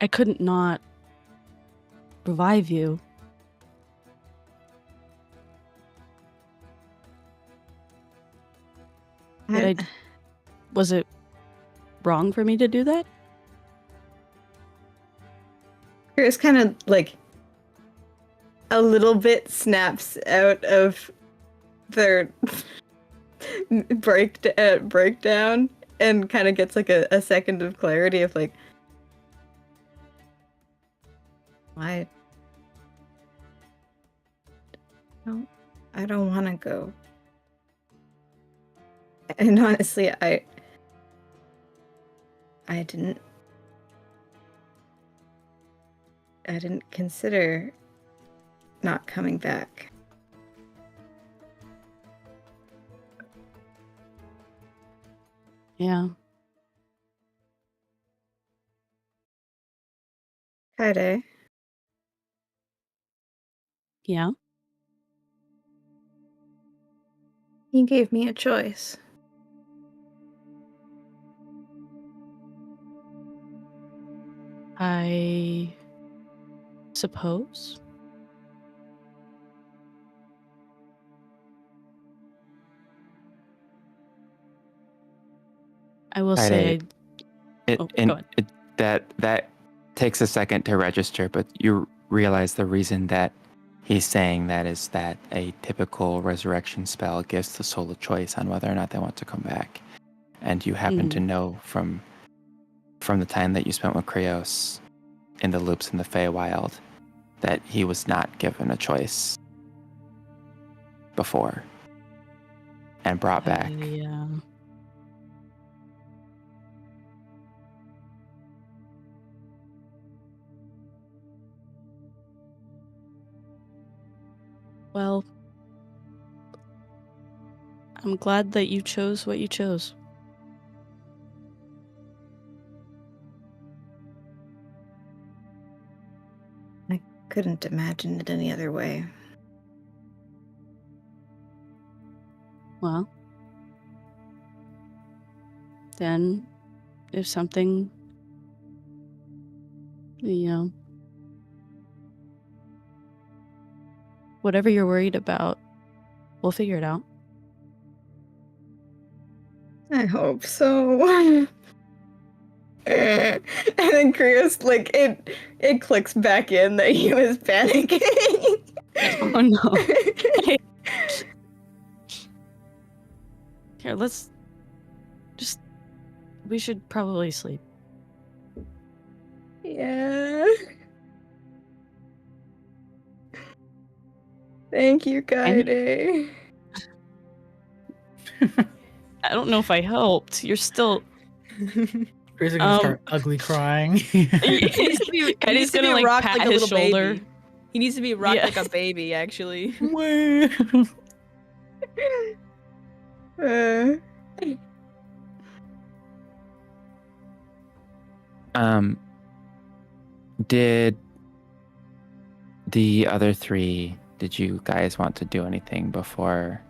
I couldn't not revive you. Was it wrong for me to do that? Krios kind of like a little bit snaps out of their breakdown and kind of gets like a second of clarity of like, I don't want to go. And honestly, I didn't consider not coming back. Yeah. Kaede, Yeah. you gave me a choice. I suppose. I will say Kaede, go ahead. that takes a second to register, but you realize the reason that he's saying that is that a typical resurrection spell gives the soul a choice on whether or not they want to come back. And you happen to know from the time that you spent with Krios in the loops in the Feywild that he was not given a choice before and brought back. Yeah. Well, I'm glad that you chose what you chose. I couldn't imagine it any other way. Well, then if something, whatever you're worried about, we'll figure it out. I hope so. And then Krios, like, it clicks back in that he was panicking. Oh no. Here, we should probably sleep. Yeah. Thank you, Kaede. I don't know if I helped. You're still. Basically, gonna start ugly crying. He needs to be, he Kaide's needs to be gonna, like, rocked pat like a his little shoulder. baby. He needs to be rocked Yeah. like a baby, actually. Did the other three, did you guys want to do anything before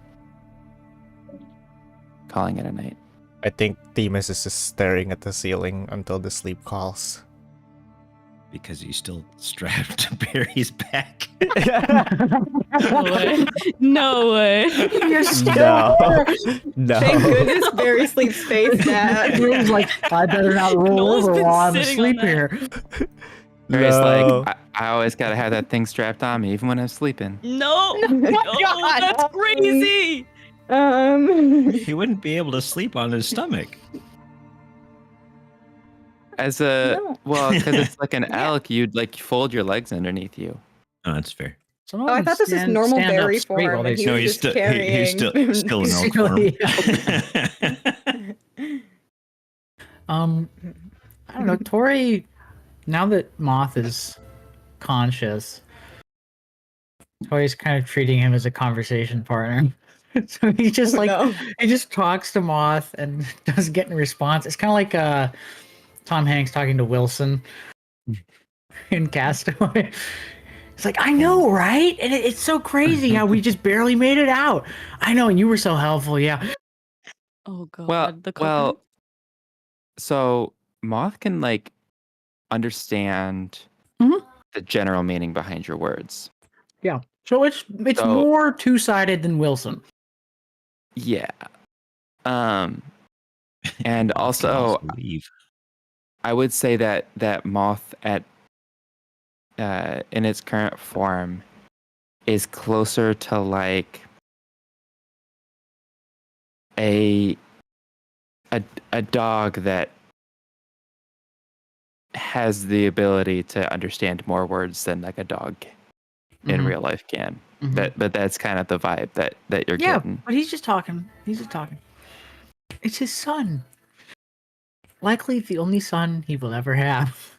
calling it a night? I think Themis is just staring at the ceiling until the sleep calls. Because he's still strapped to Barry's back. No way. No way. You're still No. there. No. Thank goodness Barry sleeps face down. Rube's like, I better not roll Noel's over been while I'm sitting on asleep that. here. Barry's No. like, I always gotta have that thing strapped on me, even when I'm sleeping. No. Oh my No, God. that's crazy. He wouldn't be able to sleep on his stomach. As a No. well, because it's like an elk, you'd like fold your legs underneath you. Oh, that's fair. Some of Oh, I them thought this was stand- normal stand up Barry straight form, while they and he No, was he's just still carrying. he's still an elk form. I don't know, Tauré, now that Moth is conscious, Tori's kind of treating him as a conversation partner. So he just like No. he just talks to Moth and doesn't get any response. It's kind of like Tom Hanks talking to Wilson in Castaway. It's like, I know, right? And it's so crazy how we just barely made it out. I know, and you were so helpful. Yeah. Oh god. Well, the coconut? so Moth can like understand Mhm. the general meaning behind your words. Yeah. So it's So- more two-sided than Wilson. Yeah. And Moth can also, leave. I would say that Moth at in its current form is closer to like a dog that has the ability to understand more words than like a dog in Mhm. real life can. Mhm. But that's kind of the vibe that you're Yeah, getting. but he's just talking. He's just talking. It's his son. Likely the only son he will ever have.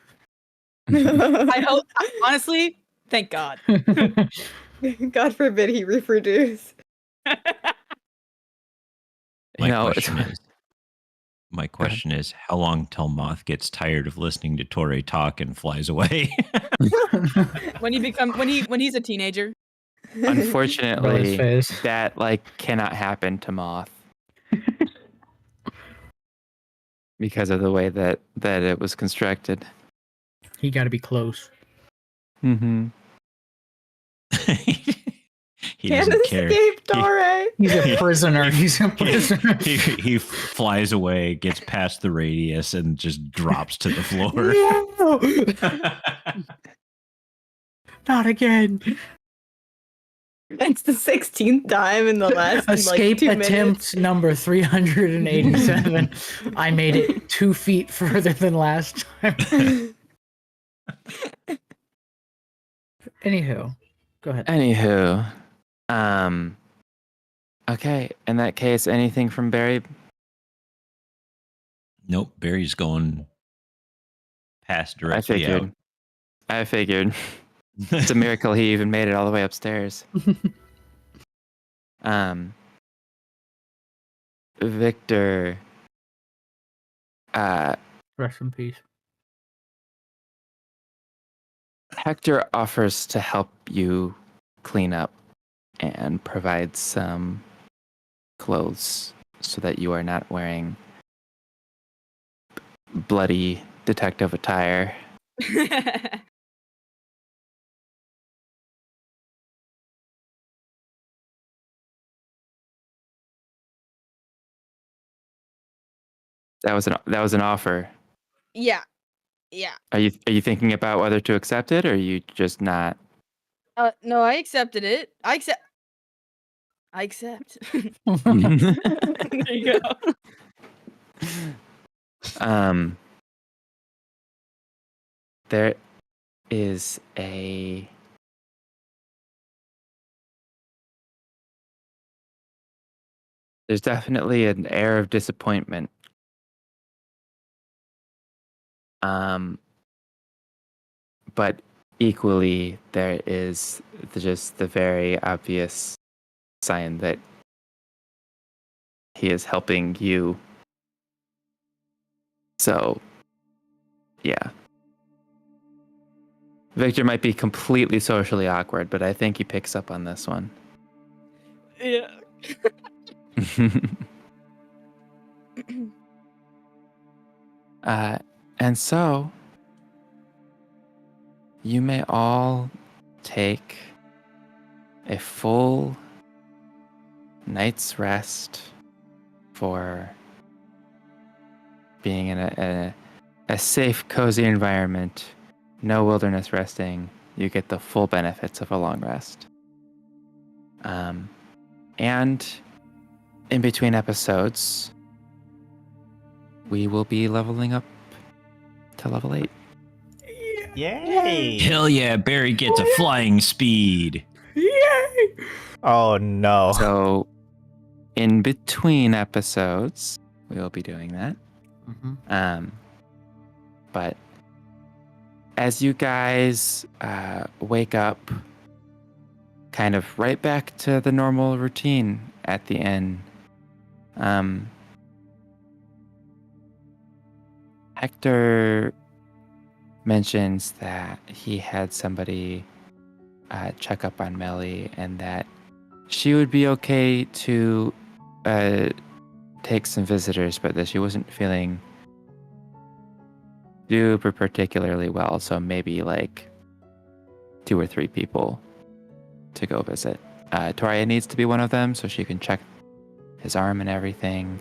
I hope, honestly, thank God. God forbid he reproduce. My it's- question is, how long till Moth gets tired of listening to Tauré talk and flies away? When he's a teenager. Brother's Unfortunately, face. that like cannot happen to Moth because of the way that it was constructed. He got to be close. Mm-hmm. He Can't doesn't care. escape Tauré. He's a prisoner. He's a prisoner. He flies away, gets past the radius, and just drops to the floor. No! Not again. It's the 16th time in the last Escape like 2 attempt number 387. I made it 2 feet further than last time. Anywho, go ahead. Anywho, okay. In that case, anything from Barry? Nope, Barry's going past directly out. I figured. It's a miracle he even made it all the way upstairs. Victor, Rest in peace. Hector offers to help you clean up and provide some clothes so that you are not wearing bloody detective attire. That was an offer. Yeah. Are you thinking about whether to accept it, or are you just not? No, I accepted it. I accept. There you go. there is a there's definitely an air of disappointment. But equally, there is just the very obvious sign that he is helping you. So, yeah. Victor might be completely socially awkward, but I think he picks up on this one. Yeah. And so, you may all take a full night's rest for being in a safe, cozy environment. No wilderness resting. You get the full benefits of a long rest. And in between episodes, we will be leveling up to level 8. Yay! Hell yeah, Barry gets a flying speed. Yay! Oh no. So, in between episodes, we will be doing that. But as you guys wake up, kind of right back to the normal routine at the inn, Hector mentions that he had somebody check up on Melly and that she would be okay to take some visitors, but that she wasn't feeling super particularly well, so maybe like 2 or 3 people to go visit. Tauré needs to be one of them so she can check his arm and everything.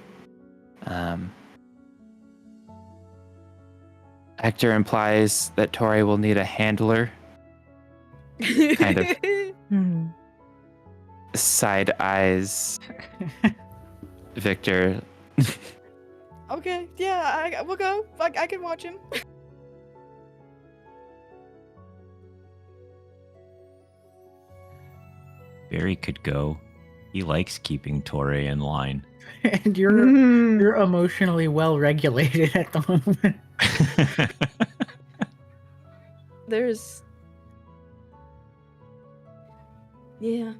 Hector implies that Tauré will need a handler. Kind of side eyes Victor. Okay, yeah, we'll go. I can watch him. Barry could go. He likes keeping Tauré in line. And you're emotionally well regulated at the moment. There's... Yeah.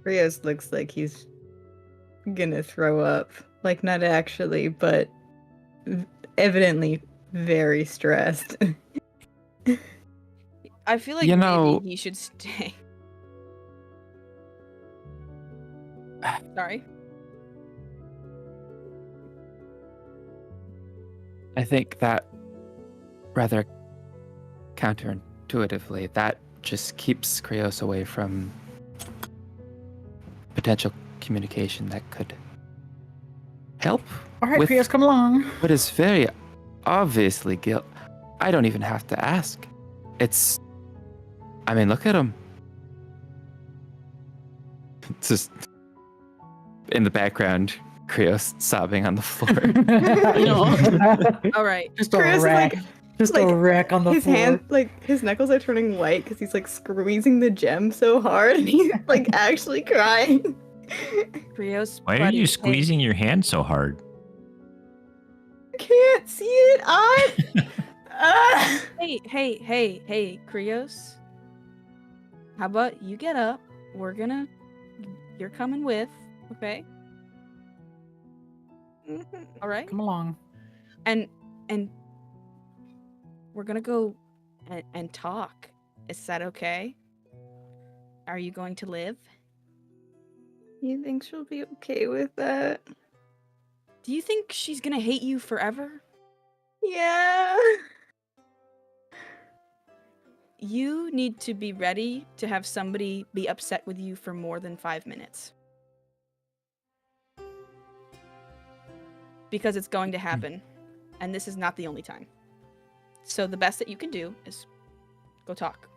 Krios looks like he's gonna throw up. Like, not actually, but evidently very stressed. I feel like You know- maybe he should stay. Sorry. I think that rather counterintuitively, that just keeps Krios away from potential communication that could help. All right, With- Krios, come along. What is very obviously guilt. I don't even have to ask. It's, I mean, look at him. It's just in the background, Krios sobbing on the floor. All right. Just a Krios is wreck. Just a like, wreck on the his floor. hand, like, his knuckles are turning white because he's like squeezing the gem so hard and he's like actually crying. Krios, Why are buddy, you hey. squeezing your hand so hard? Can't see it. Hey, Krios. How about you get up? You're coming with, okay? All right. Come along. And we're gonna go and talk. Is that okay? Are you going to live? You think she'll be okay with that? Do you think she's gonna hate you forever? Yeah. You need to be ready to have somebody be upset with you for more than 5 minutes. Because it's going to happen. And this is not the only time. So the best that you can do is go talk.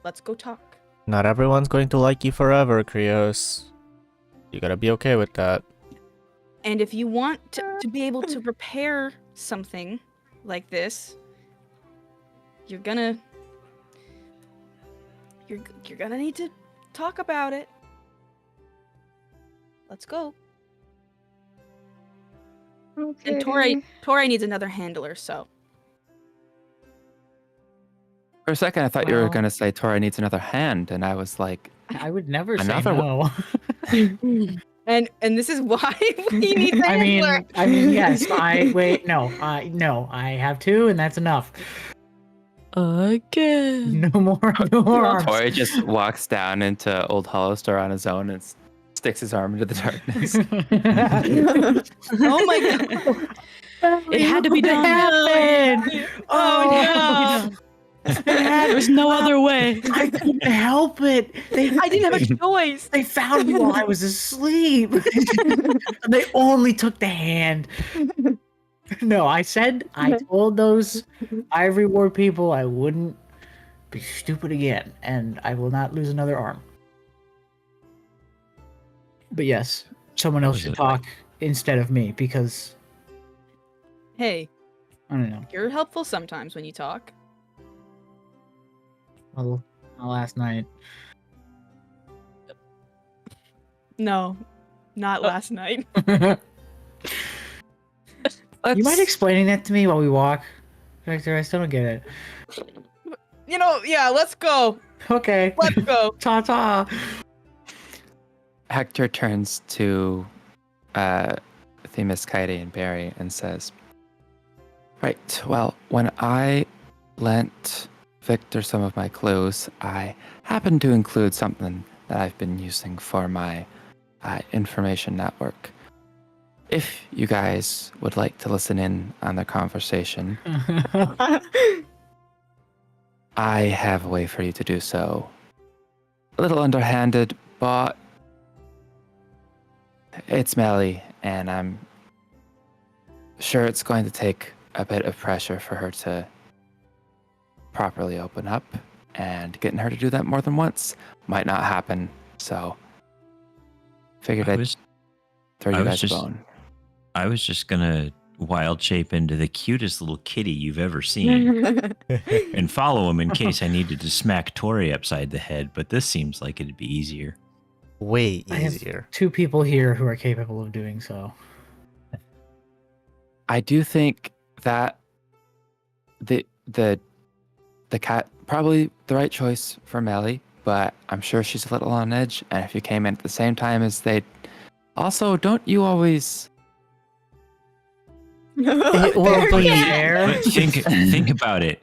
Let's go talk. Not everyone's going to like you forever, Krios. You gotta be okay with that. And if you want to be able to repair something like this, you're gonna need to talk about it. Let's go. Okay. And Tauré needs another handler, so. For a second, I thought you were Well- going to say Tauré needs another hand, and I was like, I would never say Another no. And this is why we need the I handler. mean, yes. No, I have 2, and that's enough. Again. No more arms. Tauré just walks down into Old Hollow Store on his own and sticks his arm into the darkness. Oh my god. It had to be done. Happened. Oh, no. There was no other way. I couldn't help it. I didn't have a choice. They found me while I was asleep. They only took the hand. No, I told those Ivory War people I wouldn't be stupid again, and I will not lose another arm. But yes, someone else should talk instead of me, because Hey, I don't know. you're helpful sometimes when you talk. Well, last night. No, not last night. You mind explaining that to me while we walk, Victor? I still don't get it. Yeah, let's go. Okay. Let's go. Ta-ta. Hector turns to Themis, Kaede, and Barry and says, right, well, when I lent Victor some of my clues, I happened to include something that I've been using for my information network. If you guys would like to listen in on the conversation, I have a way for you to do so. A little underhanded, but it's Melly, and I'm sure it's going to take a bit of pressure for her to properly open up, and getting her to do that more than once might not happen. So, figured I'd throw you guys a bone. I was just gonna wild shape into the cutest little kitty you've ever seen and follow him in case I needed to smack Tauré upside the head, but this seems like it'd be easier. Way I have easier. 2 people here who are capable of doing so. I do think that the cat probably the right choice for Melly, but I'm sure she's a little on edge. And if you came in at the same time as they, also, don't you always? It will be there. But think about it.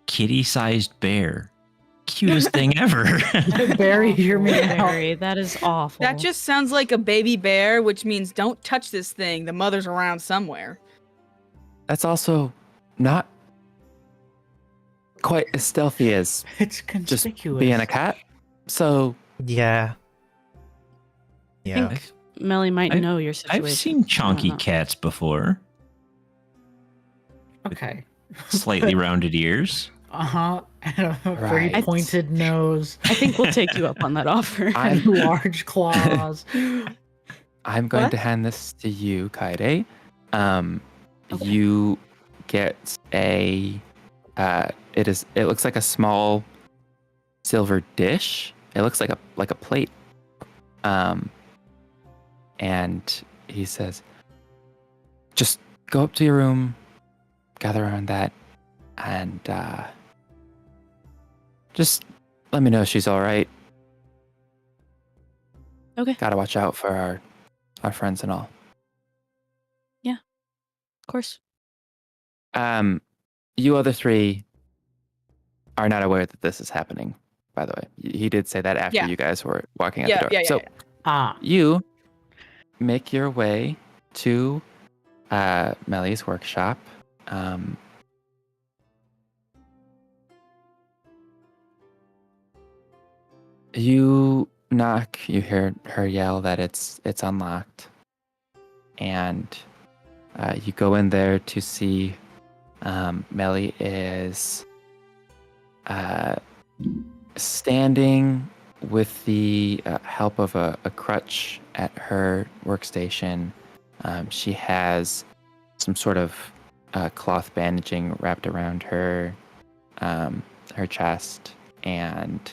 Kitty-sized bear. Cutest thing ever. Barry, hear me out. Barry, that is awful. That just sounds like a baby bear, which means don't touch this thing. The mother's around somewhere. That's also not quite as stealthy as It's just conspicuous. being a cat. So Yeah. Yeah. think Melly might I've- know your situation. I've seen I don't chonky know. cats before. Okay. Slightly rounded ears. Uh-huh. And a very Right. pointed nose. I think we'll take you up on that offer. I'm And large claws. I'm going What? to hand this to you, Kaede. Okay. You get a. It looks like a small silver dish. It looks like a plate. And he says, "Just go up to your room, gather around that, and just let me know if she's all right. Okay. Gotta watch out for our friends and all." Of course. You other 3 are not aware that this is happening, by the way. He did say that after Yeah. you guys were walking out the door. So Ah. you make your way to Melly's workshop. You knock, you hear her yell that it's unlocked. And you go in there to see Melly is standing with the help of a crutch at her workstation. She has some sort of cloth bandaging wrapped around her chest, and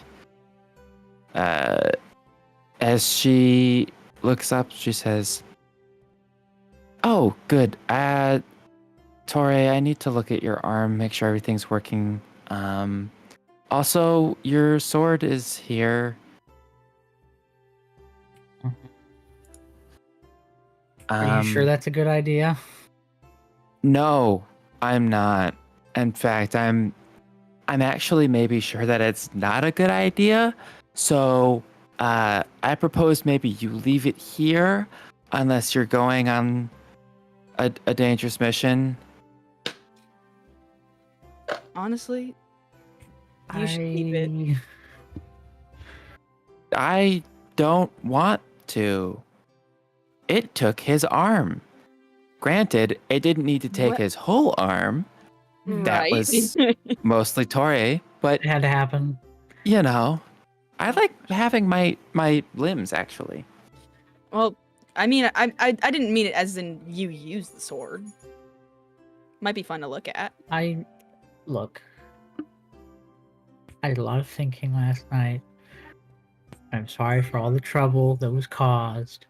as she looks up, she says, "Oh, good. Tauré, I need to look at your arm, make sure everything's working. Also, your sword is here." Are you sure that's a good idea? No, I'm not. In fact, I'm actually maybe sure that it's not a good idea. So, I propose maybe you leave it here, unless you're going on a dangerous mission. Honestly, you should keep it. I don't want to. It took his arm. Granted, it didn't need to take What? his whole arm. That Right. was mostly Tauré, but It had to happen. you know, I like having my limbs actually. Well, I mean, I didn't mean it as in you use the sword. Might be fun to look at. Look. I did a lot of thinking last night. I'm sorry for all the trouble that was caused.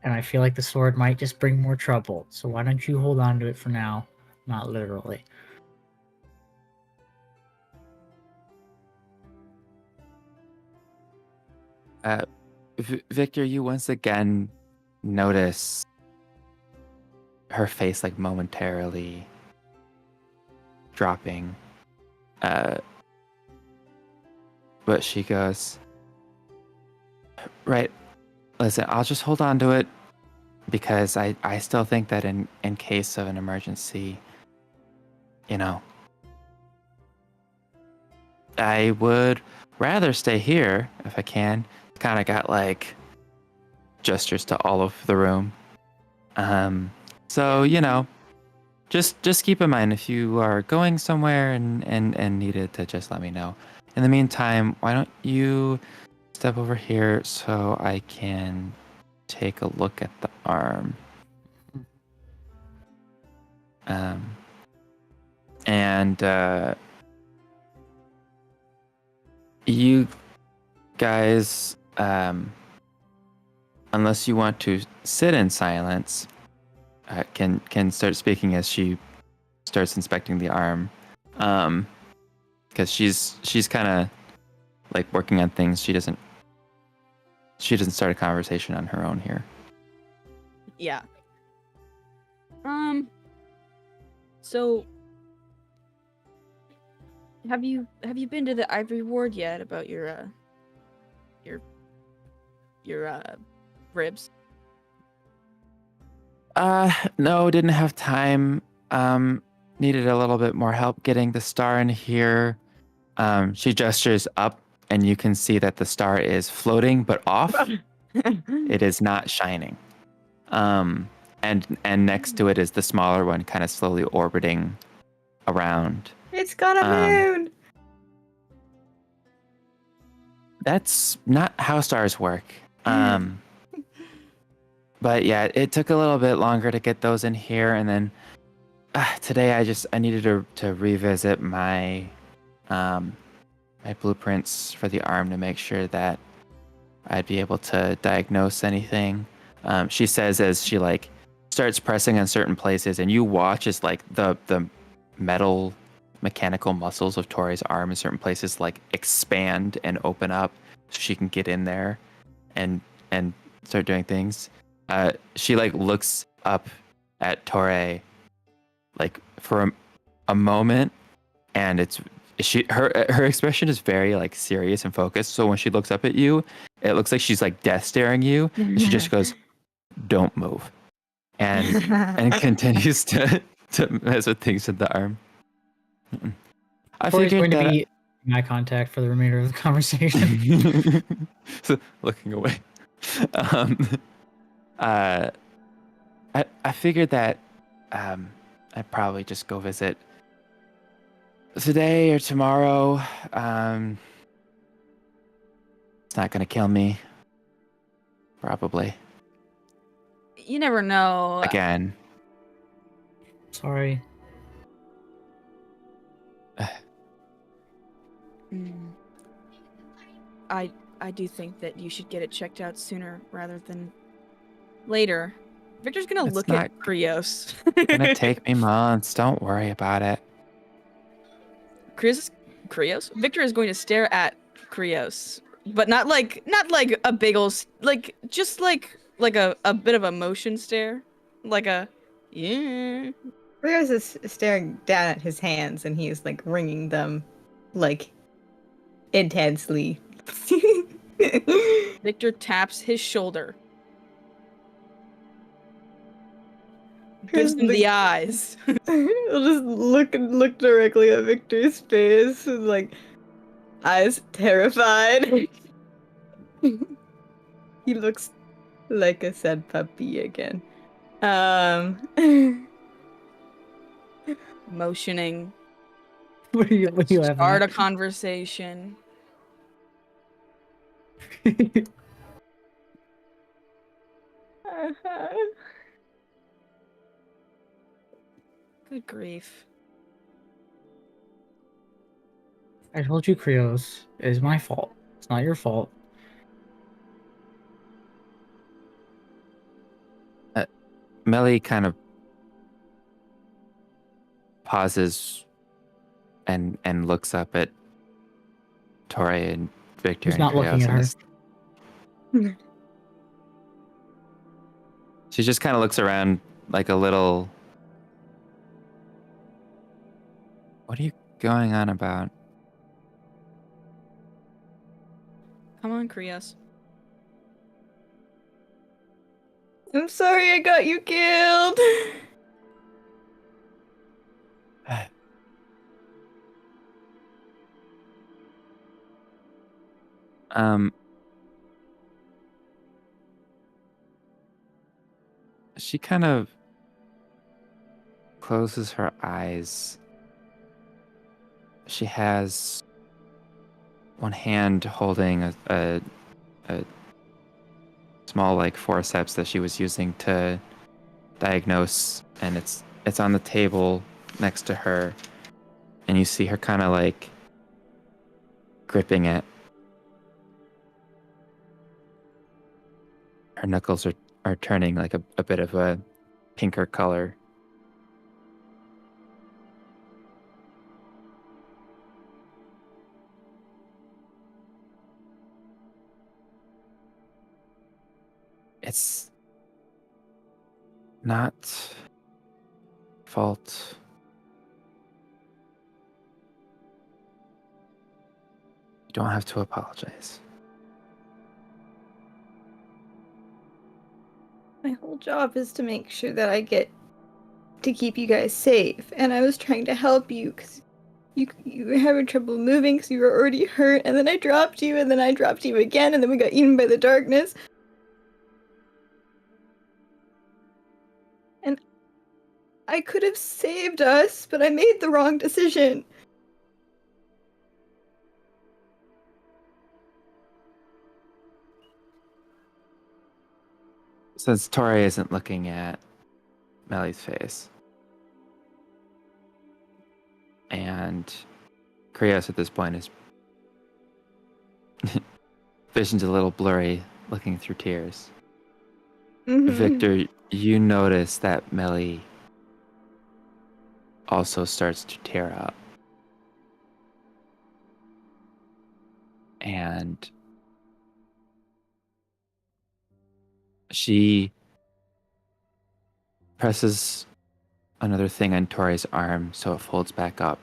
And I feel like the sword might just bring more trouble. So why don't you hold on to it for now? Not literally. Victor, you once again notice her face like momentarily dropping. But she goes, "Right, listen, I'll just hold on to it because I still think that in case of an emergency, you know, I would rather stay here if I can." Kind of got like gestures to all of the room. So, you know, just keep in mind if you are going somewhere and needed to just let me know. In the meantime, why don't you step over here so I can take a look at the arm. And you guys, unless you want to sit in silence, can start speaking as she starts inspecting the arm, because she's kind of like working on things. She doesn't start a conversation on her own here. Yeah. So have you been to the Ivory Ward yet about your ribs? No, didn't have time. Needed a little bit more help getting the star in here. She gestures up, and you can see that the star is floating but off. It is not shining. And next to it is the smaller one, kind of slowly orbiting around. It's got a moon. That's not how stars work. But yeah, it took a little bit longer to get those in here, and then today I needed to revisit my my blueprints for the arm to make sure that I'd be able to diagnose anything. She says as she like starts pressing on certain places, and you watch as like the metal mechanical muscles of Tori's arm in certain places like expand and open up so she can get in there and start doing things. She like looks up at Tauré like for a moment, and her expression is very like serious and focused. So when she looks up at you, it looks like she's like death staring you, and she just goes, "Don't move," and continues to mess with things with the arm. I Tori's figured going to that be eye contact for the remainder of the conversation. so looking away. I figured that I'd probably just go visit today or tomorrow. It's not gonna kill me. Probably. You never know. Again. Sorry. Mm. I do think that you should get it checked out sooner rather than later. Victor's gonna It's look not at Krios. gonna take me months. Don't worry about it. Krios? Victor is going to stare at Krios, but not like a big ol' just like a bit of a motion stare, like a yeah. Rios is staring down at his hands and he is like wringing them like intensely. Victor taps his shoulder. Gives him the eyes. I'll just look directly at Victor's face and like eyes terrified. He looks like a sad puppy again. Motioning. What are you laughing Start a at? conversation. Good grief. I told you, Krios. It is my fault. It's not your fault. Melly kind of pauses and looks up at Tauré and Victor Who's and not looking Krios at and her? is- She just kind of looks around like a little. What are you going on about? Come on, Krios. I'm sorry I got you killed. Um, she kind of closes her eyes. She has one hand holding a small like forceps that she was using to diagnose, and it's on the table next to her, and you see her kind of like gripping it. Her knuckles are turning like a bit of a pinker color. It's not fault. You don't have to apologize. My whole job is to make sure that I get to keep you guys safe, and I was trying to help you because you were having trouble moving because you were already hurt, and then I dropped you, and then I dropped you again, and then we got eaten by the darkness. And I could have saved us, but I made the wrong decision. Since Tauré isn't looking at Melly's face, and Krios at this point is vision's a little blurry, looking through tears. Mhm. Victor, you notice that Melly also starts to tear up. And she presses another thing on Tori's arm so it folds back up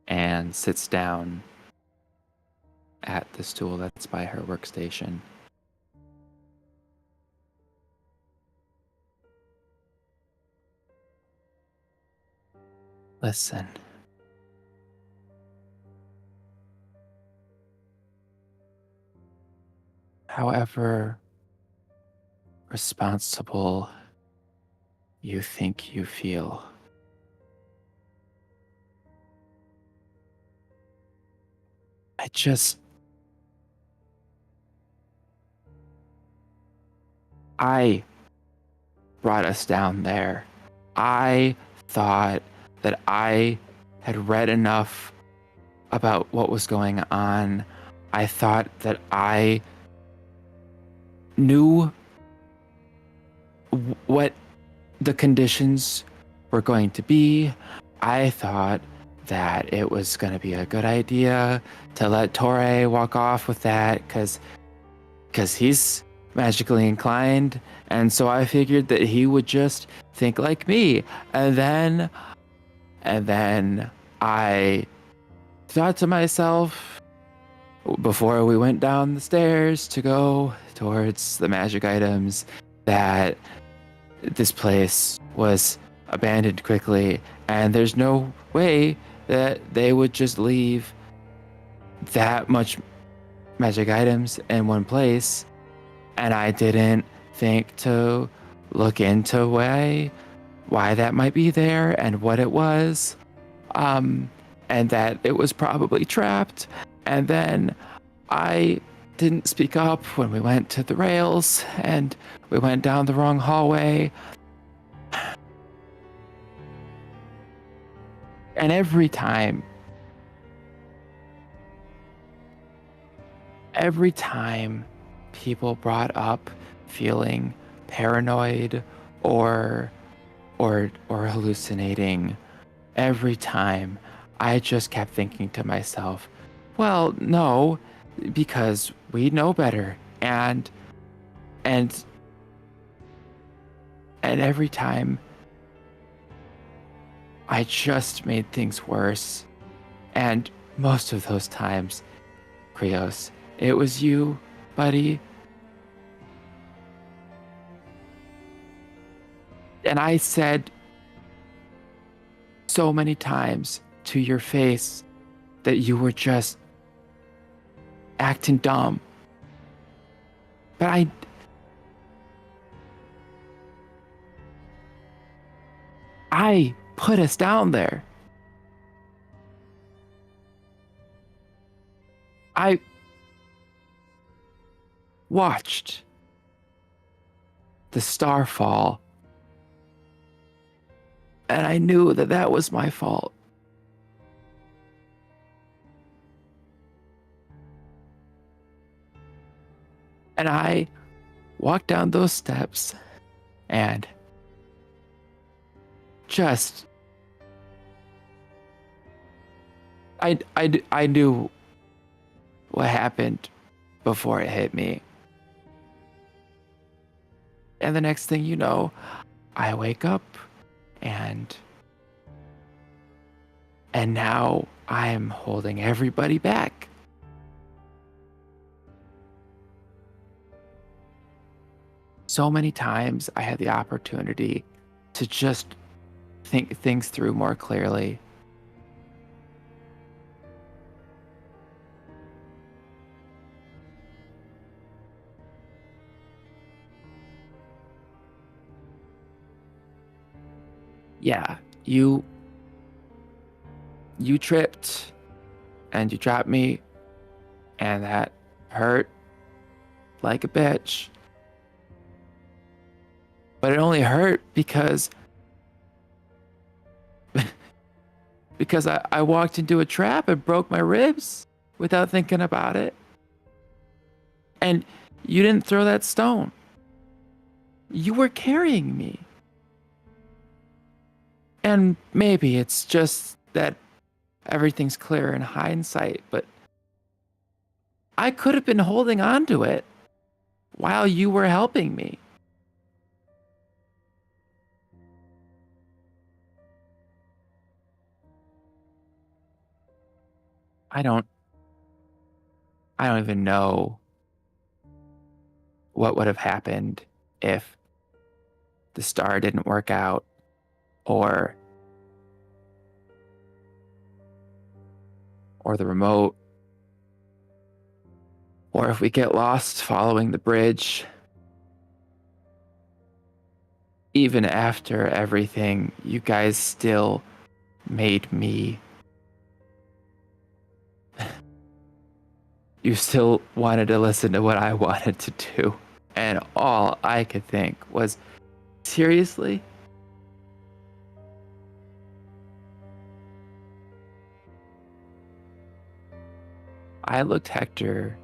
and sits down at the stool that's by her workstation. Listen. However responsible you think you feel, I brought us down there. I thought that I had read enough about what was going on. I thought that I knew what the conditions were going to be. I thought that it was going to be a good idea to let Tauré walk off with that because he's magically inclined, and so I figured that he would just think like me. And then I thought to myself, before we went down the stairs to go towards the magic items, that this place was abandoned quickly, and there's no way that they would just leave that much magic items in one place. And I didn't think to look into why that might be there and what it was, and that it was probably trapped. And then I didn't speak up when we went to the rails, and we went down the wrong hallway. And every time people brought up feeling paranoid or hallucinating, every time I just kept thinking to myself, well, no, because we know better. And every time I just made things worse. And most of those times, Krios, it was you, buddy. And I said so many times to your face that you were just acting dumb. But I put us down there. I watched the star fall, and I knew that that was my fault. And I walked down those steps and just I knew what happened before it hit me. And the next thing you know, I wake up and now I'm holding everybody back. So many times I had the opportunity to just think things through more clearly. Yeah, you tripped and you dropped me, and that hurt like a bitch. But it only hurt because I walked into a trap and broke my ribs without thinking about it. And you didn't throw that stone. You were carrying me. And maybe it's just that everything's clear in hindsight, but I could have been holding on to it while you were helping me. I don't even know what would have happened if the star didn't work out, or the remote, or if we get lost following the bridge. Even after everything, you guys still made me. You still wanted to listen to what I wanted to do. And all I could think was Seriously? I looked Hector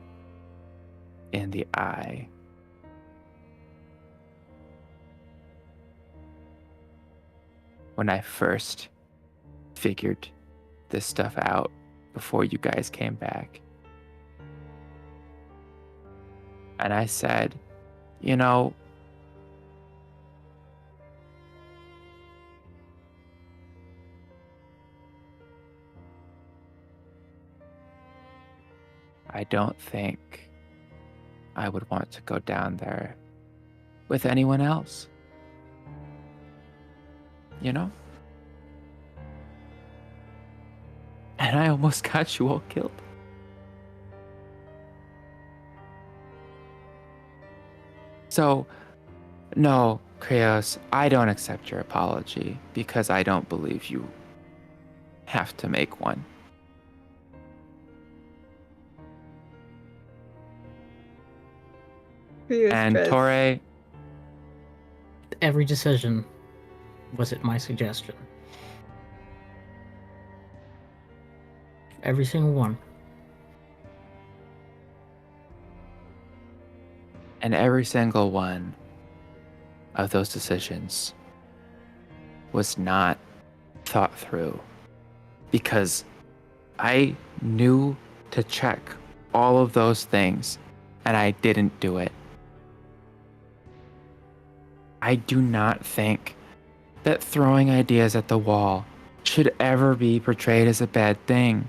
in the eye. When I first figured this stuff out before you guys came back. And I said, you know, I don't think I would want to go down there with anyone else. You know? And I almost got you all killed. So, no, Krios, I don't accept your apology because I don't believe you have to make one. And Tauré, Every decision was at my suggestion. Every single one. and every single one of those decisions was not thought through because I knew to check all of those things and I didn't do it. I do not think that throwing ideas at the wall should ever be portrayed as a bad thing.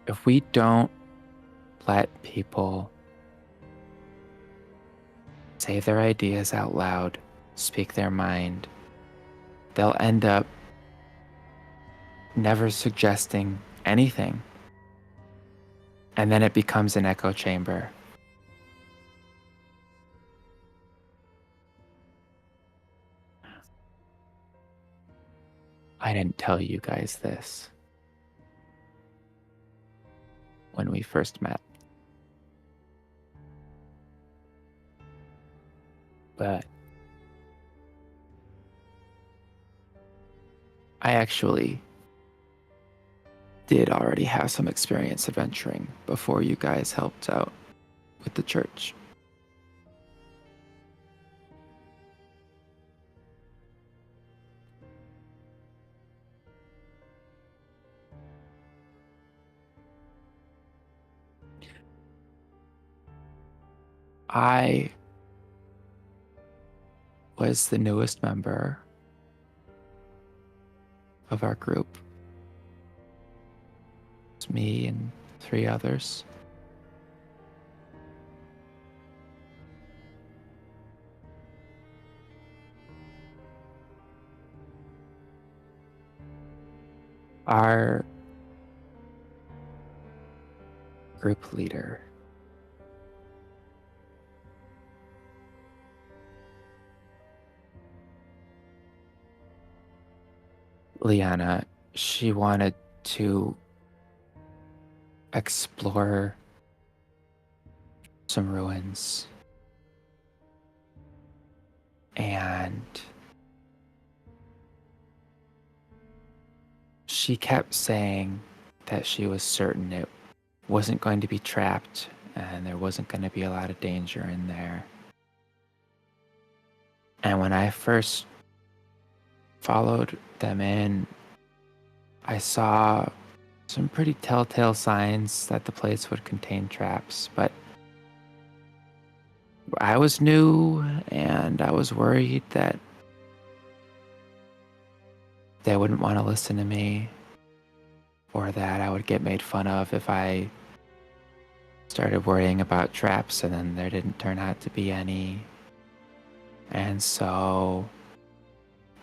If we don't let people say their ideas out loud, speak their mind, they'll end up never suggesting anything. And then it becomes an echo chamber. I didn't tell you guys this when we first met. But I actually did already have some experience adventuring before you guys helped out with the church. I was the newest member of our group. It's me and 3 others. Our group leader Liana, she wanted to explore some ruins. And she kept saying that she was certain it wasn't going to be trapped and there wasn't going to be a lot of danger in there. And when I first followed them in, I saw some pretty telltale signs that the place would contain traps, but I was new and I was worried that they wouldn't want to listen to me or that I would get made fun of if I started worrying about traps and then there didn't turn out to be any. And so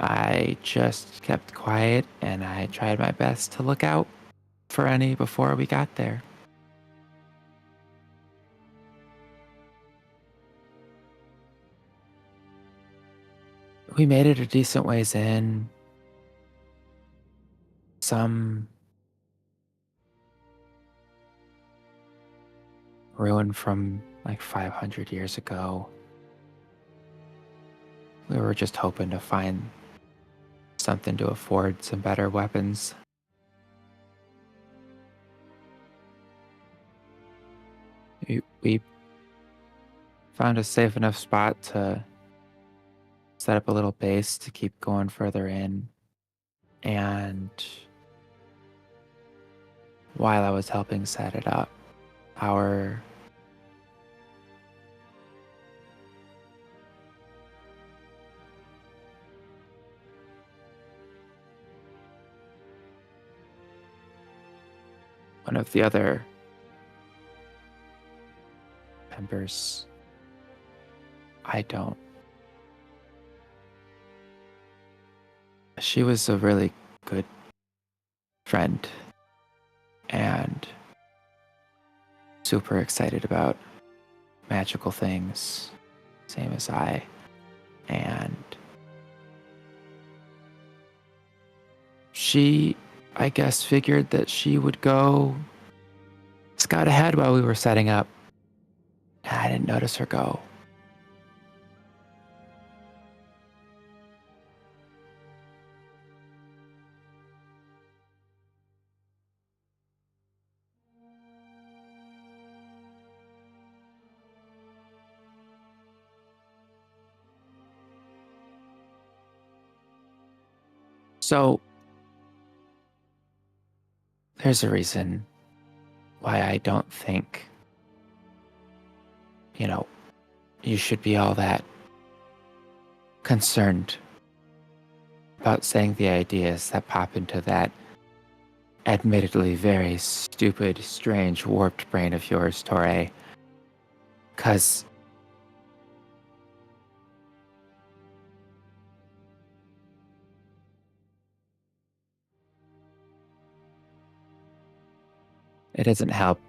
I just kept quiet and I tried my best to look out for any before we got there. We made it a decent ways in, some ruin from like 500 years ago. We were just hoping to find something to afford some better weapons. We found a safe enough spot to set up a little base to keep going further in. And while I was helping set it up, our one of the other members, she was a really good friend and super excited about magical things, same as I. And she, I guess, figured that she would go scout ahead while we were setting up. I didn't notice her go. So, there's a reason why I don't think, you should be all that concerned about saying the ideas that pop into that admittedly very stupid, strange, warped brain of yours, Tauré. 'Cause it doesn't help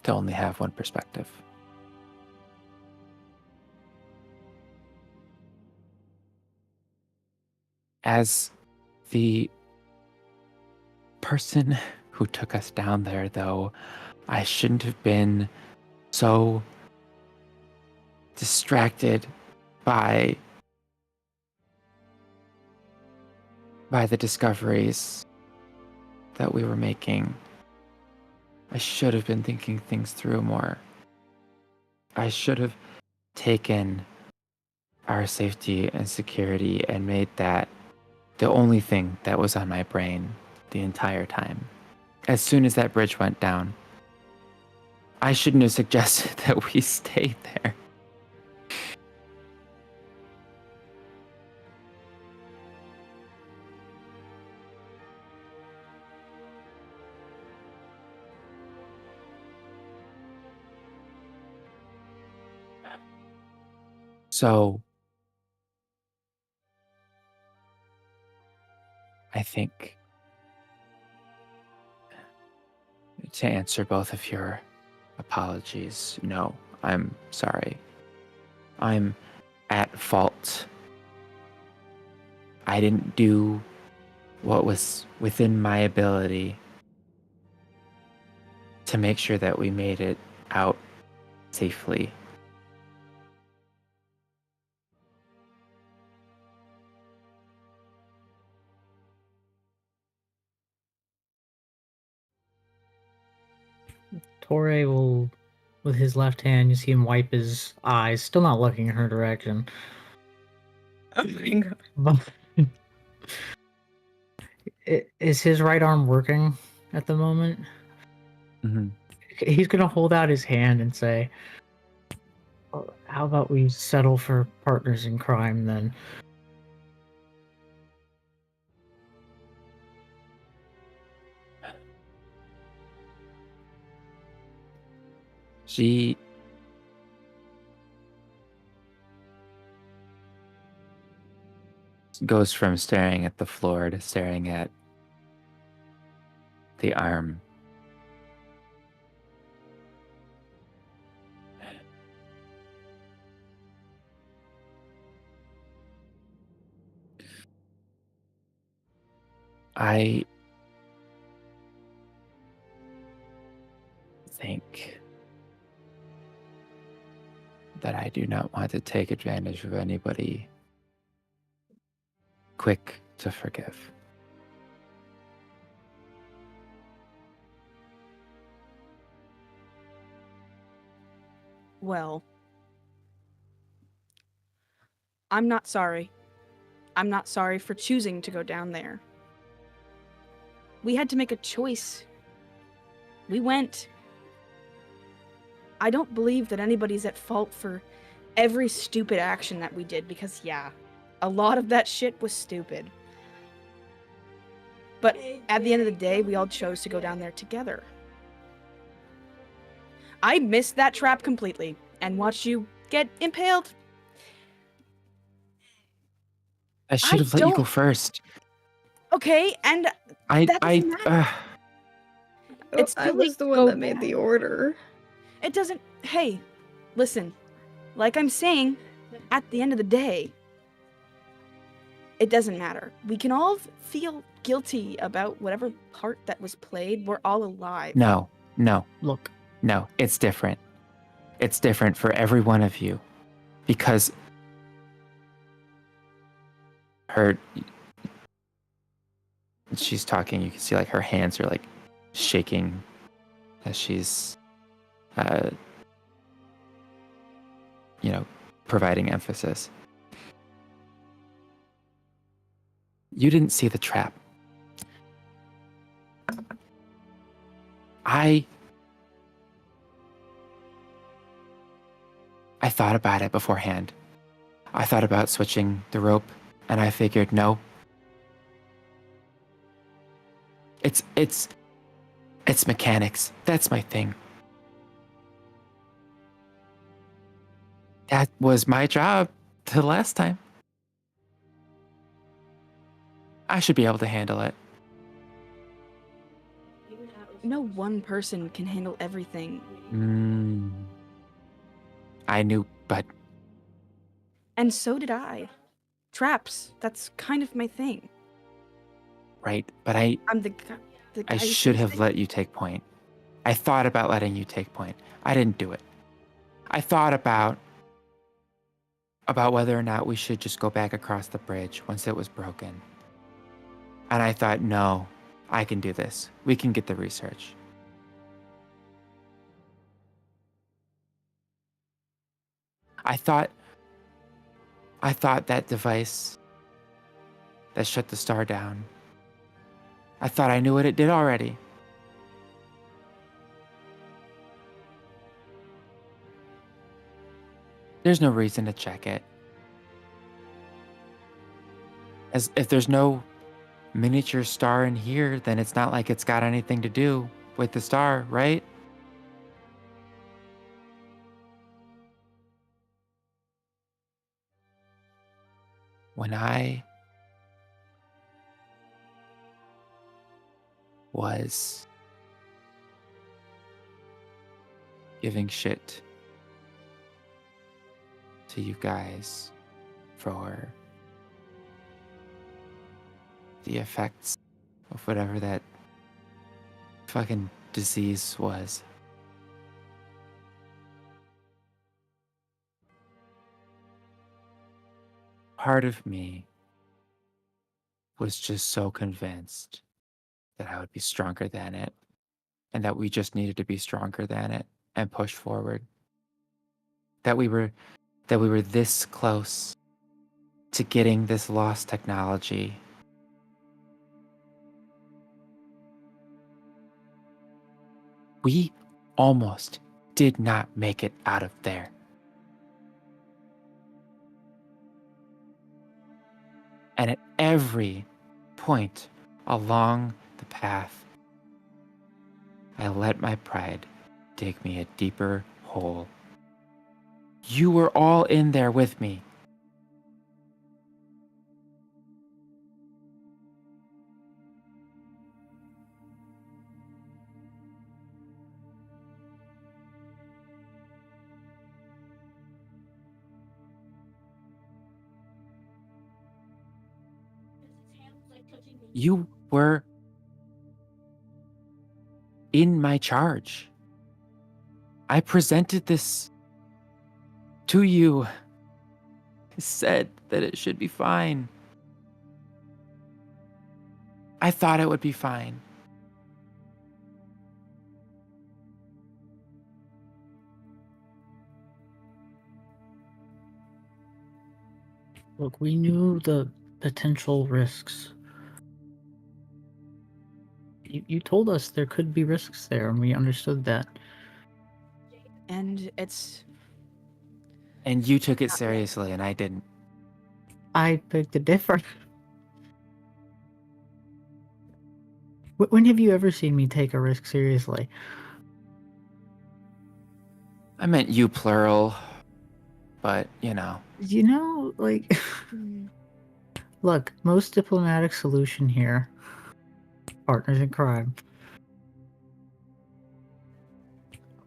to only have one perspective. As the person who took us down there, though, I shouldn't have been so distracted by the discoveries that we were making. I should have been thinking things through more. I should have taken our safety and security and made that the only thing that was on my brain the entire time. As soon as that bridge went down, I shouldn't have suggested that we stay there. So, I think to answer both of your apologies, no, I'm sorry. I'm at fault. I didn't do what was within my ability to make sure that we made it out safely. Tauré will, with his left hand, you see him wipe his eyes, still not looking in her direction. Oh my god. But is his right arm working at the moment? Mm-hmm. He's gonna hold out his hand and say, "Oh, how about we settle for partners in crime then?" She goes from staring at the floor to staring at the arm. I think that I do not want to take advantage of anybody quick to forgive. Well, I'm not sorry. I'm not sorry for choosing to go down there. We had to make a choice. We went. I don't believe that anybody's at fault for every stupid action that we did, because yeah, a lot of that shit was stupid. But at the end of the day, we all chose to go down there together. I missed that trap completely and watched you get impaled. I should have let you go don't- first. Okay, and that doesn't matter. It's I too was late the to one go that made the order. It doesn't. Hey, listen. Like I'm saying, at the end of the day, it doesn't matter. We can all feel guilty about whatever part that was played. We're all alive. No, Look, no, it's different. It's different for every one of you. Because she's talking, you can see like her hands are like shaking as she's, providing emphasis. You didn't see the trap. I thought about it beforehand. I thought about switching the rope, and I figured, no. It's mechanics. That's my thing. That was my job the last time. I should be able to handle it. No one person can handle everything. I knew, but And so did I. Traps, that's kind of my thing. right, but I'm the guy I who should says have things. let you take point. I thought about letting you take point. I didn't do it. I thought about whether or not we should just go back across the bridge once it was broken. And I thought, no, I can do this. We can get the research. I thought that device that shut the star down, I thought I knew what it did already. There's no reason to check it. As if there's no miniature star in here, then it's not like it's got anything to do with the star, right? When I was giving shit to you guys for the effects of whatever that fucking disease was, part of me was just so convinced that I would be stronger than it, and that we just needed to be stronger than it and push forward. That we were this close to getting this lost technology. We almost did not make it out of there. And at every point along the path, I let my pride dig me a deeper hole. You were all in there with me. You were in my charge. I presented this to you. I said that it should be fine. I thought it would be fine. Look, we knew the potential risks. You told us there could be risks there, and we understood that. And it's And you took it seriously, and I didn't. I beg to differ. When have you ever seen me take a risk seriously? I meant you plural, but you know. You know, like, look, most diplomatic solution here. Partners in crime.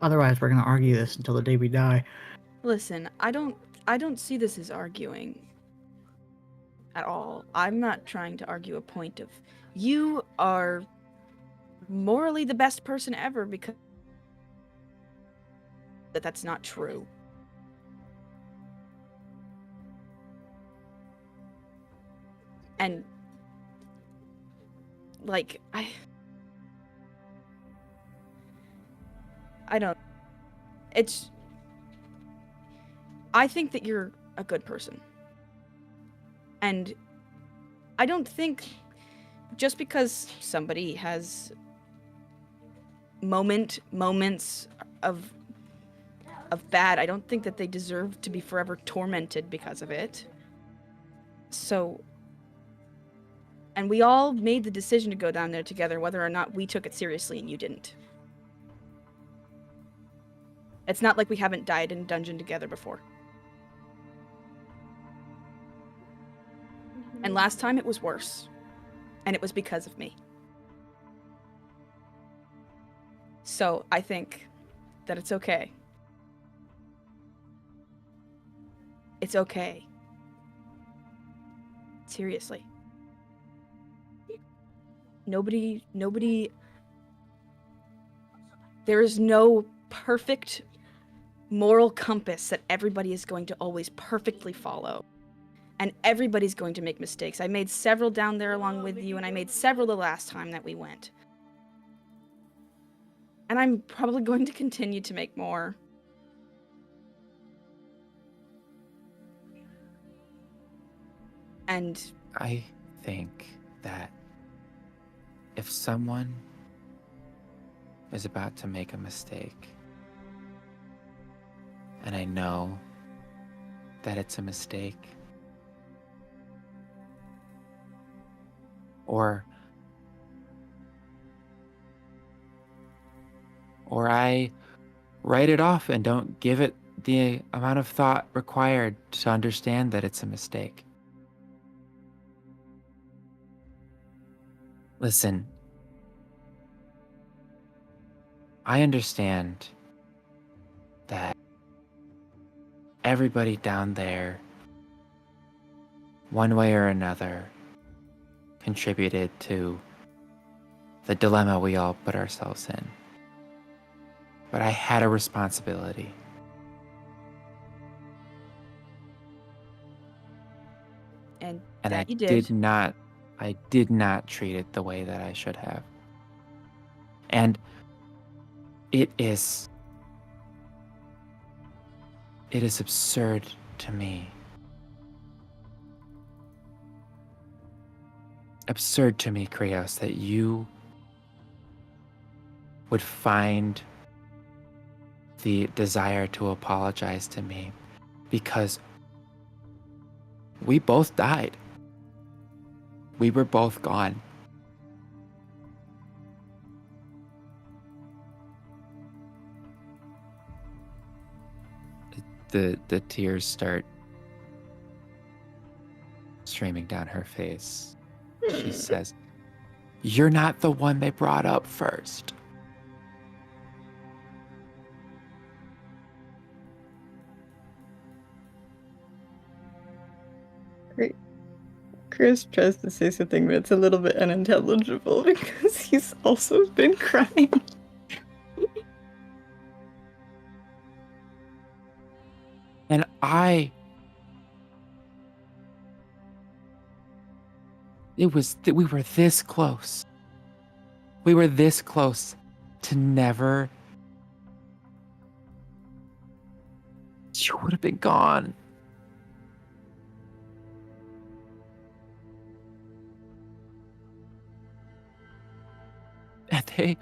Otherwise, we're gonna argue this until the day we die. listen, I don't see this as arguing at all. I'm not trying to argue a point of you are morally the best person ever because that's not true. And like I don't I think that you're a good person. And I don't think just because somebody has moments of bad, I don't think that they deserve to be forever tormented because of it. So, and we all made the decision to go down there together, whether or not we took it seriously and you didn't. It's not like we haven't died in a dungeon together before. And last time it was worse. And it was because of me. So I think that it's okay. It's okay. Seriously. Nobody, there is no perfect moral compass that everybody is going to always perfectly follow. And everybody's going to make mistakes. I made several down there along with you, and I made several the last time that we went. And I'm probably going to continue to make more. And I think that if someone is about to make a mistake, and I know that it's a mistake, or I write it off and don't give it the amount of thought required to understand that it's a mistake. Listen, I understand that everybody down there, one way or another, contributed to the dilemma we all put ourselves in. But I had a responsibility. and And that I you did. I did not treat it the way that I should have. And it is absurd to me. Absurd to me, Krios, that you would find the desire to apologize to me because we both died. We were both gone. The tears start streaming down her face. She says, "You're not the one they brought up first." Chris tries to say something, but it's a little bit unintelligible because he's also been crying. And we were this close. We were this close to never. You would have been gone. And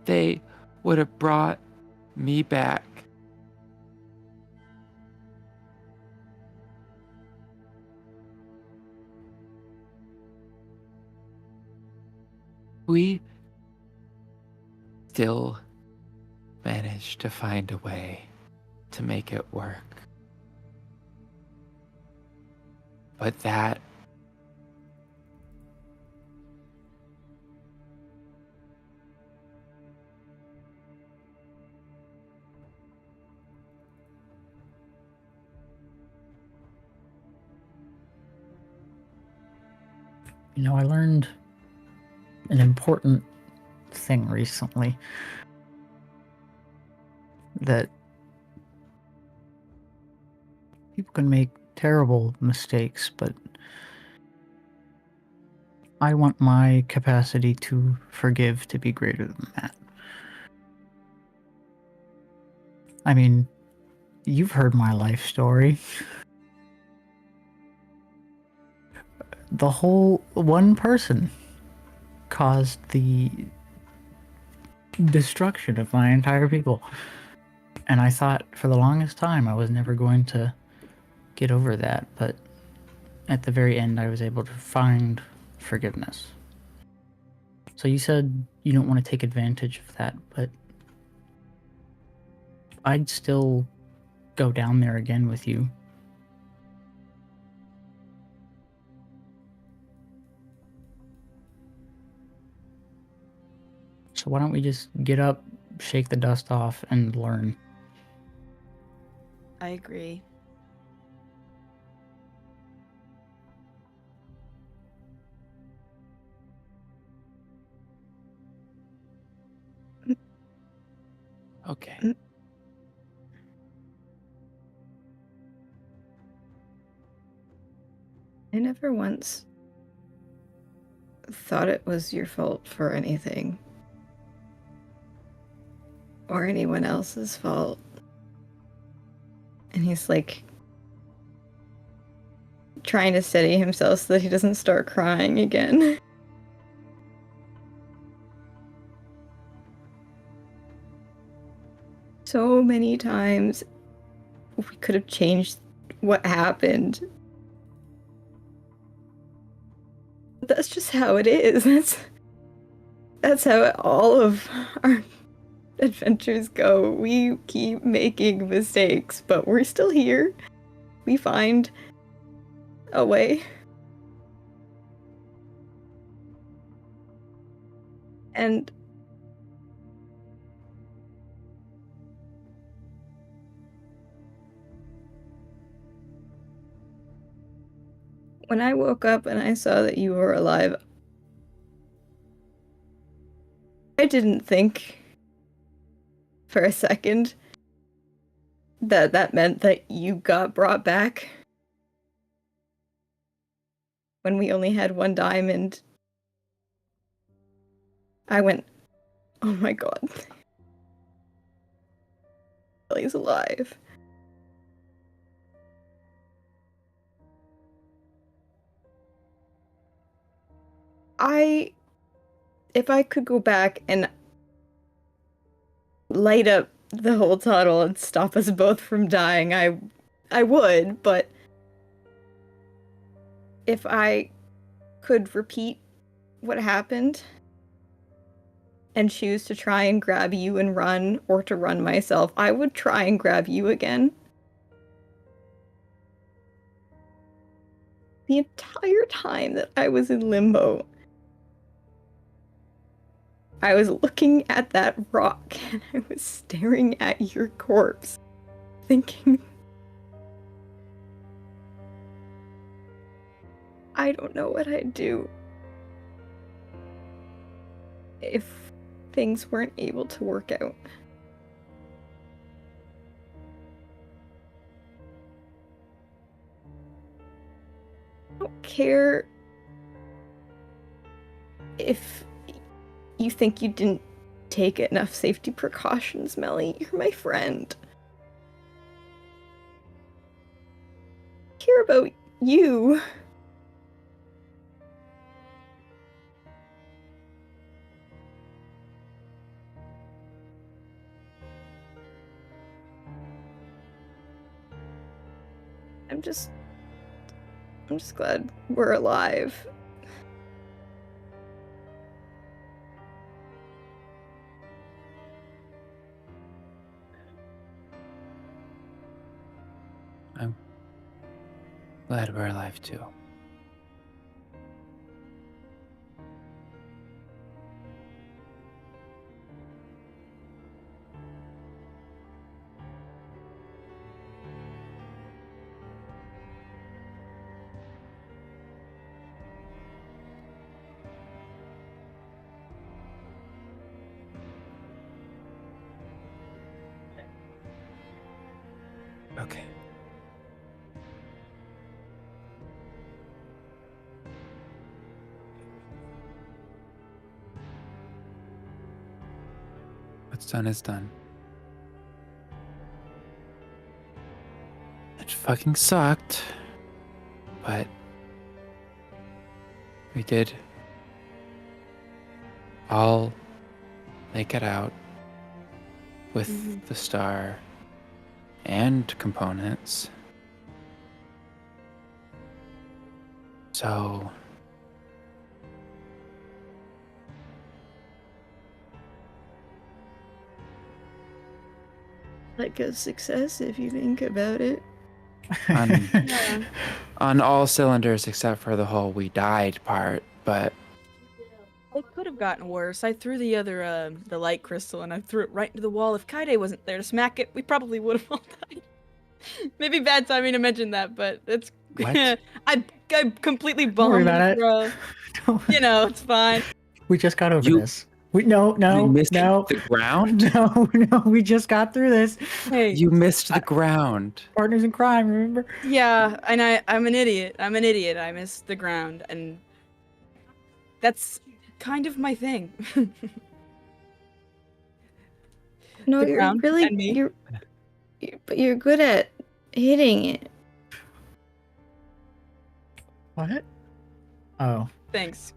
they would have brought me back. We still managed to find a way to make it work. But that You know, I learned an important thing recently. That people can make terrible mistakes, but I want my capacity to forgive to be greater than that. I mean, you've heard my life story. The whole one person caused the destruction of my entire people. And I thought for the longest time I was never going to get over that, but at the very end I was able to find forgiveness. So you said you don't want to take advantage of that, but I'd still go down there again with you. So why don't we just get up, shake the dust off, and learn? I agree. okay. I never once thought it was your fault for anything. Or anyone else's fault. And he's like trying to steady himself so that he doesn't start crying again. So many times we could have changed what happened. That's just how it is. That's how all of our adventures go. We keep making mistakes, but we're still here. We find a way. And when I woke up and I saw that you were alive, I didn't think for a second that meant that you got brought back. When we only had one diamond, I went, oh my god. He's alive. If I could go back and light up the whole tunnel and stop us both from dying, I would, but if I could repeat what happened and choose to try and grab you and run, or to run myself, I would try and grab you again. The entire time that I was in limbo, I was looking at that rock and I was staring at your corpse, thinking, I don't know what I'd do if things weren't able to work out. I don't care if you think you didn't take enough safety precautions, Melly. You're my friend. I care about you. I'm just glad we're alive. I'm glad we're alive too. Okay. What's done is done. It fucking sucked, but we did all make it out with the star and components. So Like a success if you think about it. on all cylinders except for the whole we died part, but It could have gotten worse. I threw the other, the light crystal, and I threw it right into the wall. If Kaede wasn't there to smack it, we probably would have all died. Maybe bad timing to mention that, but it's... What? I completely Don't worry bombed about the it. throw. You know, it's fine. We just got over You- this. No, you missed no, the ground? no, we just got through this. Hey, You missed the ground. Partners in crime, remember? yeah, and I'm an idiot. I'm an idiot. I missed the ground, and that's kind of my thing. No, The you're ground really and me. but you're good at hitting it. What? Oh. Thanks.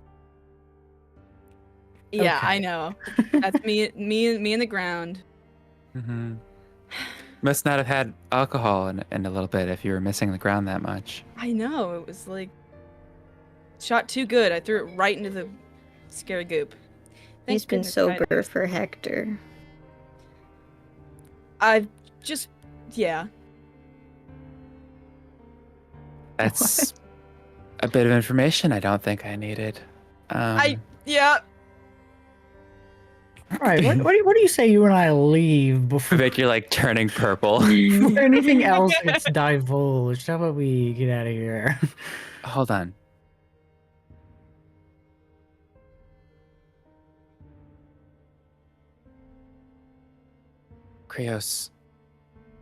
Yeah, I Okay. know. That's me in the ground. Mm-hmm. Must not have had alcohol in a little bit if you were missing the ground that much. I know, it was like shot too good. I threw it right into the scary goop. Thank He's been goodness sober for Hector. I just yeah. That's a bit of information I don't think I needed. Yeah. All right, what do you say you and I leave before Vic, you're like turning purple. anything else gets divulged? How about we get out of here? Hold on. Krios,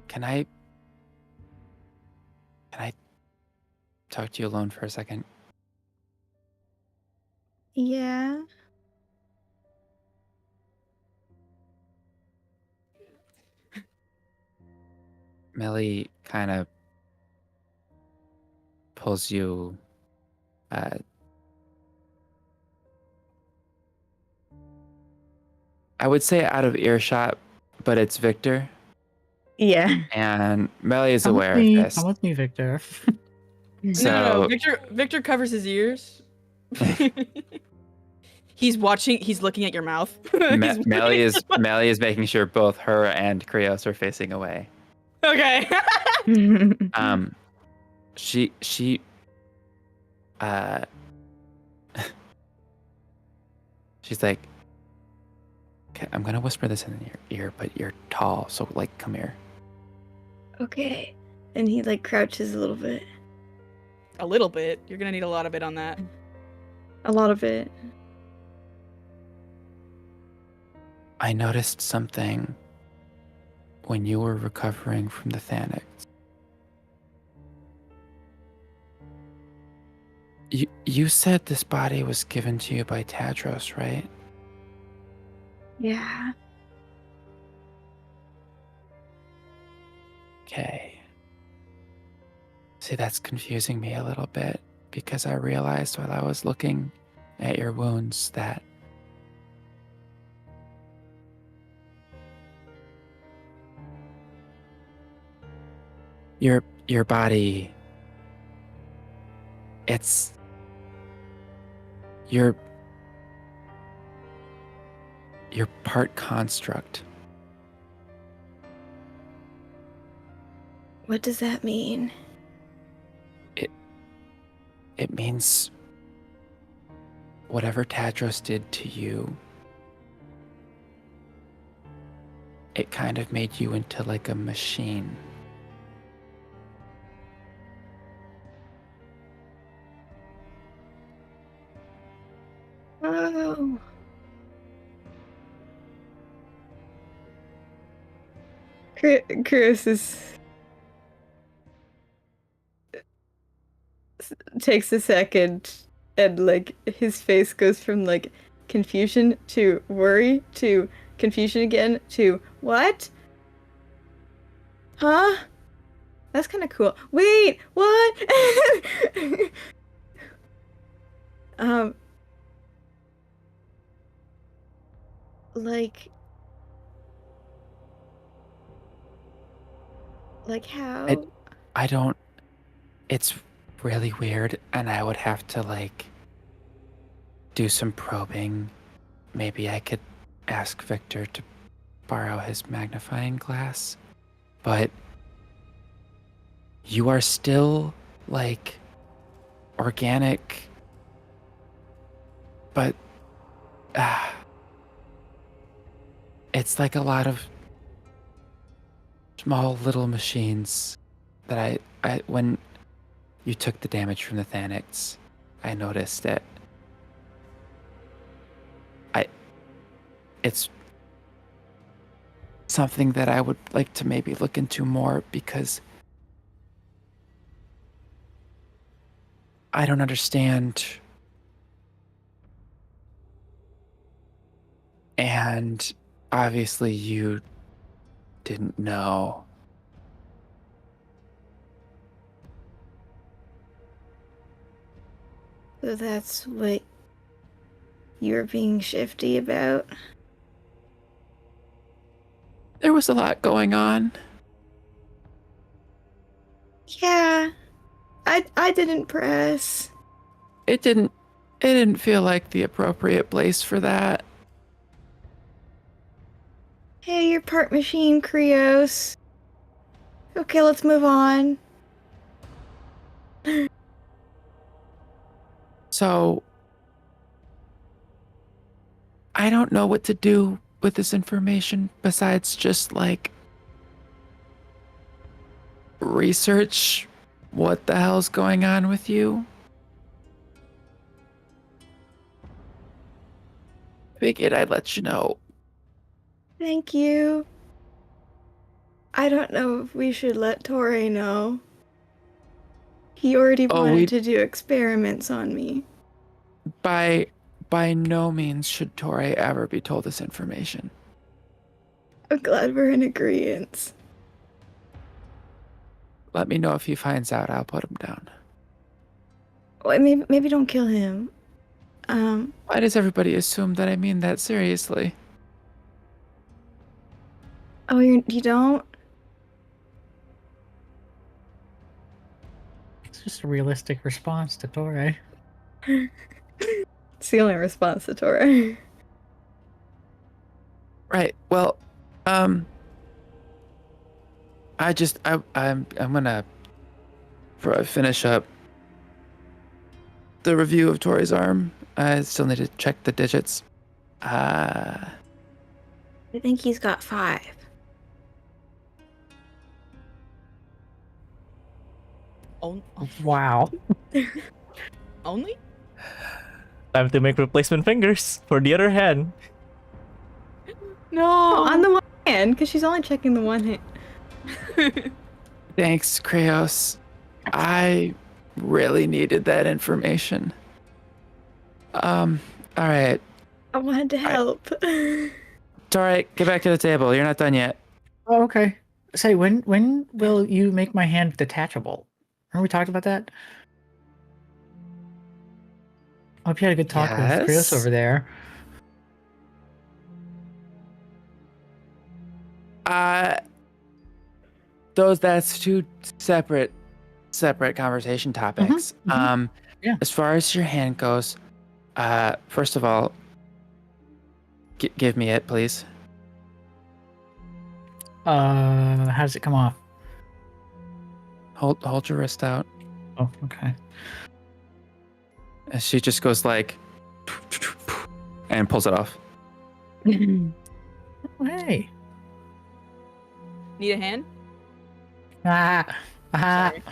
can I talk to you alone for a second? Yeah. Melly kind of pulls you I would say out of earshot, but it's Victor, Yeah. and Melly is Come with aware of me, this. come with me, Victor. No, So Victor covers his ears. He's looking at your mouth. He's- Melly is making sure both her and Krios are facing away. Okay. She she's like, okay, I'm gonna whisper this in your ear, but you're tall, so like come here. Okay. And he like crouches a little bit. a little bit. You're gonna need a lot of it on that. A lot of it. I noticed something when you were recovering from the Thanax. You said this body was given to you by Tadros, right? Yeah. Okay. See, that's confusing me a little bit because I realized while I was looking at your wounds that your body, it's you're part construct. What does that mean? It means whatever Tadros did to you, it kind of made you into like a machine. Oh. Krios takes a second and like his face goes from like confusion to worry to confusion again to what? Huh? That's kind of cool. Wait, what? Like how? I don't, it's really weird, and I would have to like do some probing. Maybe I could ask Victor to borrow his magnifying glass, but you are still like organic, but it's like a lot of small little machines that I when you took the damage from the Thanax, I noticed it. It's something that I would like to maybe look into more because I don't understand. And obviously you didn't know. So that's what you're being shifty about? There was a lot going on. Yeah. I didn't press. It didn't feel like the appropriate place for that. Hey, you're part machine, Krios. Okay, let's move on. So I don't know what to do with this information besides just like research what the hell's going on with you. Figured I'd let you know. Thank you. I don't know if we should let Tauré know. He already wanted to do experiments on me. By no means should Tauré ever be told this information. I'm glad we're in agreement. Let me know if he finds out. I'll put him down. Wait, maybe don't kill him. Why does everybody assume that I mean that seriously? Oh, you don't? It's just a realistic response to Tauré. It's the only response to Tauré. Right. Well, I'm gonna finish up the review of Tori's arm. I still need to check the digits. I think he's got 5. Oh, Wow. Only? Time to make replacement fingers for the other hand. No. On the one hand, because she's only checking the one hand. Thanks, Krios. I really needed that information. All right. I wanted to help. It's all right. Get back to the table. You're not done yet. Oh, okay. Say, when will you make my hand detachable? Remember we talked about that? I hope you had a good talk with Krios Yes. over there. That's two separate conversation topics. Yeah. As far as your hand goes, first of all, give me it, please. How does it come off? Hold your wrist out. Oh, okay. And she just goes like, and pulls it off. Oh, hey. Need a hand? Ah. Sorry.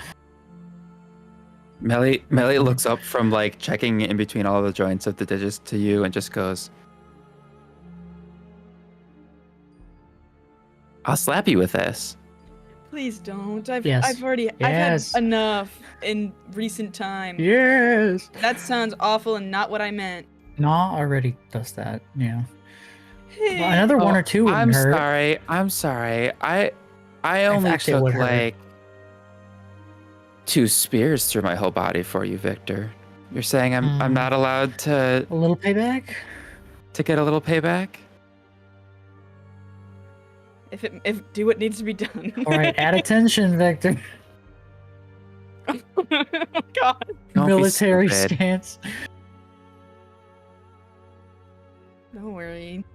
Melly looks up from like checking in between all the joints of the digits to you and just goes, I'll slap you with this. Please don't. I've Yes. had enough in recent time. Yes. That sounds awful and not what I meant. Nah already does that. Yeah. Well, another one or two wouldn't I'm hurt. sorry. I only actually, it took would hurt. like 2 spears through my whole body for you, Victor. You're saying I'm not allowed to A little payback? get a little payback? If do what needs to be done. All right, add attention, Victor. Oh God. Don't be Military stupid. stance. Don't worry.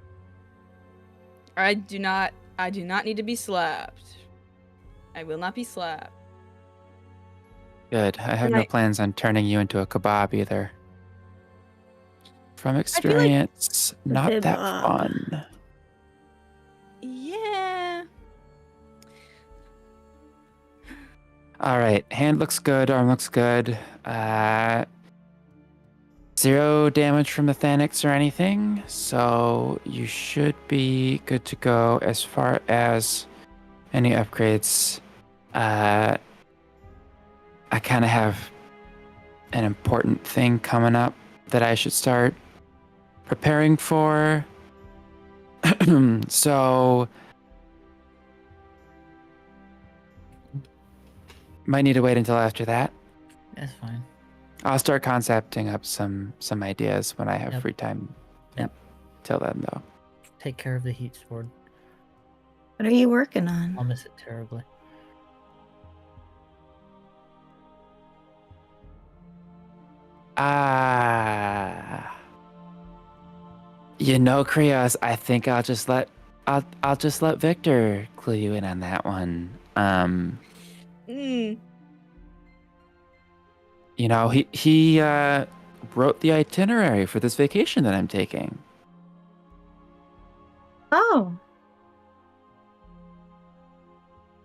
I do not need to be slapped. I will not be slapped. Good. I have Can no I- plans on turning you into a kebab either. From feel like- experience, not that Kebab. fun. Yeah. All right, hand looks good, arm looks good. 0 damage from the Thanix or anything, so you should be good to go as far as any upgrades. I kind of have an important thing coming up that I should start preparing for. So might need to wait until after that. That's fine. I'll start concepting up some ideas when I have Yep. free time. Yep. Till then, though. Take care of the heat sword. What are you working on? I'll miss it terribly. You know, Krios, I think I'll just let Victor clue you in on that one. You know, he wrote the itinerary for this vacation that I'm taking. Oh.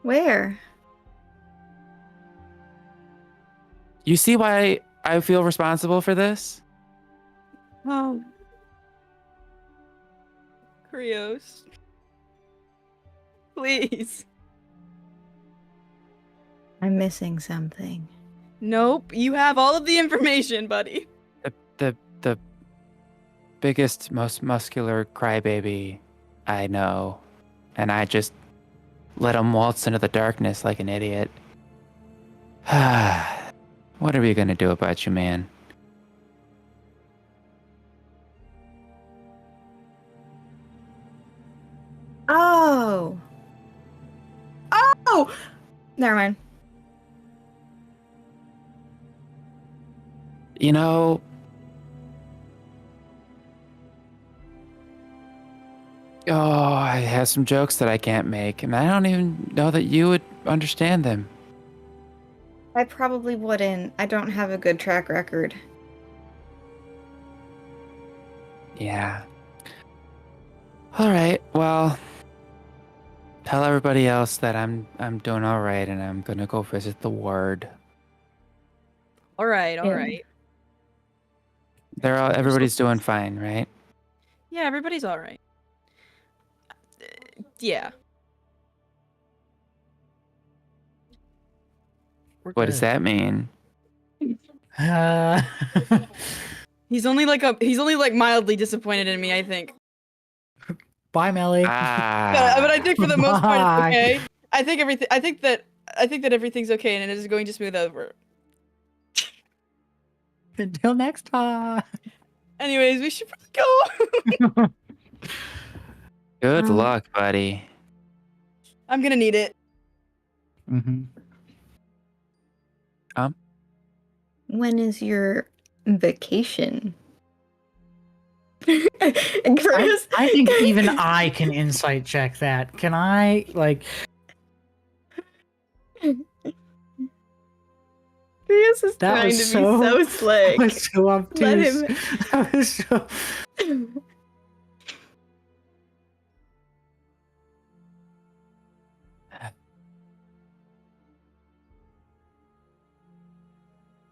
Where? You see why I feel responsible for this? Oh. Krios. Please. I'm missing something. Nope. You have all of the information, buddy. The biggest, most muscular crybaby I know, and I just let him waltz into the darkness like an idiot. What are we gonna do about you, man? Oh. Oh! Never mind. You know, I have some jokes that I can't make, and I don't even know that you would understand them. I probably wouldn't. I don't have a good track record. Yeah. All right. Well, tell everybody else that I'm doing all right, and I'm gonna go visit the ward. All right, all Yeah. right. Everybody's doing fine, right? Yeah, everybody's all right. Yeah. We're What does good. that mean? He's only like mildly disappointed in me, I think. Bye, Melly. Ah. But I think for the most part Bye. it's okay. I think that everything's okay and it is going to smooth over. Until next time. Anyways, we should probably go. Good luck, buddy. I'm gonna need it. Mm-hmm. When is your vacation? And Krios, I think even I can insight check that. Can I, like... Krios is That trying was to so- be so slick. That was so obtuse. Let him. That was so...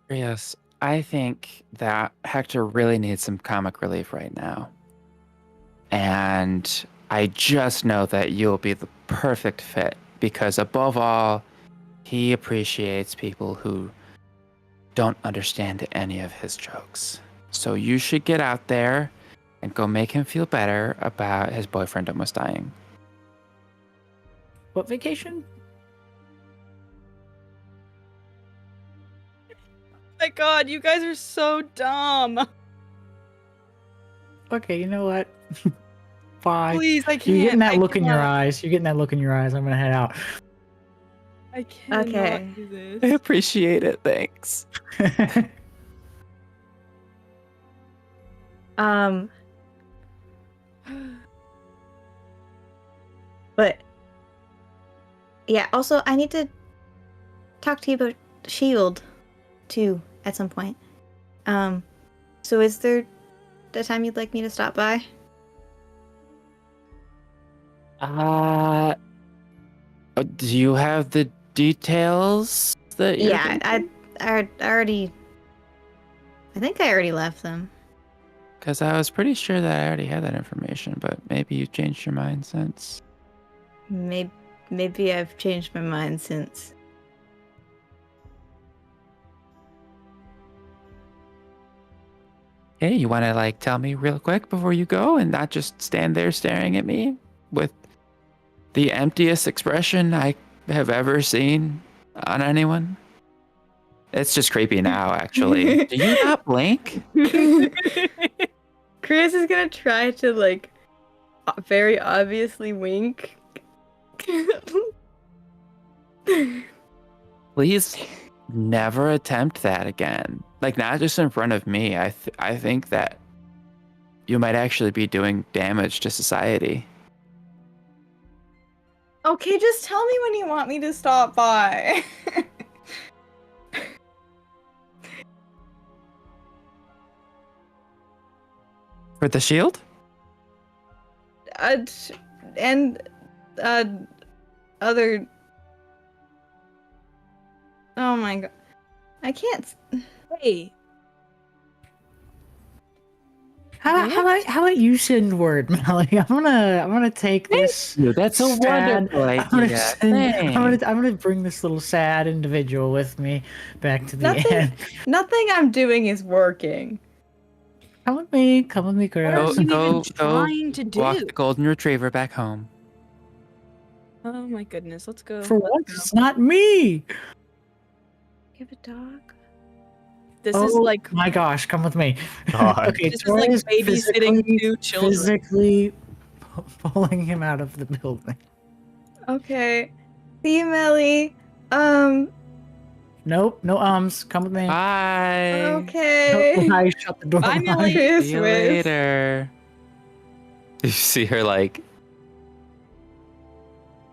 Krios, I think that Hector really needs some comic relief right now. And I just know that you'll be the perfect fit because above all, he appreciates people who don't understand any of his jokes. So you should get out there and go make him feel better about his boyfriend almost dying. What vacation? My God, you guys are so dumb. Okay, you know what? Bye. Please, I can't. You're getting that I look in your cannot. eyes. You're getting that look in your eyes. I'm gonna head out. I cannot Okay. do I this. appreciate it. Thanks. But yeah, also I need to talk to you about Shield too at some point. So is there the time you'd like me to stop by? Do you have the details that you're Yeah, I already. I think I already left them. Because I was pretty sure that I already had that information, but maybe you changed your mind since. Maybe I've changed my mind since. Hey, you want to like tell me real quick before you go and not just stand there staring at me with the emptiest expression I have ever seen on anyone? It's just creepy now, actually. Do you not blink? Krios is gonna try to like very obviously wink. Please never attempt that again. Like, not just in front of me. I think that you might actually be doing damage to society. Okay, just tell me when you want me to stop by. For the shield? And other. Oh my god, I can't. Hey, How about you send word, Melly? I'm gonna take this. That's a sad- wonderful idea. I'm gonna bring this little sad individual with me back to the end. Nothing I'm doing is working. Come with me, what are girl. you Go- even go trying to do? Walk the golden retriever back home. Oh my goodness, let's go. For let's once, go. it's not me. You have a dog? This is like my gosh, come with me. God. Okay, this is like Tori's babysitting two children. physically pulling him out of the building. Okay. See you, Melly. Nope, no ums. Come with me. Bye. Okay. I shut the door. Bye, behind Melly. you. Krios See you whiz. later. You see her like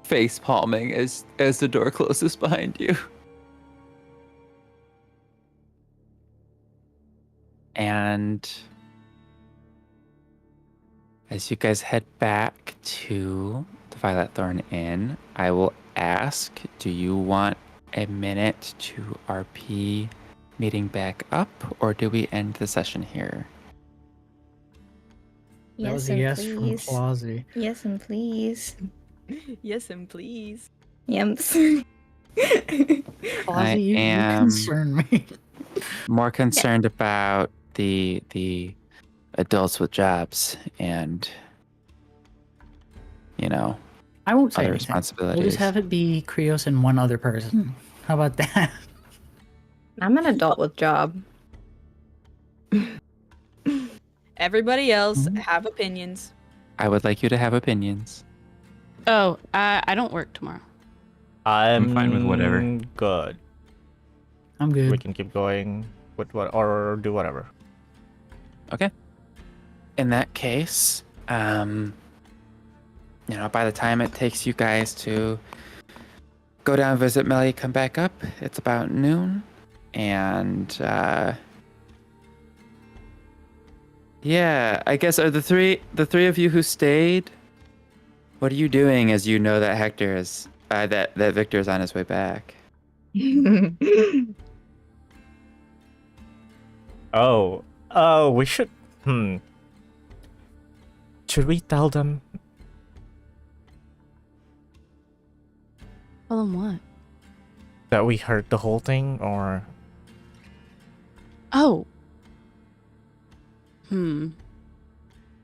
face palming as the door closes behind you. And as you guys head back to the Violet Thorn Inn, I will ask, do you want a minute to RP meeting back up, or do we end the session here? That was a and yes from please. ClawsieG. Yes and please. Yes, and please. Yumps. ClawsieG, you am- concern me. More concerned about the adults with jobs and, you know, I won't say other anything. responsibilities. We'll just have it be Krios and one other person. How about that? I'm an adult with job. Everybody else Mhm. have opinions. I would like you to have opinions. Oh, I don't work tomorrow. I'm fine with whatever. Good. I'm good. We can keep going with what or do whatever. Okay. In that case, by the time it takes you guys to go down, visit Melly, come back up, it's about noon. And, yeah, I guess are the three of you who stayed, what are you doing as you know that Hector is, that Victor is on his way back? Oh, we should. Should we tell them? Tell them what? That we heard the whole thing, or Oh.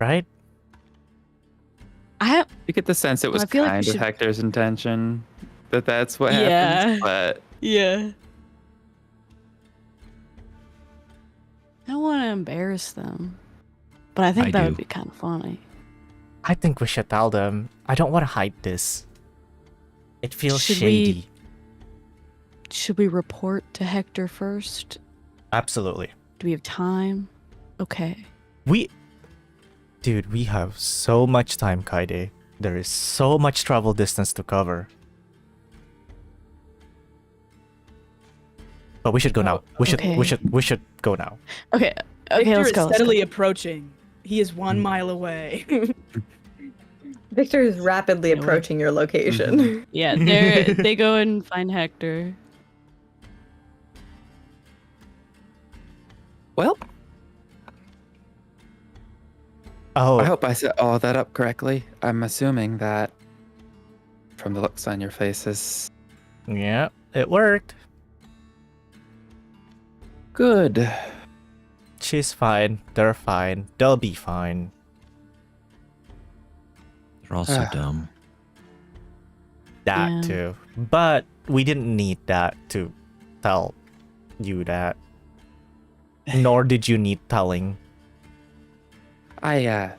right? You get the sense it was I feel like we kind of should- Hector's intention that's what Yeah. happens, but Yeah. I don't want to embarrass them, but I think I that do. would be kind of funny. I think we should tell them. I don't want to hide this. It feels Should shady. Should we report to Hector first? Absolutely. Do we have time? Okay. Dude, we have so much time, Kaede. There is so much travel distance to cover. But we should go now. We should go now. Okay. Okay, Victor let's is go. Let's steadily go. approaching. He is 1 mile away. Victor is rapidly You know what? approaching your location. Yeah, they go and find Hector. well, Oh, I hope I set all that up correctly. I'm assuming that from the looks on your faces. yeah, it worked. Good. She's fine. They're fine. They'll be fine. They're all so dumb. That Yeah. too. But we didn't need that to tell you that. Nor did you need telling. I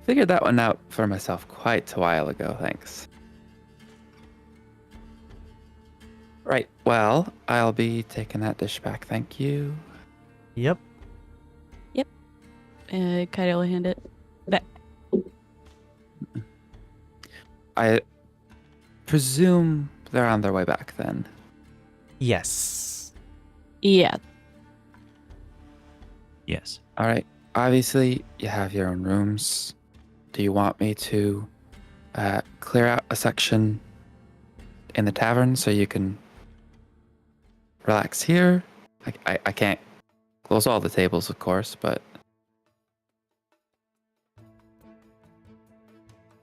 figured that one out for myself quite a while ago, thanks. Right, well, I'll be taking that dish back, thank you. Yep. Kaede will hand it back. I presume they're on their way back then. Yes. Yeah. Yes. All right, obviously you have your own rooms. Do you want me to clear out a section in the tavern so you can relax here? I can't close all the tables, of course, but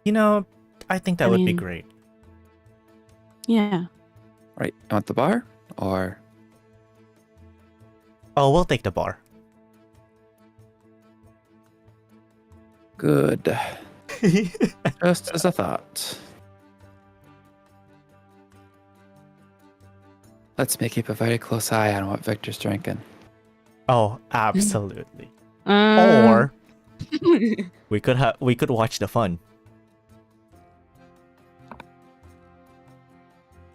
You know, I think that I would be mean- great. Yeah. right, you want the bar or Oh, we'll take the bar. good? Just as a thought. Let's keep a very close eye on what Victor's drinking. Oh, absolutely. Uh, Or we could watch the fun.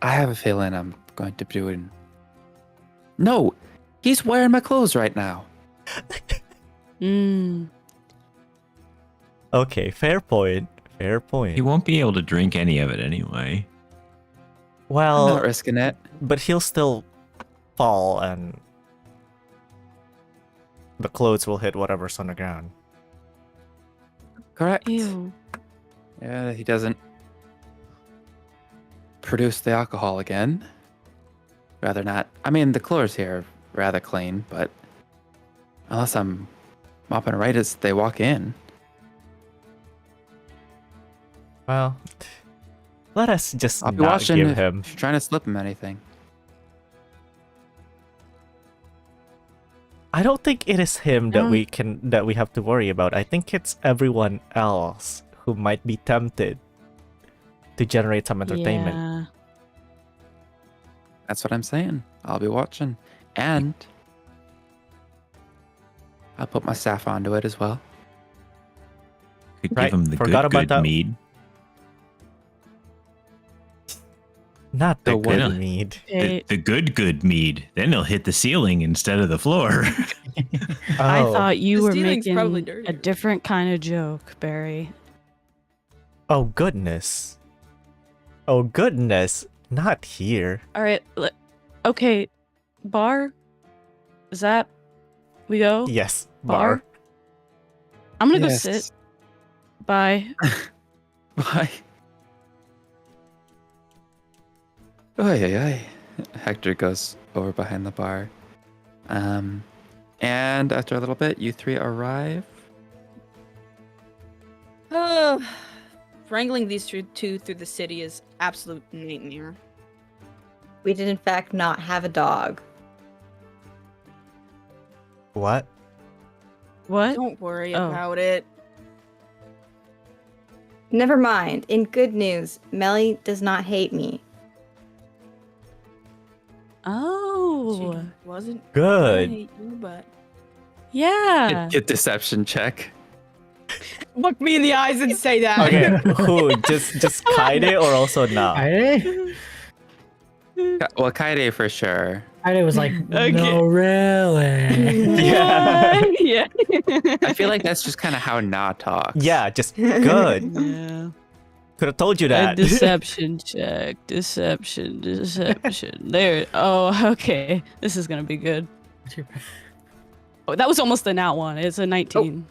I have a feeling I'm going to be doing. No, he's wearing my clothes right now. Okay, fair point. Fair point. He won't be able to drink any of it anyway. I'm Well, not risking it. but he'll still fall and the clothes will hit whatever's on the ground. Correct. Ew. Yeah, he doesn't produce the alcohol again. Rather not. I mean, the clothes here rather clean, but unless I'm mopping right as they walk in. Well, let us just I'll be not watching give if him. you're trying to slip him anything. I don't think it is him that Um, we have to worry about. I think it's everyone else who might be tempted to generate some entertainment. Yeah. That's what I'm saying. I'll be watching. And I'll put my staff onto it as well. Could Right, give him the forgot about good that. mead. Not the The what? good mead. The good mead. Then he'll hit the ceiling instead of the floor. I Oh. thought you The were ceiling's probably making a dirtier. different kind of joke, Barry. Oh goodness. Oh goodness. Not here. All right. Okay. Bar? Is that we go? Yes, Bar? bar. I'm gonna go Yes. sit. Bye. Bye. Oy, oy, oy. Hector goes over behind the bar. And after a little bit, you three arrive. Wrangling these two through the city is absolute nightmare. We did in fact not have a dog. What? What? Don't worry Oh. about it. Never mind. In good news, Melly does not hate me. Oh. She wasn't Good. I hate you, but Yeah. Get deception check. look me in the eyes and say that. Okay, who? Just Kaede or also Na? Kaede? Well, Kaede for sure. Kaede was like, Okay. no, really? Yeah. What? Yeah. I feel like that's just kind of how Na talks. Yeah, just good. Yeah. Could have told you A that. deception check. Deception. There. Oh, okay. This is gonna be good. What's your, Oh, that was almost a nat one. It's a 19.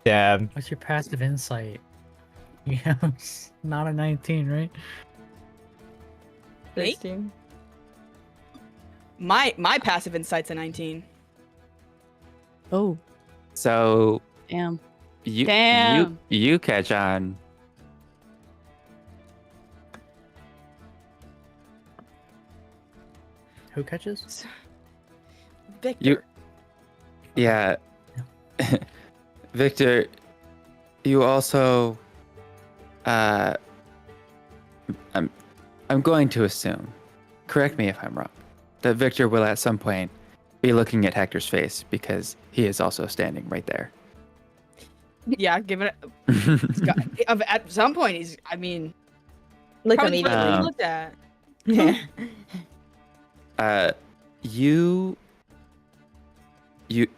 Damn. what's your passive insight? Yeah, it's not a 19, right? 16. My passive insight's a 19. Oh, So damn. you Damn. you catch on. Who catches? Victor. Yeah. Victor, you also I'm going to assume, correct me if I'm wrong, that Victor will at some point be looking at Hector's face because he is also standing right there. Yeah, give it. He's got, at some point, he's. I mean, Look probably the first thing he Um, looked at.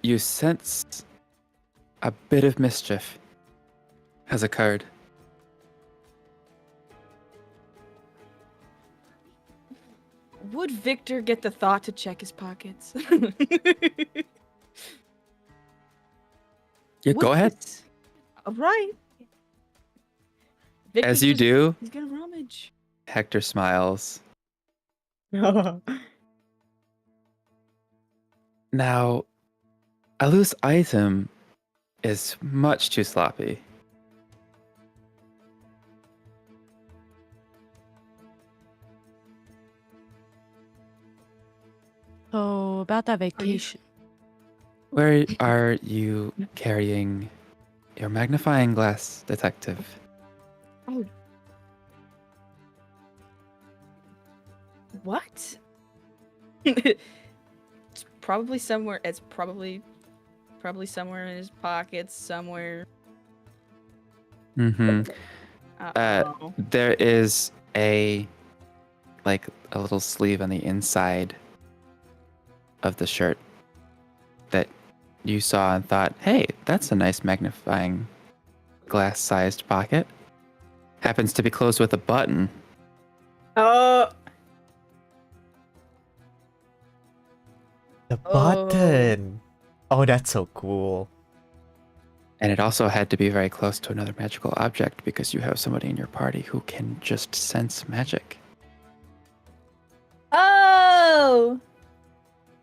You sense a bit of mischief has occurred. Would Victor get the thought to check his pockets? Yeah, go ahead. All right. As you do, He's gonna rummage. Hector smiles. Now, a loose item is much too sloppy. So about that vacation. Where are you carrying your magnifying glass, detective? What? It's probably somewhere. It's probably somewhere in his pockets somewhere. Mm-hmm. Uh-oh. There is a little sleeve on the inside of the shirt that you saw and thought, hey, that's a nice magnifying glass-sized pocket. Happens to be closed with a button. Oh, The button. Oh, that's so cool. And it also had to be very close to another magical object because you have somebody in your party who can just sense magic. oh!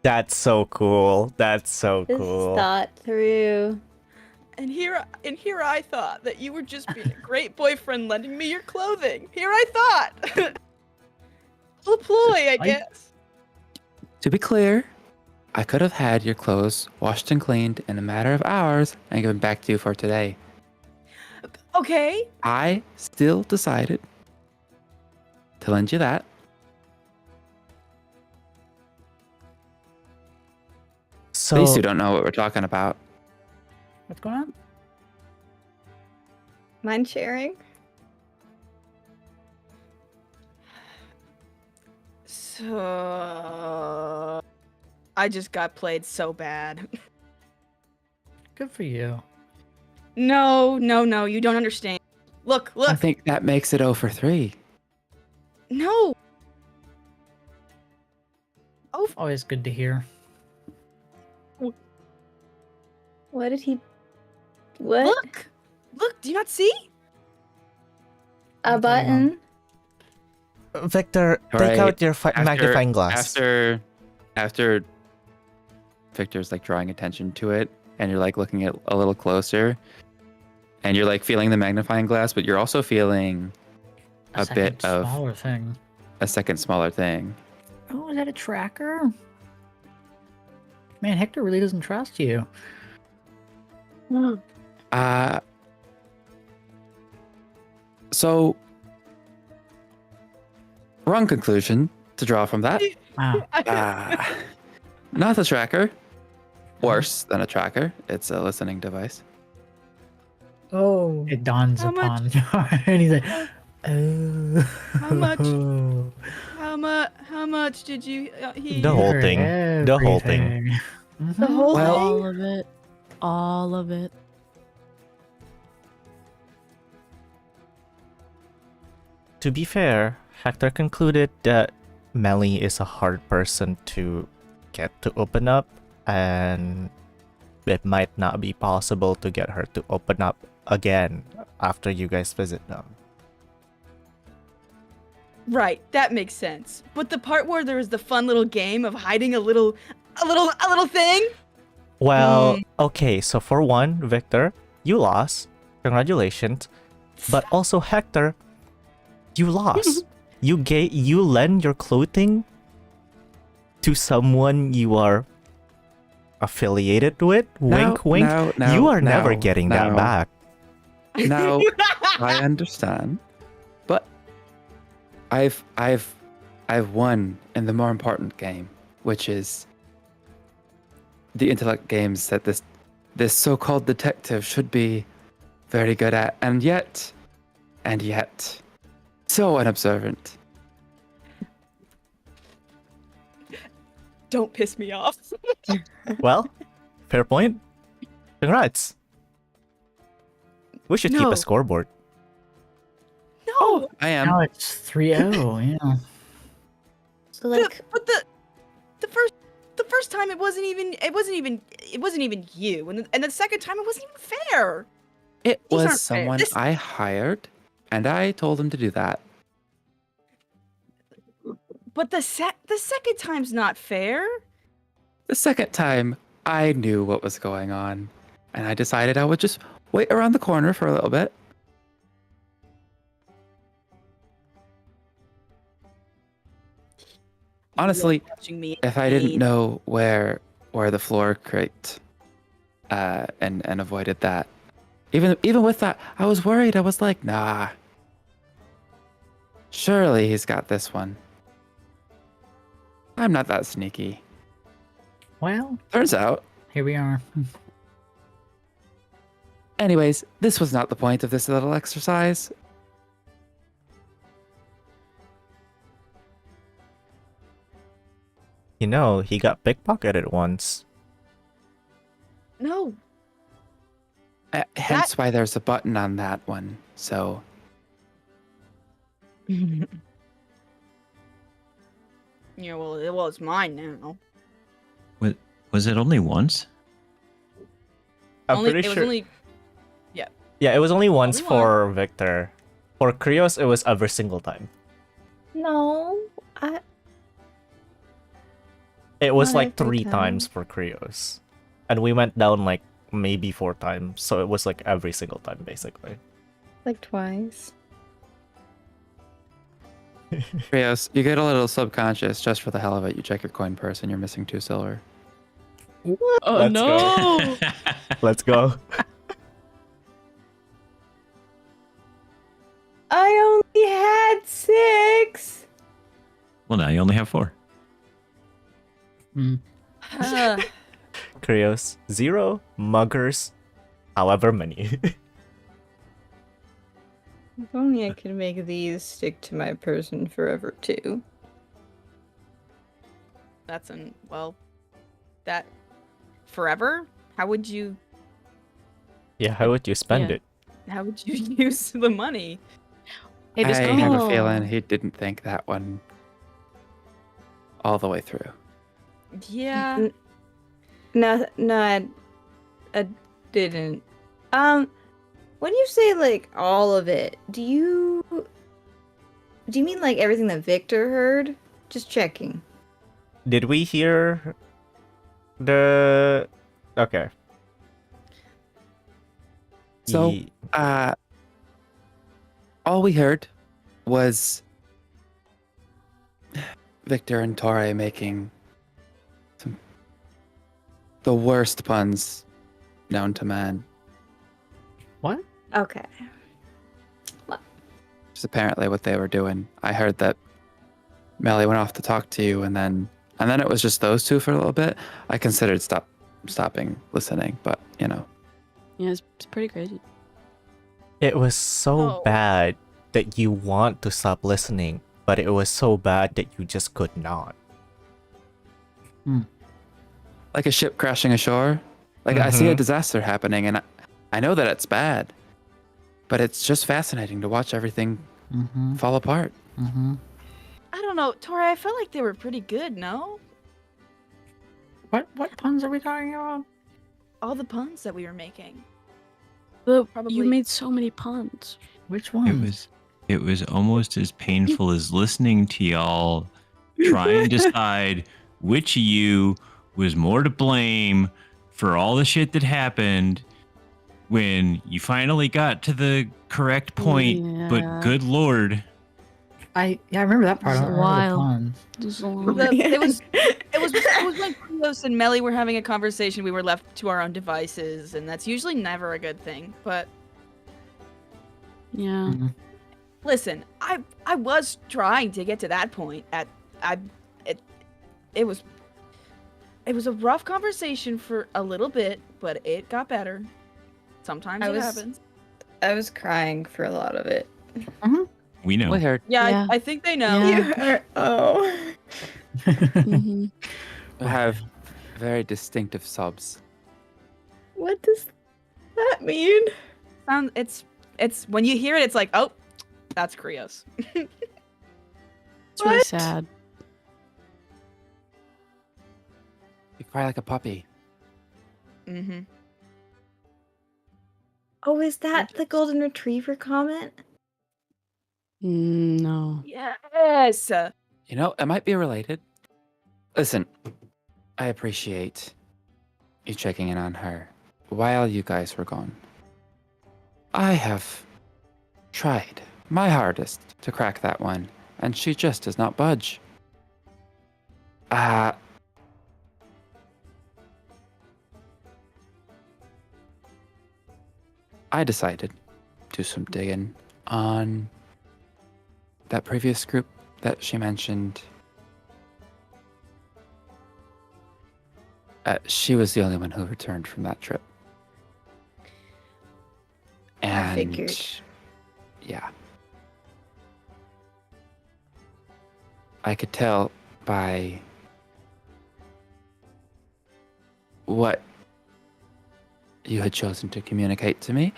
That's so cool. That's so This cool. thought through. And here I thought that you were just being a great boyfriend lending me your clothing. Here I thought. A ploy, I guess. To be clear, I could have had your clothes washed and cleaned in a matter of hours and given back to you for today. Okay. I still decided to lend you that. So These two don't know what we're talking about. What's going on? Mind sharing? So I just got played so bad. Good for you. No, you don't understand. Look. I think that makes it 0 for 3. No. Always good to hear. What did he? What? Look, do you not see? A button. Victor, Alright, take out your magnifying glass. After Victor's like drawing attention to it, and you're like looking at a little closer, and you're like feeling the magnifying glass, but you're also feeling a bit second of smaller thing. a second smaller thing. Oh, is that a tracker? Man, Hector really doesn't trust you. So wrong conclusion to draw from that. Wow. Not a tracker. Worse than a tracker. It's a listening device. Oh. It dawns How upon and he's like, oh. How much did you hear? The whole thing. The whole thing. Everything. The whole Well- thing? All of it. All of it. To be fair, Hector concluded that Melly is a hard person to get to open up, and it might not be possible to get her to open up again after you guys visit them. Right, that makes sense. But the part where there was the fun little game of hiding a little thing? Well, okay, so for one, Victor, you lost. Congratulations. But also Hector, you lost. You lend your clothing to someone you are affiliated with. Wink, wink. You are never getting that back. Now I understand, but I've won in the more important game, which is the intellect games that this so-called detective should be very good at, and yet, so unobservant. Don't piss me off. Well, fair point. Congrats. We should keep No. a scoreboard. No. I am. Now it's 3-0, yeah. So like, But the first time it wasn't even you, and the second time it wasn't even fair. It These aren't was fair. someone This- I hired, and I told him to do that. But the second time's not fair. The second time, I knew what was going on, and I decided I would just wait around the corner for a little bit. Honestly, Watching me if I didn't know where the floor crate, and avoided that, even with that, I was worried. I was like, nah. Surely he's got this one. I'm not that sneaky. Well, Turns out. here we are. Anyways, this was not the point of this little exercise. You know, he got pickpocketed once. No. Hence why there's a button on that one. So, Yeah, well, it's mine now. Was it only once? I'm Only, pretty it was sure. only Yeah, it was only once Only for Victor. For Krios, it was every single time. no, It was Not like every 3 time. times for Krios. And we went down like maybe 4 times, so it was like every single time basically. Like twice. Krios, you get a little subconscious just for the hell of it. You check your coin purse and you're missing 2 silver. Oh Let's no! Let's go. I only had 6. Well, now you only have 4. Krios, 0, muggers, however many. If only I could make these stick to my person forever too. That's that forever? How would you How would you spend Yeah. it? use the money? Hey, this I could be have a feeling he didn't think that one all the way through. Yeah. No, I didn't. When you say like all of it, do you mean like everything that Victor heard? Just checking. Did we hear the... Okay. So, Ye- all we heard was Victor and Tauré making the worst puns known to man. What? Okay. Which is apparently what they were doing. I heard that Melly went off to talk to you, and then it was just those two for a little bit. I considered stopping listening, but Yeah, it's pretty crazy. It was so Oh. bad that you want to stop listening, but it was so bad that you just could not. like a ship crashing ashore. Like I see a Mhm. disaster happening, and I know that it's bad, but it's just fascinating to watch everything Mm-hmm. fall apart. Mm-hmm. I don't know, Tori, I felt like they were pretty good, no? What puns are we talking about? All the puns that we were making. You Probably- made so many puns. Which It ones? was almost as painful as listening to y'all try and decide which of you was more to blame for all the shit that happened when you finally got to the correct point. But Yeah. good lord, I remember that part. I It's don't remember the wild. puns. This is a long- It was when Krios and Melly were having a conversation. We were left to our own devices, and that's usually never a good thing. But Yeah. Mhm. listen, I was trying to get to that point. It was a rough conversation for a little bit, but it got better. Sometimes I it was- happens. I was crying for a lot of it. we know. We heard. Yeah, Yeah. I think they know. Yeah. Oh. Mhm. We have very distinctive subs. What does that mean? It's when you hear it, it's like, oh, that's Krios. It's really What? sad. You cry like a puppy. Mm-hmm. Oh, is that the golden retriever comment? No. Yes. You know, it might be related. Listen, I appreciate you checking in on her while you guys were gone. I have tried my hardest to crack that one, and she just does not budge. I decided to do some digging on that previous group that she mentioned. She was the only one who returned from that trip. And I figured. yeah. I could tell by what you had chosen to communicate to me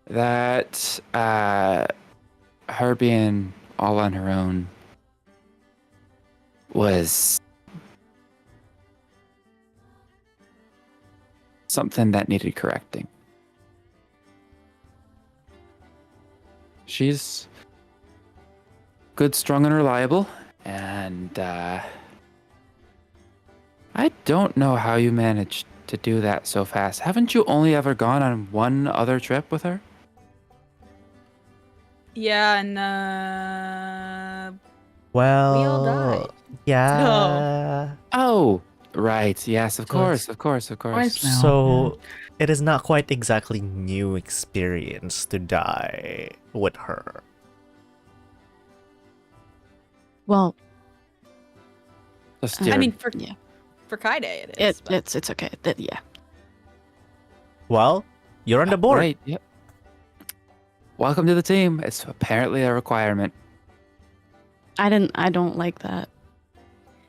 that her being all on her own was something that needed correcting. She's good, strong, and reliable, and I don't know how you managed to do that so fast. Haven't you only ever gone on one other trip with her? Yeah, and Well, we all died. yeah. Oh, right. Yes, of So course, it's of course, of course. twice now. So it is not quite exactly new experience to die with her. Well, Just I your- I mean, for yeah. Kaede it is. but- It's okay. Yeah. Well, you're on the board. Right, yep. Welcome to the team. It's apparently a requirement. I don't like that.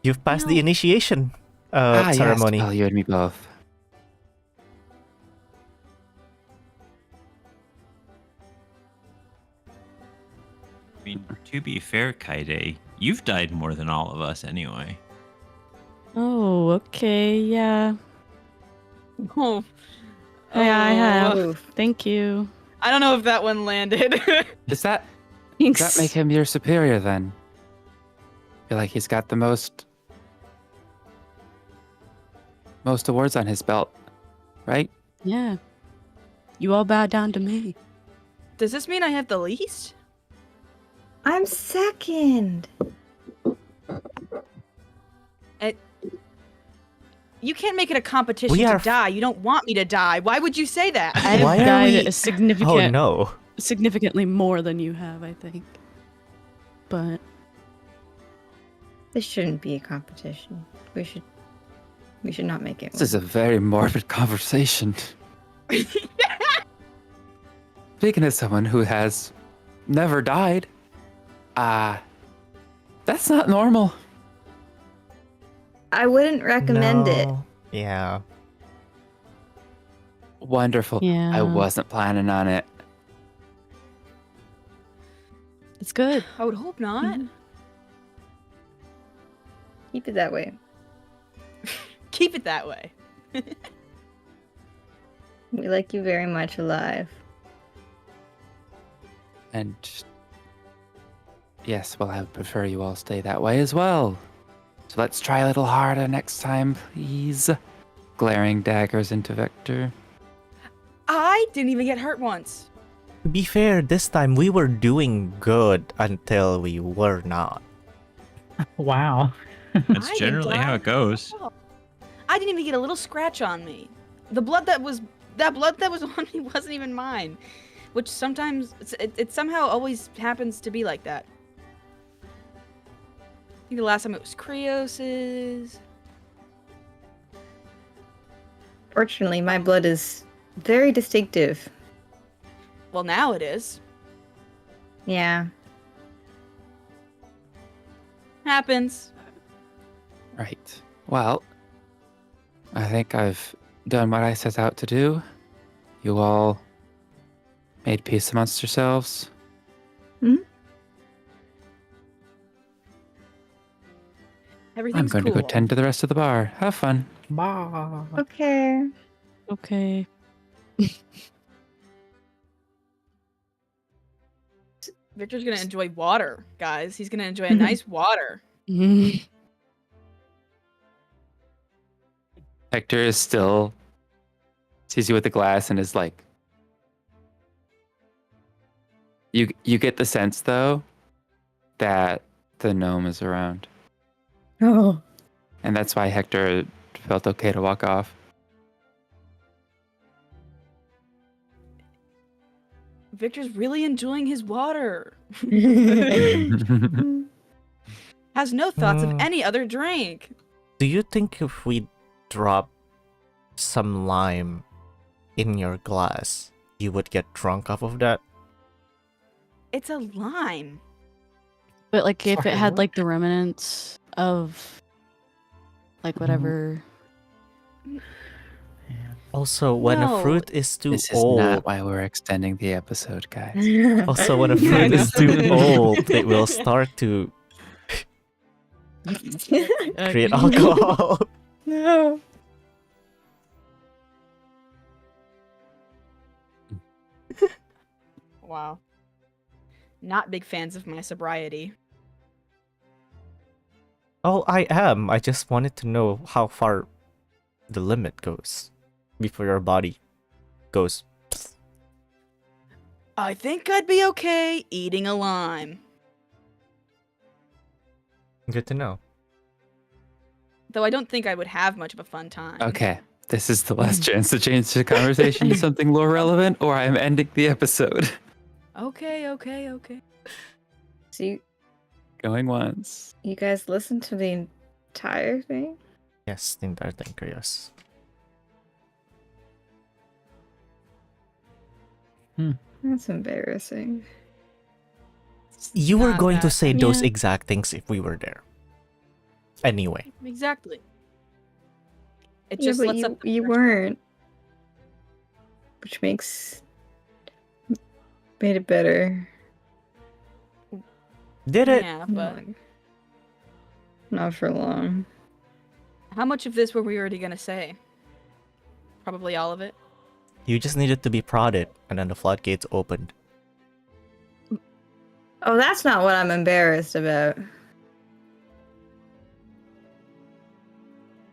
You've passed the No. initiation Yes. ceremony. Well, you and me both. I mean, to be fair, Kaede, you've died more than all of us anyway. Oh, okay. Yeah. Oh. Yeah, I have. Oof. Thank you. I don't know if that one landed. Does that Thanks. make him your superior then? Feel like he's got the most awards on his belt, right? Yeah. You all bow down to me. Does this mean I have the least? I'm second. You can't make it a competition We to are- die. You don't want me to die. Why would you say that? I've Why are died we- a Oh no. significantly more than you have, I think. But This shouldn't be a competition. We should not make it. This is a very morbid conversation. Speaking as someone who has never died, that's not normal. I wouldn't recommend it. No. Yeah. Wonderful. yeah, I wasn't planning on it. it's good. I would hope not. Keep it that way. Keep it that way. We like you very much alive. And yes, well, I would prefer you all stay that way as well. So let's try a little harder next time, please. Glaring daggers into Victor. I didn't even get hurt once. To be fair, this time we were doing good until we were not. Wow. That's I didn't generally how die it goes. at all. I didn't even get a little scratch on me. The blood that was on me wasn't even mine, which sometimes it somehow always happens to be like that. I think the last time it was Krios's. Fortunately, my blood is very distinctive. Well, now it is. Yeah. Happens. Right. Well, I think I've done what I set out to do. You all made peace amongst yourselves. Everything's I'm going to cool. go tend to the rest of the bar. Have fun. Bye. Okay. Okay. Victor's gonna enjoy water, guys. He's gonna enjoy a nice water. Hector is still sees you with the glass and is like, you get the sense though that the gnome is around, Oh. and that's why Hector felt okay to walk off. Victor's really enjoying his water. Has no thoughts of any other drink. Do you think if we drop some lime in your glass, you would get drunk off of that? It's a lime. But like if it Sorry, had what? like the remnants of like whatever. Also, when a No, fruit is too This is old, not why we're extending the episode, guys. also when a Yeah, I fruit is know. too old, it will start to create alcohol. No. Wow. Not big fans of my sobriety. Oh, I am. I just wanted to know how far the limit goes before your body goes. I think I'd be okay eating a lime. Good to know. Though I don't think I would have much of a fun time. Okay, this is the last chance to change the conversation to something lore relevant, or I am ending the episode. Okay. So Going once. you guys listen to the entire thing? Yes, the entire thing, Krios. That's embarrassing. You were Not going to that say bad. those Yeah. exact things if we were there. Anyway. Exactly. It Yeah, just but lets up the you pressure. weren't. Which made it better. Did it? Yeah, but Not for long. how much of this were we already gonna say? Probably all of it. You just needed to be prodded, and then the floodgates opened. Oh, that's not what I'm embarrassed about.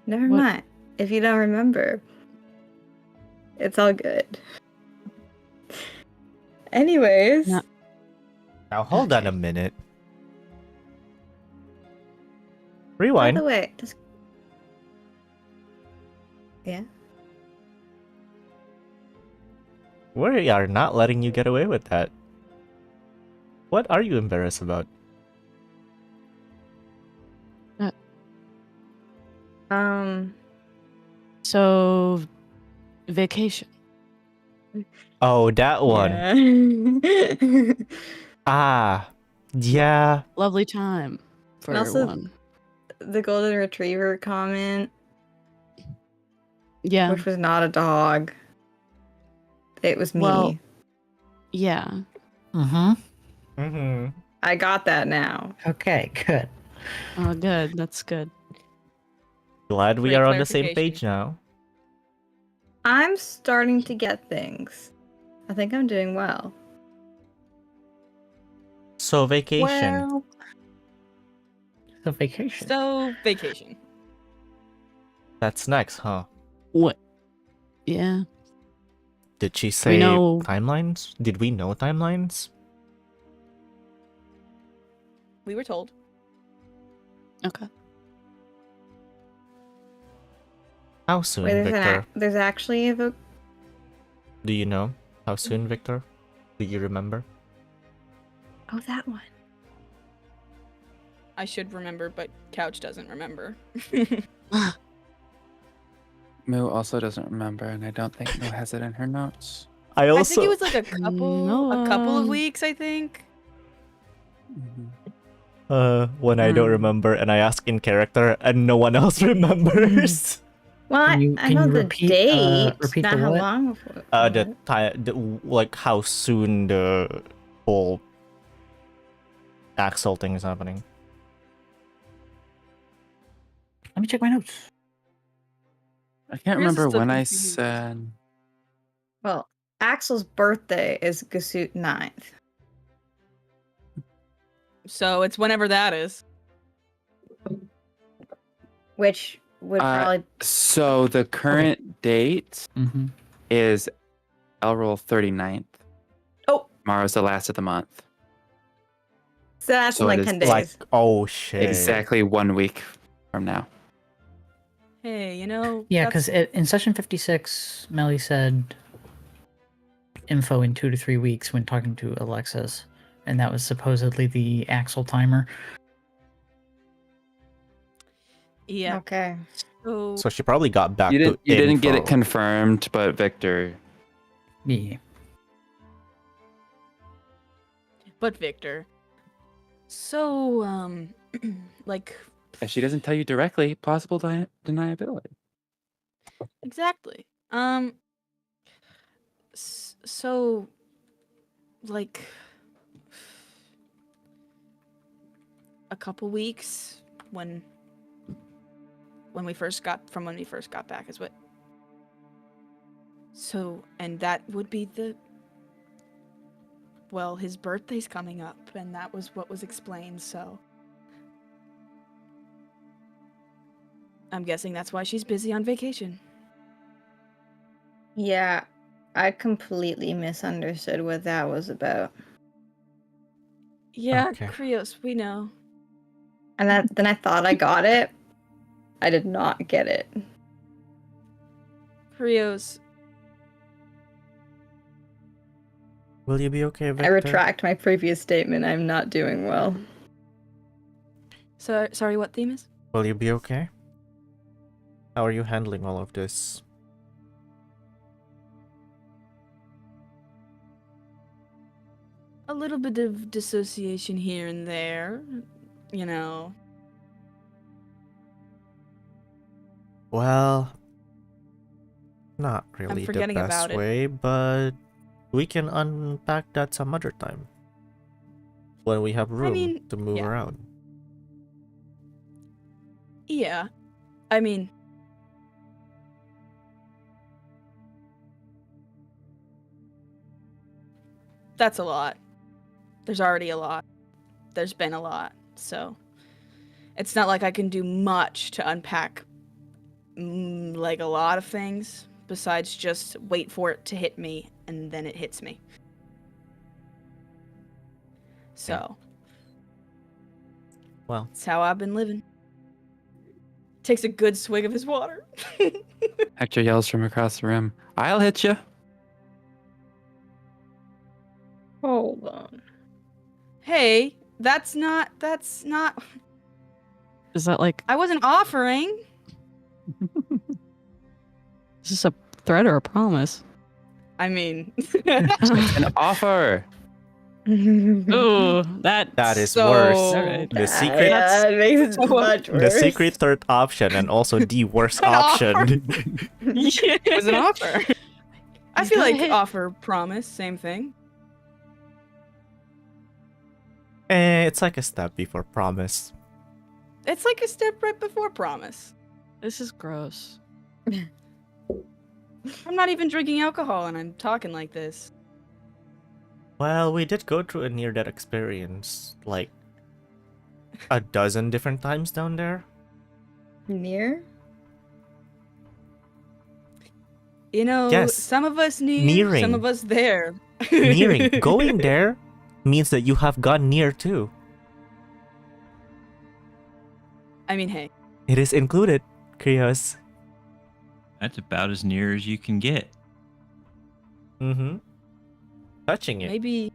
Never What? mind. If you don't remember, it's all good. Anyways, No. Now hold on a Okay. minute. by Rewind. the way, yeah. We are not letting you get away with that. What are you embarrassed about? So, vacation. Oh, that one. Yeah. Ah, yeah. Lovely time for And also- one. The golden retriever comment, Yeah. which was not a dog. It was me. Well- Yeah. Mm-hmm. Mm-hmm. I got that now. Okay, good. Oh, good. That's good. Glad we Great are on the same clarification. page now. I'm starting to get things. I think I'm doing well. So vacation. Well, The vacation. so vacation. That's next, huh? What? Yeah. Did she say know- timelines? Did we know timelines? We were told. Okay. How soon, Wait, Victor? there's actually a vote. Do you know? How soon, Victor? Do you remember? Oh, that one. I should remember, but Couch doesn't remember. Moo also doesn't remember, and I don't think Moo has it in her notes. I I think it was like a couple of No. weeks, I think. Mhm. when I don't remember and I ask in character and no one else remembers. Well, Can I you know the repeat, date, repeat not the how what? long before. Like how soon the whole Axel thing is happening. Let me check my notes. I can't Chris is remember still when I confused. said. Well, Axel's birthday is Gasut 9th. So it's whenever that is. Which would Uh, probably So the current date Mm-hmm. is Elroll 39th. Oh. Tomorrow's the last of the month. so that's so in it like is 10 days. Like, oh shit. Exactly 1 week from now. Hey, you know. Yeah, that's- because in session 56, Melly said info in 2 to 3 weeks when talking to Alexis, and that was supposedly the Axel timer. Yeah. Okay. So she probably got back You to didn't get it info. confirmed, but Victor. Yeah. But Victor. So, like, If she doesn't tell you directly, possible deniability. exactly. So, like, a couple weeks when we first got back is what. So, and that would be well, his birthday's coming up, and that was what was explained, so. I'm guessing that's why she's busy on vacation. Yeah, I completely misunderstood what that was about. Yeah, Okay. Krios, we know. And then I thought I got it. I did not get it. Krios, Will you be okay, I Victor? retract my previous statement. I'm not doing well. so sorry, what Themis? Will you be okay? How are you handling all of this? A little bit of dissociation here and there, you know. Well, not really the forgetting best about it. way, but we can unpack that some other time. When we have room mean, to move yeah. around. Yeah. I mean, that's a lot. There's already a lot. There's been a lot. So it's not like I can do much to unpack like a lot of things besides just wait for it to hit me and then it hits me. So Well, that's how I've been living. Takes a good swig of his water. Hector yells from across the room, I'll hit you. Hold on. Hey, that's not Is that like, I wasn't offering. is this a threat or a promise? I mean, An offer. Oh, that is so worse. Alright. The secret, Yeah, it makes it much the worse. secret third option, and also the worst option. it was an offer. I feel like hit. offer, promise, same thing. It's like a step before promise. It's like a step right before promise. This is gross. I'm not even drinking alcohol and I'm talking like this. Well, we did go through a near-death experience, like a dozen different times down there. Near? You know, Yes. some of us near, Nearing. some of us there. Nearing, going there means that you have gone near too. I mean, hey, It is included, Krios. That's about as near as you can get. Mm-hmm. Touching it. maybe.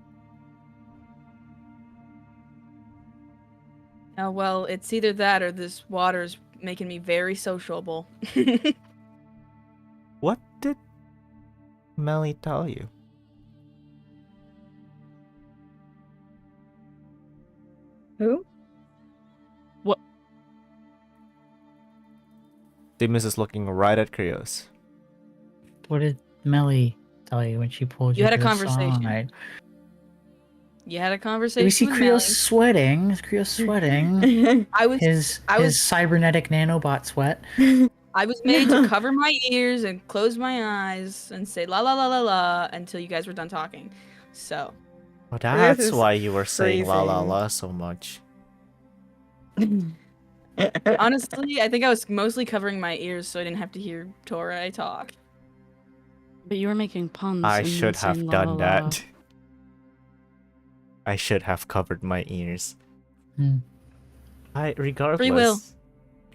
Oh, well, it's either that or this water's making me very sociable. What did Melly tell you? Who? Themis is looking right at Krios. What did Melly tell you when she pulled you? You had a to the conversation. side? You had a Did conversation we see with Krios Melly. sweating? Is Krios sweating? I was His cybernetic nanobot sweat. I was made to cover my ears and close my eyes and say la la la la la until you guys were done talking. So Well, that's is why you were saying la la freezing. la so much. honestly, I think I was mostly covering my ears so I didn't have to hear Tauré talk. But you were making puns. I and should have saying la, done la, la. that. I should have covered my ears. Hmm. Regardless. Free will.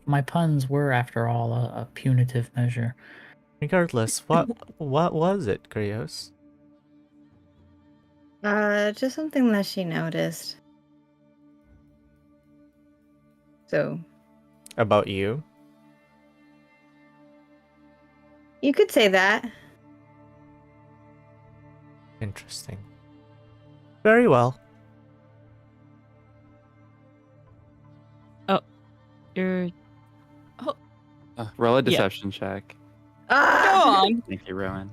My puns were, after all, a punitive measure. Regardless, what was it, Krios? Just something that she noticed. So, About you? you could say that. Interesting. Very well. You're Roll a deception check. Go Ah! on. Thank you, Rowan.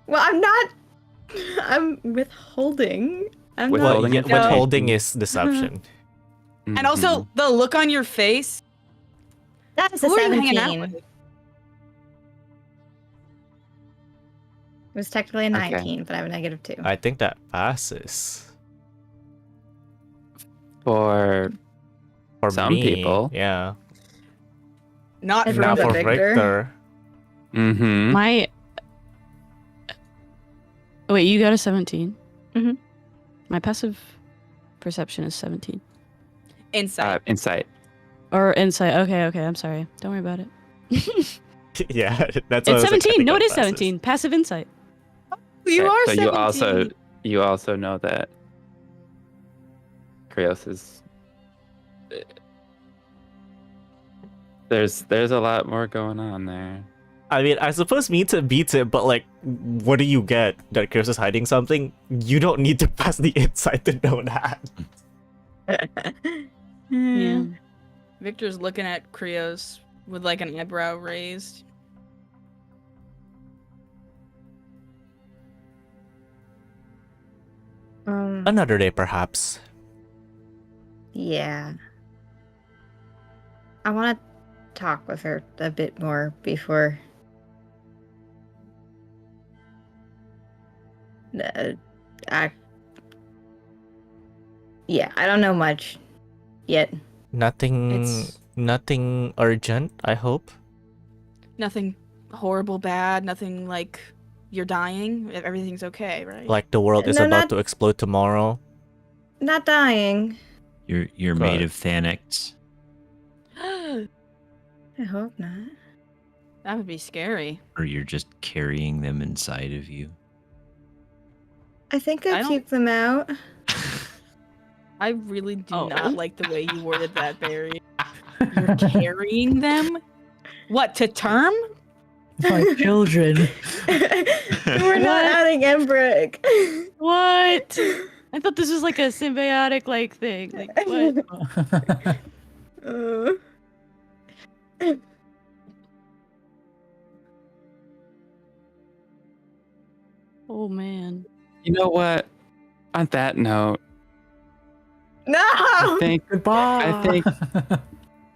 Well, I'm not. I'm withholding. I'm Withholding not. is Withholding is deception. And also the look on your face. That is a Who are you hanging out 17. with? It was technically a Okay. 19, but I have a negative 2. I think that passes. For For Some me, people. yeah. Not And for Now the for Victor. Victor. Victor. Mm-hmm. My. Oh, wait, you got a 17? Mhm. My passive perception is 17. Insight. Insight. Or insight. Okay, I'm sorry. Don't worry about it. Yeah, that's what I It's was 17. expecting No, on it is classes. 17. Passive insight. You Okay, are so 17. you also know that Krios is. There's a lot more going on there. I mean, I suppose Mita beats it, but like, what do you get? That Krios is hiding something? You don't need to pass the insight to know that. Yeah. Victor's looking at Krios with like an eyebrow raised. Another day, perhaps. Yeah. I want to talk with her a bit more before. Yeah, I don't know much yet. Nothing urgent, I hope. Nothing horrible bad, nothing like you're dying. Everything's okay, right? Like the world is No, about not- to explode tomorrow. Not dying. You're Good. made of Thanax. I hope not. That would be scary. Or you're just carrying them inside of you. I think I I'll don't- keep them out. I really do Oh. not like the way you worded that, Barry. You're carrying them? What, to term? My children. We're not What? adding Embrick. What? I thought this was like a symbiotic like thing. Like what? Oh man. You know what? On that note, No! I think Goodbye. I think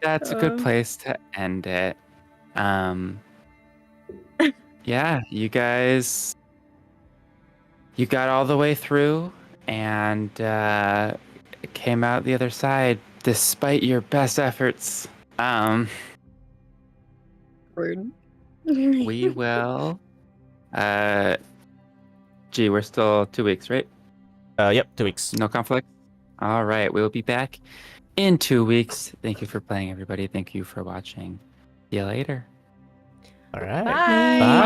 that's a good Um. place to end it. Yeah, you guys, you got all the way through and came out the other side despite your best efforts. Rude. We will. Gee, we're still 2 weeks, right? Yep, 2 weeks. No conflict. All right, we'll be back in 2 weeks. Thank you for playing, everybody. Thank you for watching. See you later. All right. Bye. Bye.